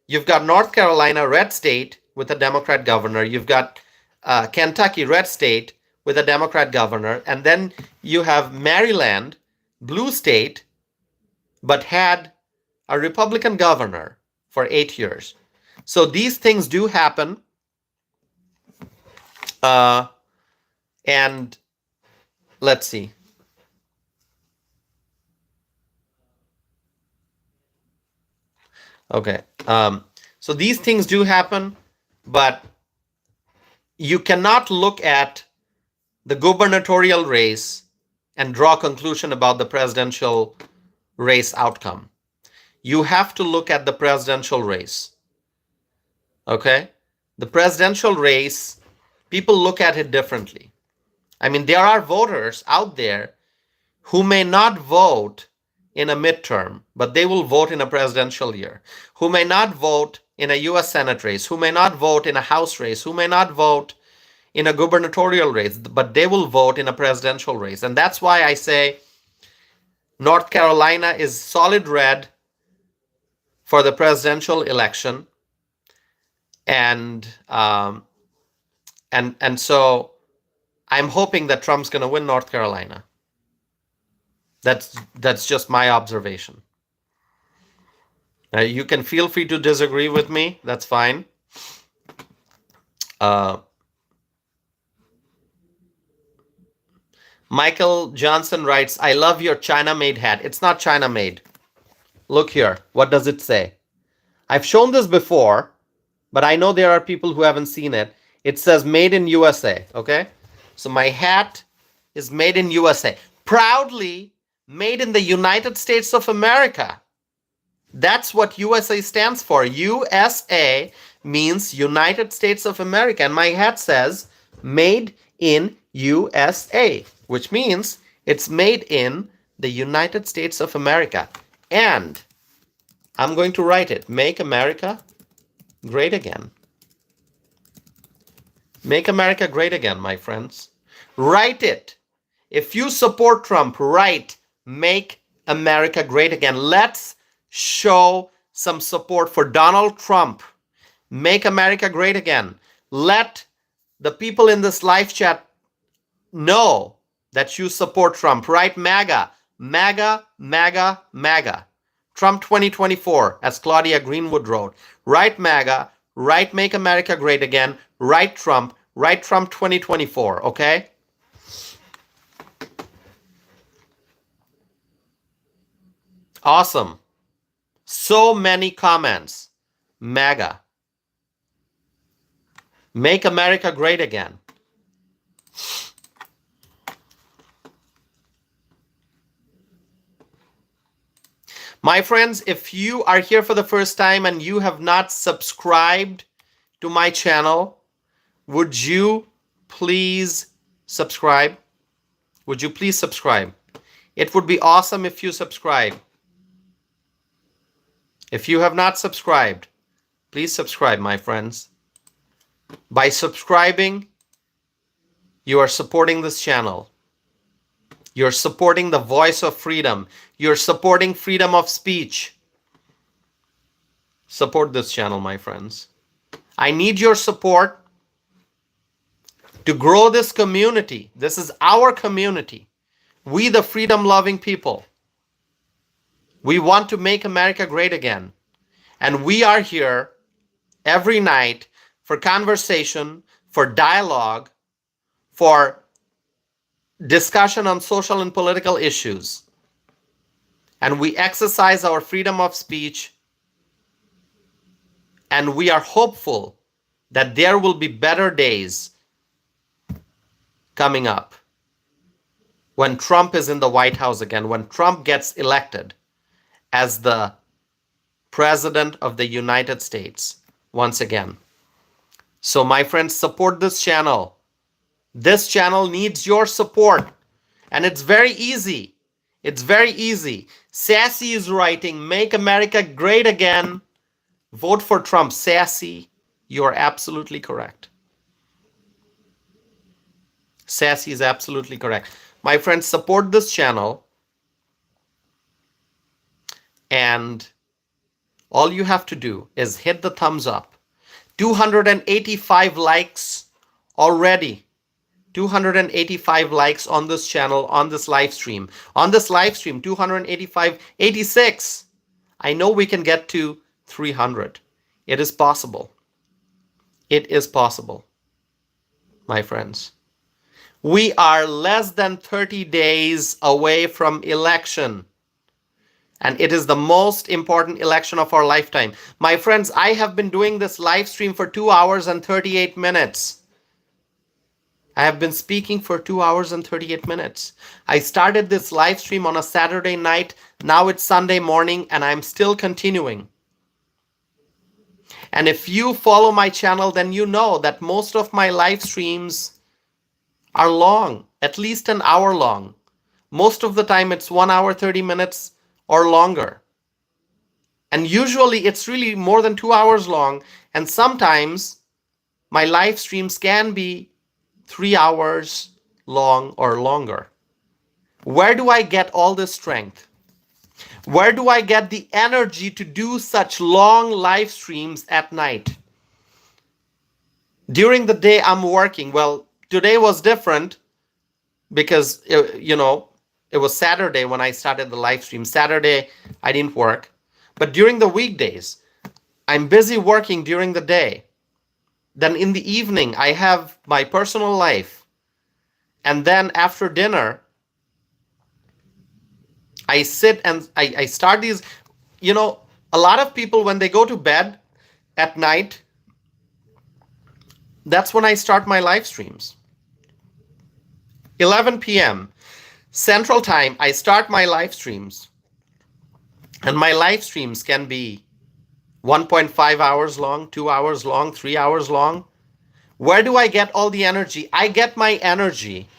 you've got North Carolina, red state, with a Democrat governor. You've got Kentucky, red state, with a Democrat governor. And then you have Maryland, blue state, but had a Republican governor for 8 years. So these things do happen. And let's see. Okay. So these things do happen, but you cannot look at the gubernatorial race and draw a conclusion about the presidential race outcome. You have to look at the presidential race. Okay? The presidential race, people look at it differently. I mean, there are voters out there who may not vote in a midterm, but they will vote in a presidential year, who may not vote in a US Senate race, who may not vote in a House race, who may not vote in a gubernatorial race, but they will vote in a presidential race. And that's why I say North Carolina is solid red for the presidential election. And so I'm hoping that Trump's going to win North Carolina. That's just my observation. You can feel free to disagree with me. That's fine. Michael Johnson writes, I love your China-made hat. It's not China-made. Look here. What does it say? I've shown this before, but I know there are people who haven't seen it. It says made in USA, okay? So my hat is made in USA. Proudly made in the United States of America. That's what USA stands for. USA means United States of America. And my hat says made in USA, which means it's made in the United States of America. And I'm going to write it. Make America great again. Make America great again, my friends. Write it. If you support Trump, write make America great again. Let's show some support for Donald Trump. Make America great again. Let the people in this live chat know that you support Trump. Write MAGA, MAGA, MAGA, MAGA. Trump 2024, as Claudia Greenwood wrote. Write MAGA, write Make America Great Again, write Trump 2024, okay? Awesome. So many comments. MAGA. Make America Great Again. My friends, if you are here for the first time and you have not subscribed to my channel, would you please subscribe? Would you please subscribe? It would be awesome if you subscribe. If you have not subscribed, please subscribe, my friends. By subscribing, you are supporting this channel. You're supporting the voice of freedom. You're supporting freedom of speech. Support this channel, my friends. I need your support to grow this community. This is our community. We, the freedom-loving people. We want to make America great again. And we are here every night for conversation, for dialogue, for discussion on social and political issues. And we exercise our freedom of speech. And we are hopeful that there will be better days coming up when Trump is in the White House again, when Trump gets elected as the President of the United States once again. So my friends, support this channel. This channel needs your support. And it's very easy. It's very easy. Sassy is writing, make America great again. Vote for Trump. Sassy, you're absolutely correct. Sassy is absolutely correct. My friends, support this channel. And all you have to do is hit the thumbs up. 285 likes already. 285 likes on this channel, on this live stream. On this live stream, 285, 86. I know we can get to 300. It is possible. It is possible, my friends. We are less than 30 days away from election. And it is the most important election of our lifetime. My friends, I have been doing this live stream for 2 hours and 38 minutes. I have been speaking for 2 hours and 38 minutes. I started this live stream on a Saturday night. Now it's Sunday morning and I'm still continuing. And if you follow my channel, then you know that most of my live streams are long, at least an hour long. Most of the time it's 1 hour, 30 minutes or longer. And usually it's really more than 2 hours long. And sometimes my live streams can be 3 hours long or longer. Where do I get all this strength? Where do I get the energy to do such long live streams at night? During the day I'm working. Well, today was different because, it was Saturday when I started the live stream. Saturday, I didn't work. But during the weekdays, I'm busy working during the day. Then in the evening, I have my personal life. And then after dinner, I sit and I start these, you know, a lot of people, when they go to bed at night, that's when I start my live streams. 11 p.m. Central Time, I start my live streams. And my live streams can be 1.5 hours long, 2 hours long, 3 hours long. Where do I get all the energy? I get my energy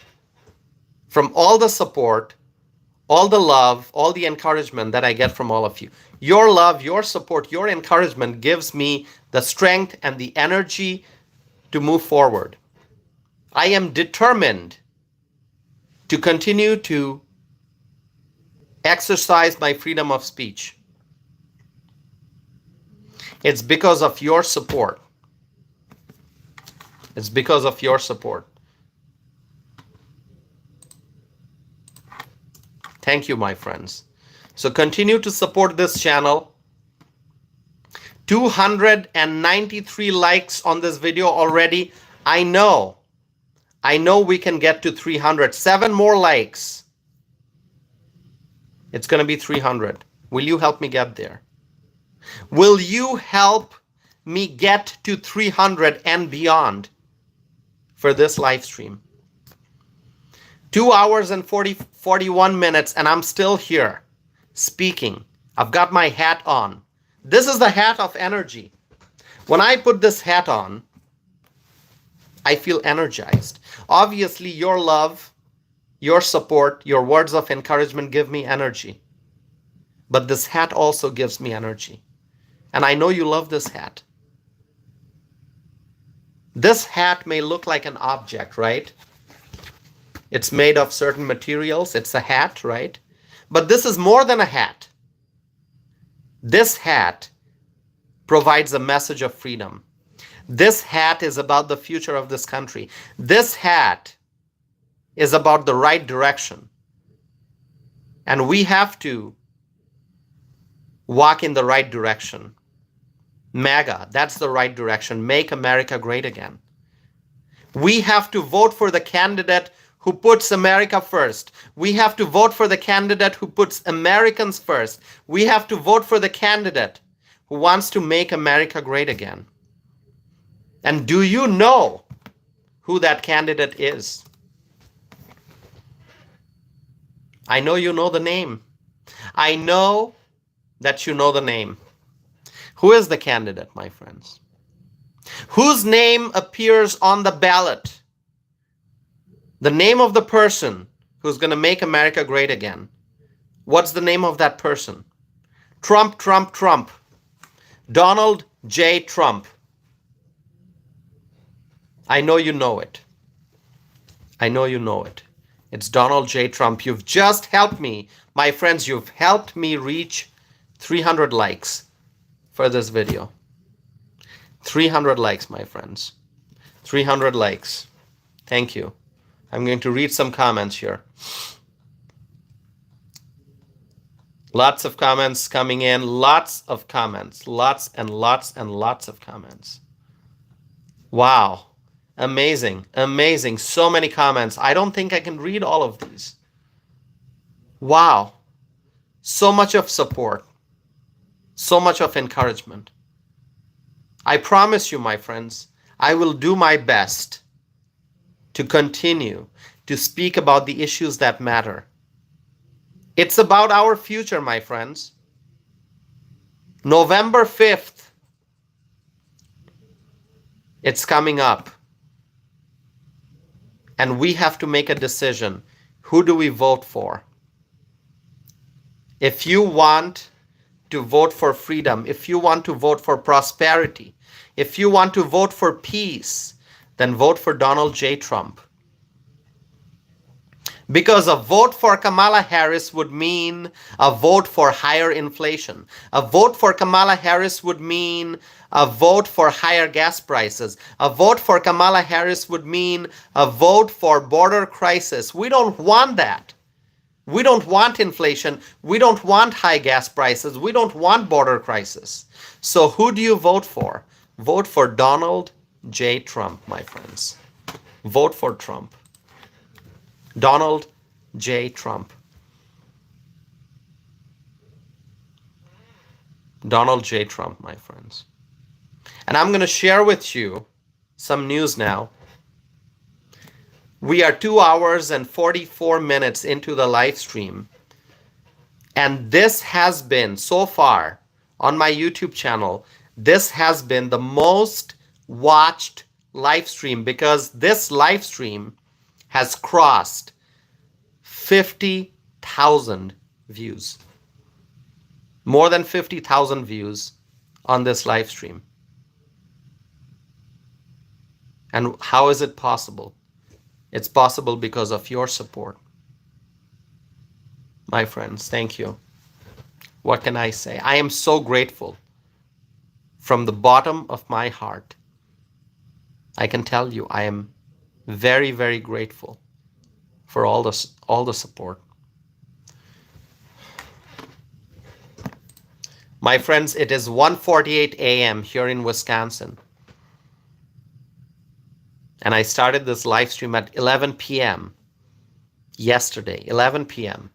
from all the support, all the love, all the encouragement that I get from all of you. Your love, your support, your encouragement gives me the strength and the energy to move forward. I am determined to continue to exercise my freedom of speech. It's because of your support. It's because of your support. Thank you, my friends. So continue to support this channel. 293 likes on this video already. I know we can get to 300. 7 more likes. It's going to be 300. Will you help me get there? Will you help me get to 300 and beyond for this live stream? 2 hours and 41 minutes, and I'm still here speaking. I've got my hat on. This is the hat of energy. When I put this hat on, I feel energized. Obviously, your love, your support, your words of encouragement give me energy. But this hat also gives me energy. And I know you love this hat. This hat may look like an object, right? It's made of certain materials. It's a hat, right? But this is more than a hat. This hat provides a message of freedom. This hat is about the future of this country. This hat is about the right direction. And we have to walk in the right direction. MAGA, that's the right direction. Make America great again. We have to vote for the candidate who puts America first. We have to vote for the candidate who puts Americans first. We have to vote for the candidate who wants to make America great again. And do you know who that candidate is? I know you know the name. I know that you know the name. Who is the candidate, my friends? Whose name appears on the ballot? The name of the person who's going to make America great again. What's the name of that person? Trump, Trump, Trump. Donald J. Trump. I know you know it. I know you know it. It's Donald J. Trump. You've just helped me. My friends, you've helped me reach 300 likes for this video. 300 likes, my friends. 300 likes. Thank you. I'm going to read some comments here. Lots of comments coming in. Lots of comments. Lots and lots and lots of comments. Wow. Amazing. Amazing. So many comments. I don't think I can read all of these. Wow. So much of support. So much of encouragement. I promise you, my friends, I will do my best to continue to speak about the issues that matter. It's about our future, my friends. November 5th, it's coming up. And we have to make a decision. Who do we vote for? If you want to vote for freedom, if you want to vote for prosperity, if you want to vote for peace, then vote for Donald J. Trump. Because a vote for Kamala Harris would mean a vote for higher inflation. A vote for Kamala Harris would mean a vote for higher gas prices. A vote for Kamala Harris would mean a vote for border crisis. We don't want that. We don't want inflation. We don't want high gas prices. We don't want border crisis. So who do you vote for? Vote for Donald J. Trump, my friends. Vote for Trump. Donald J. Trump. Donald J. Trump, my friends. And I'm going to share with you some news now. We are 2 hours and 44 minutes into the live stream. And this has been, so far, on my YouTube channel, this has been the most watched live stream because this live stream has crossed 50,000 views. More than 50,000 views on this live stream. And how is it possible? It's possible because of your support. My friends, thank you. What can I say? I am so grateful from the bottom of my heart. I can tell you, I am very, very grateful for all the support. My friends, it is 1:48 a.m. here in Wisconsin. And I started this live stream at 11 p.m. yesterday, 11 p.m.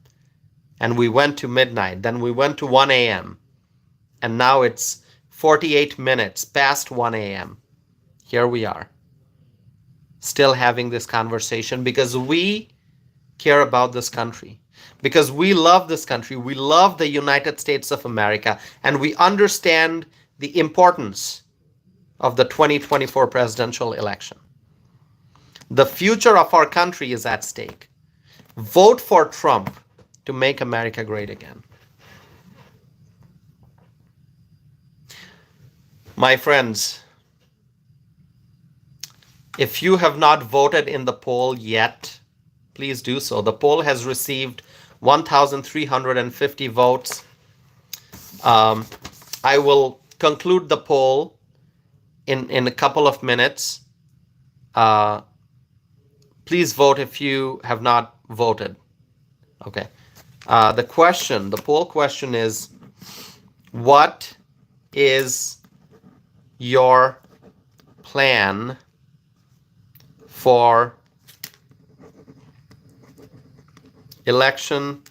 And we went to midnight. Then we went to 1 a.m. And now it's 48 minutes past 1 a.m. Here we are, still having this conversation because we care about this country. Because we love this country. We love the United States of America. And we understand the importance of the 2024 presidential election. The future of our country is at stake. Vote for Trump to make America great again. My friends, if you have not voted in the poll yet, please do so. The poll has received 1,350 votes. I will conclude the poll in a couple of minutes. Please vote if you have not voted. Okay. The poll question is, what is your plan for election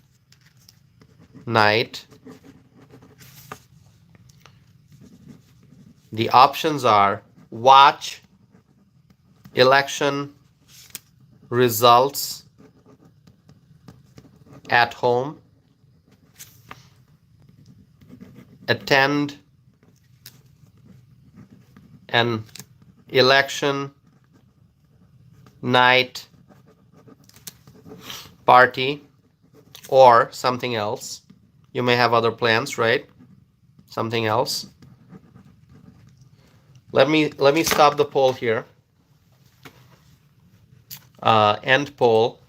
night? The options are watch election results at home, attend an election night party, or something else. You may have other plans, right? Something else. Let me stop the poll here. End poll.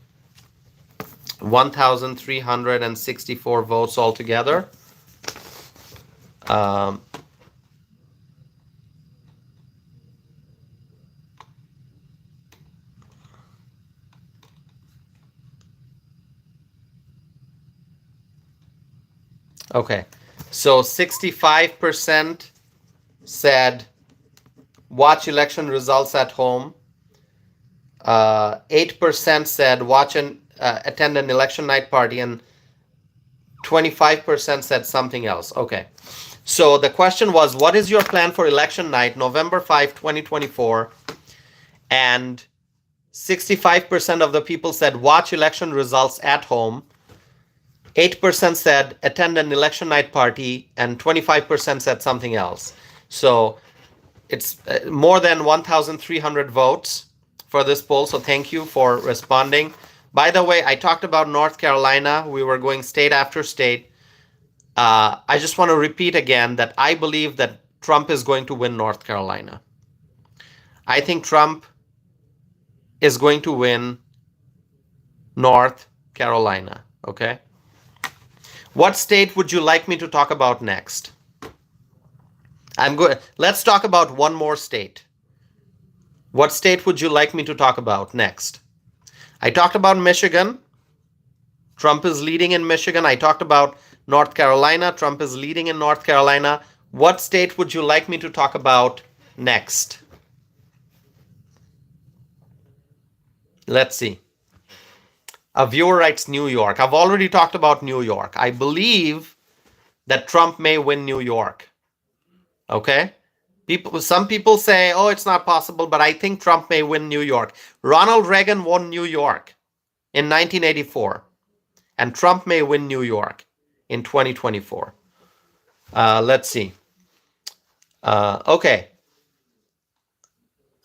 1,364 votes altogether. Okay, so 65% said watch election results at home. 8% said watch and attend an election night party, and 25% said something else. Okay, so the question was, what is your plan for election night, November 5, 2024? And 65% of the people said watch election results at home. 8% said attend an election night party, and 25% said something else. So it's more than 1,300 votes for this poll. So thank you for responding. By the way, I talked about North Carolina. We were going state after state. I just want to repeat again that I believe that Trump is going to win North Carolina. I think Trump is going to win North Carolina. Okay? What state would you like me to talk about next? Let's talk about one more state. What state would you like me to talk about next? I talked about Michigan. Trump is leading in Michigan. I talked about North Carolina. Trump is leading in North Carolina. What state would you like me to talk about next? Let's see. A viewer writes New York. I've already talked about New York. I believe that Trump may win New York. Okay? Some people say, oh, it's not possible, but I think Trump may win New York. Ronald Reagan won New York in 1984, and Trump may win New York in 2024. Let's see. Okay.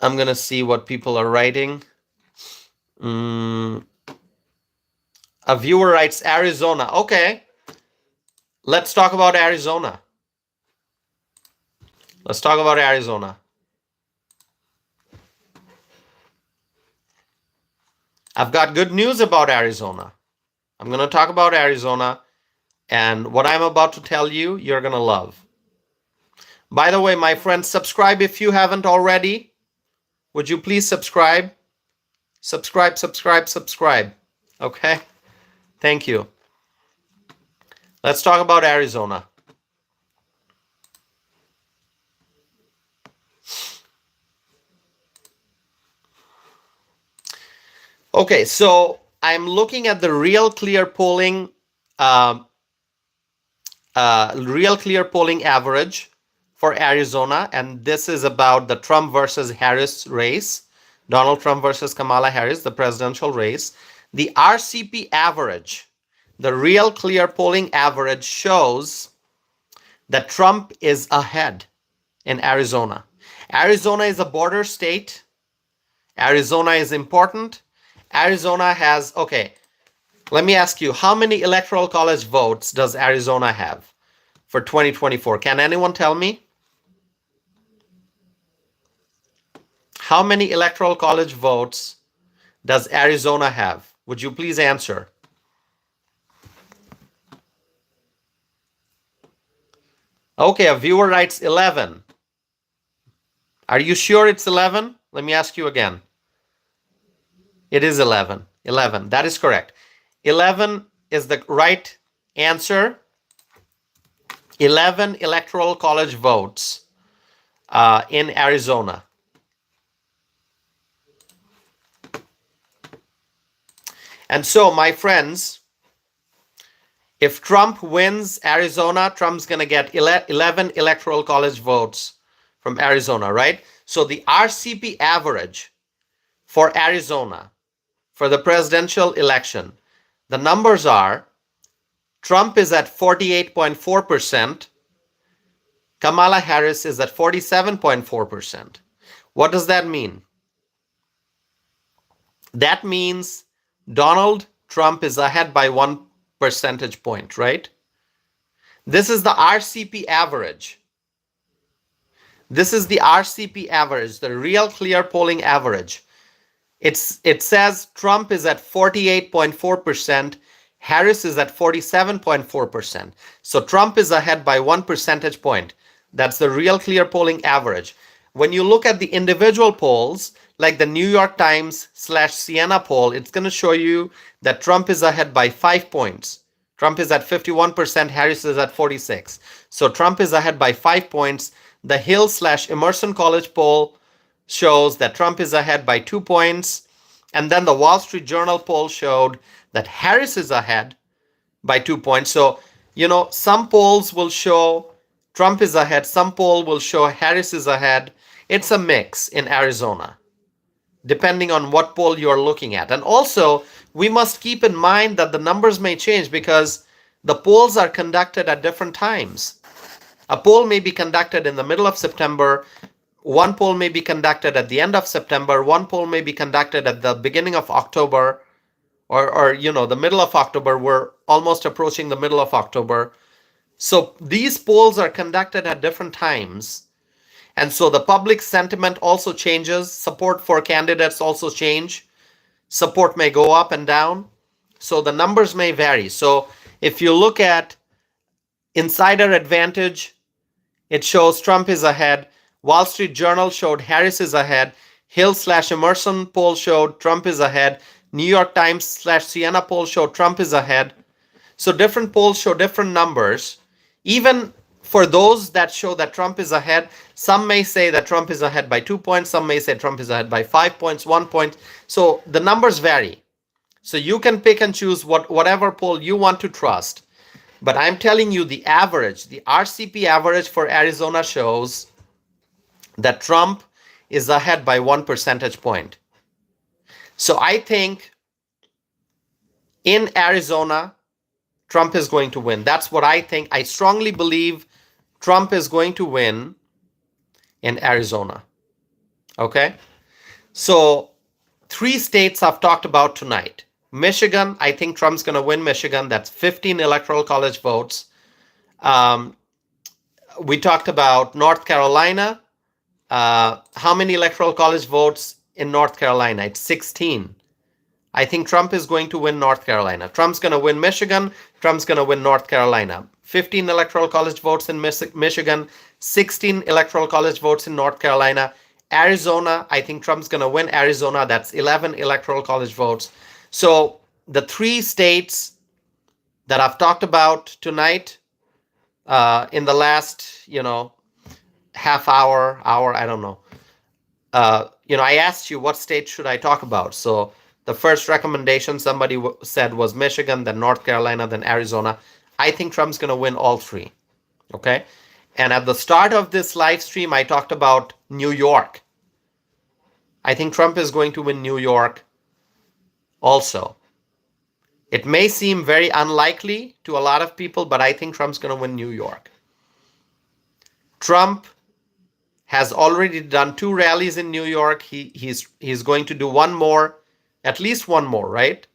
I'm going to see what people are writing. A viewer writes Arizona. Okay. Let's talk about Arizona. Let's talk about Arizona. I've got good news about Arizona. I'm going to talk about Arizona, and what I'm about to tell you, you're going to love. By the way, my friends, subscribe if you haven't already. Would you please subscribe? Subscribe, subscribe, subscribe. Okay? Thank you. Let's talk about Arizona. Okay, so I'm looking at the Real Clear polling average for Arizona, and this is about the Trump versus Harris race, Donald Trump versus Kamala Harris, the presidential race. The RCP average, the Real Clear polling average, shows that Trump is ahead in Arizona. Arizona is a border state. Arizona is important. Arizona has, okay, let me ask you, how many electoral college votes does Arizona have for 2024? Can anyone tell me? How many electoral college votes does Arizona have? Would you please answer? Okay, a viewer writes 11. Are you sure it's 11? Let me ask you again. It is 11. 11. That is correct. 11 is the right answer. 11 electoral college votes in Arizona. And so, my friends, if Trump wins Arizona, Trump's going to get 11 electoral college votes from Arizona, right? So the RCP average for Arizona for the presidential election, the numbers are Trump is at 48.4%. Kamala Harris is at 47.4%. What does that mean? That means Donald Trump is ahead by 1 percentage point, right? This is the RCP average. This is the RCP average, the Real Clear polling average. It says Trump is at 48.4%, Harris is at 47.4%. So Trump is ahead by 1 percentage point. That's the Real Clear polling average. When you look at the individual polls, like the New York Times / Siena poll, it's going to show you that Trump is ahead by 5 points. Trump is at 51%, Harris is at 46%. So Trump is ahead by 5 points. The Hill / Emerson College poll shows that Trump is ahead by 2 points. And then the Wall Street Journal poll showed that Harris is ahead by 2 points. So, some polls will show Trump is ahead. Some poll will show Harris is ahead. It's a mix in Arizona, depending on what poll you're looking at. And also, we must keep in mind that the numbers may change because the polls are conducted at different times. A poll may be conducted in the middle of September. One poll may be conducted at the end of September. One poll may be conducted at the beginning of October or the middle of October. We're almost approaching the middle of October. So these polls are conducted at different times. And so the public sentiment also changes. Support for candidates also change. Support may go up and down. So the numbers may vary. So if you look at Insider Advantage, it shows Trump is ahead. Wall Street Journal showed Harris is ahead. Hill / Emerson poll showed Trump is ahead. New York Times / Siena poll showed Trump is ahead. So different polls show different numbers. Even for those that show that Trump is ahead, some may say that Trump is ahead by 2 points. Some may say Trump is ahead by 5 points, 1 point. So the numbers vary. So you can pick and choose whatever poll you want to trust. But I'm telling you the average, the RCP average for Arizona shows that Trump is ahead by 1 percentage point. So I think in Arizona, Trump is going to win. That's what I think. I strongly believe Trump is going to win in Arizona. Okay? So 3 states I've talked about tonight. Michigan, I think Trump's going to win Michigan. That's 15 electoral college votes. We talked about North Carolina. How many electoral college votes in North Carolina? It's 16. I think Trump is going to win North Carolina. Trump's going to win Michigan. Trump's going to win North Carolina. 15 electoral college votes in Michigan, 16 electoral college votes in North Carolina. Arizona, I think Trump's going to win Arizona. That's 11 electoral college votes. So the 3 states that I've talked about tonight in the last, half hour, I don't know. I asked you what state should I talk about. So the first recommendation somebody said was Michigan, then North Carolina, then Arizona. I think Trump's going to win all 3. Okay? And at the start of this live stream, I talked about New York. I think Trump is going to win New York also. It may seem very unlikely to a lot of people, but I think Trump's going to win New York. Trump has already done 2 rallies in New York. He's going to do one more, at least one more, right?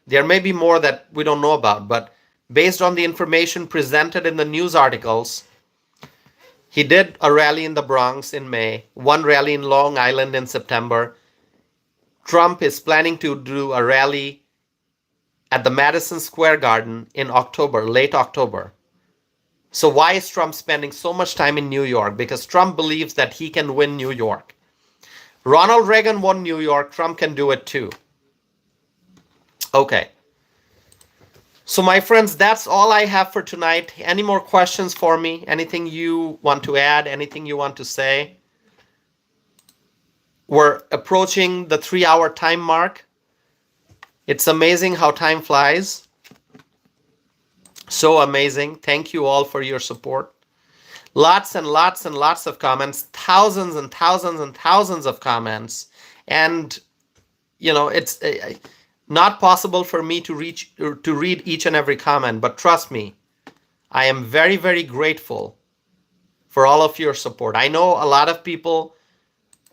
There may be more that we don't know about, but based on the information presented in the news articles, he did a rally in the Bronx in May, one rally in Long Island in September. Trump is planning to do a rally at the Madison Square Garden in October, late October. So why is Trump spending so much time in New York? Because Trump believes that he can win New York. Ronald Reagan won New York. Trump can do it too. Okay. So my friends, that's all I have for tonight. Any more questions for me? Anything you want to add? Anything you want to say? We're approaching the 3-hour time mark. It's amazing how time flies. So amazing. Thank you all for your support. Lots and lots and lots of comments, thousands and thousands and thousands of comments. And, it's not possible for me to read each and every comment, but trust me, I am very, very grateful for all of your support. I know a lot of people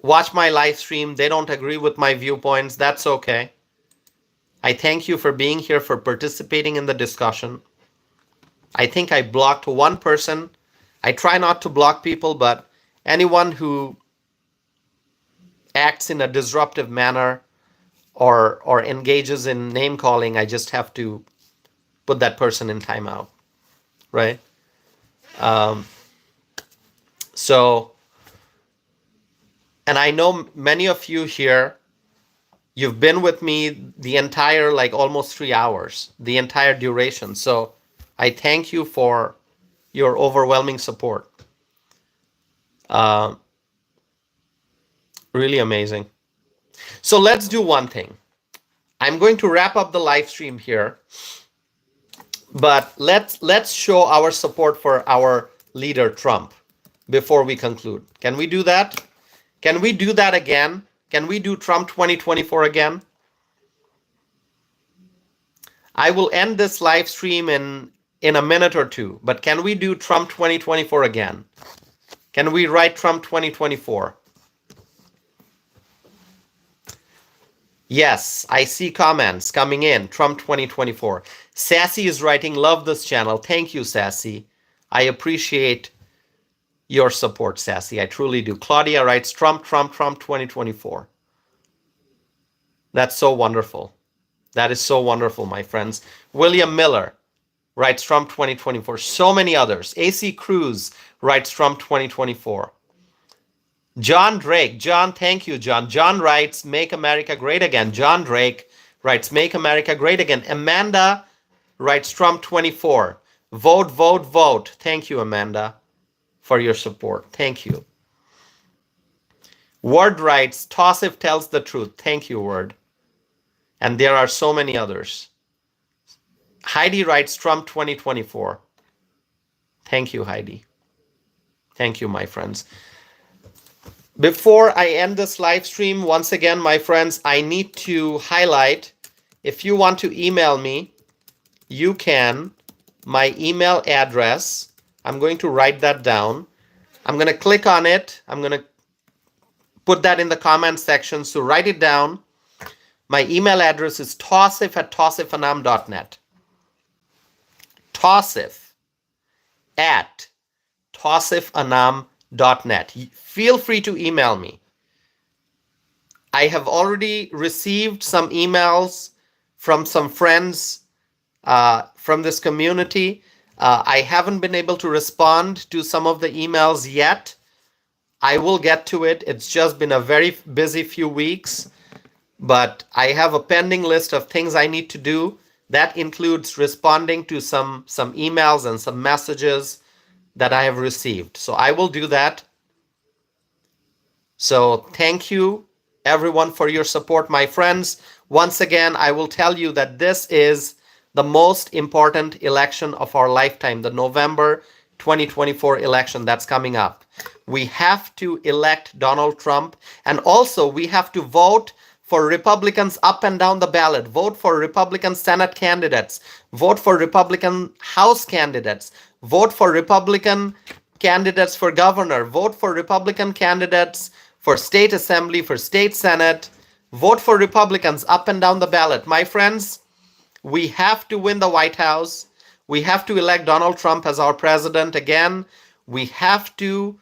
watch my live stream. They don't agree with my viewpoints. That's okay. I thank you for being here, for participating in the discussion. I think I blocked one person. I try not to block people, but anyone who acts in a disruptive manner or engages in name calling, I just have to put that person in timeout, right? So, and I know many of you here, you've been with me the entire, almost 3 hours, the entire duration. So I thank you for your overwhelming support. Really amazing. So let's do one thing. I'm going to wrap up the live stream here, but let's show our support for our leader Trump before we conclude. Can we do that? Can we do that again? Can we do Trump 2024 again? I will end this live stream in a minute or two, but can we do Trump 2024 again? Can we write Trump 2024? Yes, I see comments coming in. Trump 2024. Sassy is writing, love this channel. Thank you, Sassy. I appreciate your support, Sassy. I truly do. Claudia writes, Trump 2024. That's so wonderful. That is so wonderful, my friends. William Miller writes Trump 2024. So many others. AC Cruz writes Trump 2024. John Drake. John, thank you, John. John writes, Make America Great Again. John Drake writes, Make America Great Again. Amanda writes Trump 24. Vote, vote, vote. Thank you, Amanda, for your support. Thank you. Word writes, Tossif tells the truth. Thank you, Word. And there are so many others. Heidi writes Trump 2024. Thank you, Heidi. Thank you, my friends. Before I end this live stream, once again, my friends, I need to highlight, if you want to email me, you can. My email address, I'm going to write that down. I'm going to click on it. I'm going to put that in the comment section. So write it down. My email address is tausif@tausifanam.net. tausif@tausifanam.net. Feel free to email me. I have already received some emails from some friends from this community. I haven't been able to respond to some of the emails yet. I will get to it. It's just been a very busy few weeks, but I have a pending list of things I need to do. That includes responding to some emails and some messages that I have received. So I will do that. So thank you, everyone, for your support, my friends. Once again, I will tell you that this is the most important election of our lifetime, the November 2024 election that's coming up. We have to elect Donald Trump, and also we have to vote for Republicans up and down the ballot. Vote for Republican Senate candidates. Vote for Republican House candidates. Vote for Republican candidates for governor. Vote for Republican candidates for state assembly, for state senate. Vote for Republicans up and down the ballot. My friends, we have to win the White House. We have to elect Donald Trump as our president again. We have to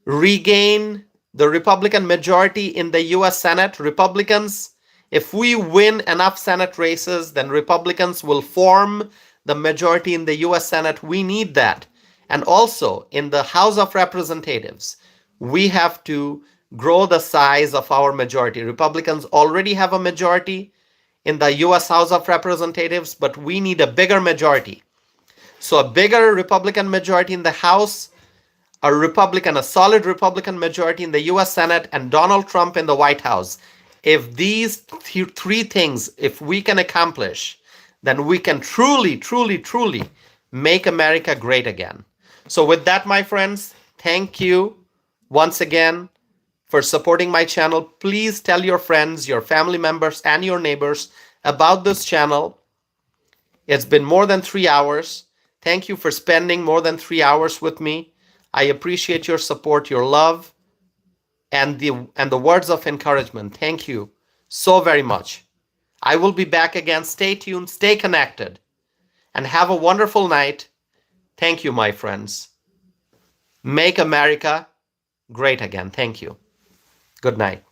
regain the Republican majority in the US Senate. Republicans, if we win enough Senate races, then Republicans will form the majority in the US Senate. We need that. And also in the House of Representatives, we have to grow the size of our majority. Republicans already have a majority in the US House of Representatives, but we need a bigger majority. So a bigger Republican majority in the House, a solid Republican majority in the US Senate, and Donald Trump in the White House. If these three things, if we can accomplish, then we can truly, truly, truly make America great again. So with that, my friends, thank you once again for supporting my channel. Please tell your friends, your family members, and your neighbors about this channel. It's been more than 3 hours. Thank you for spending more than 3 hours with me. I appreciate your support, your love, and the words of encouragement. Thank you so very much. I will be back again. Stay tuned, stay connected, and have a wonderful night. Thank you, my friends. Make America great again. Thank you. Good night.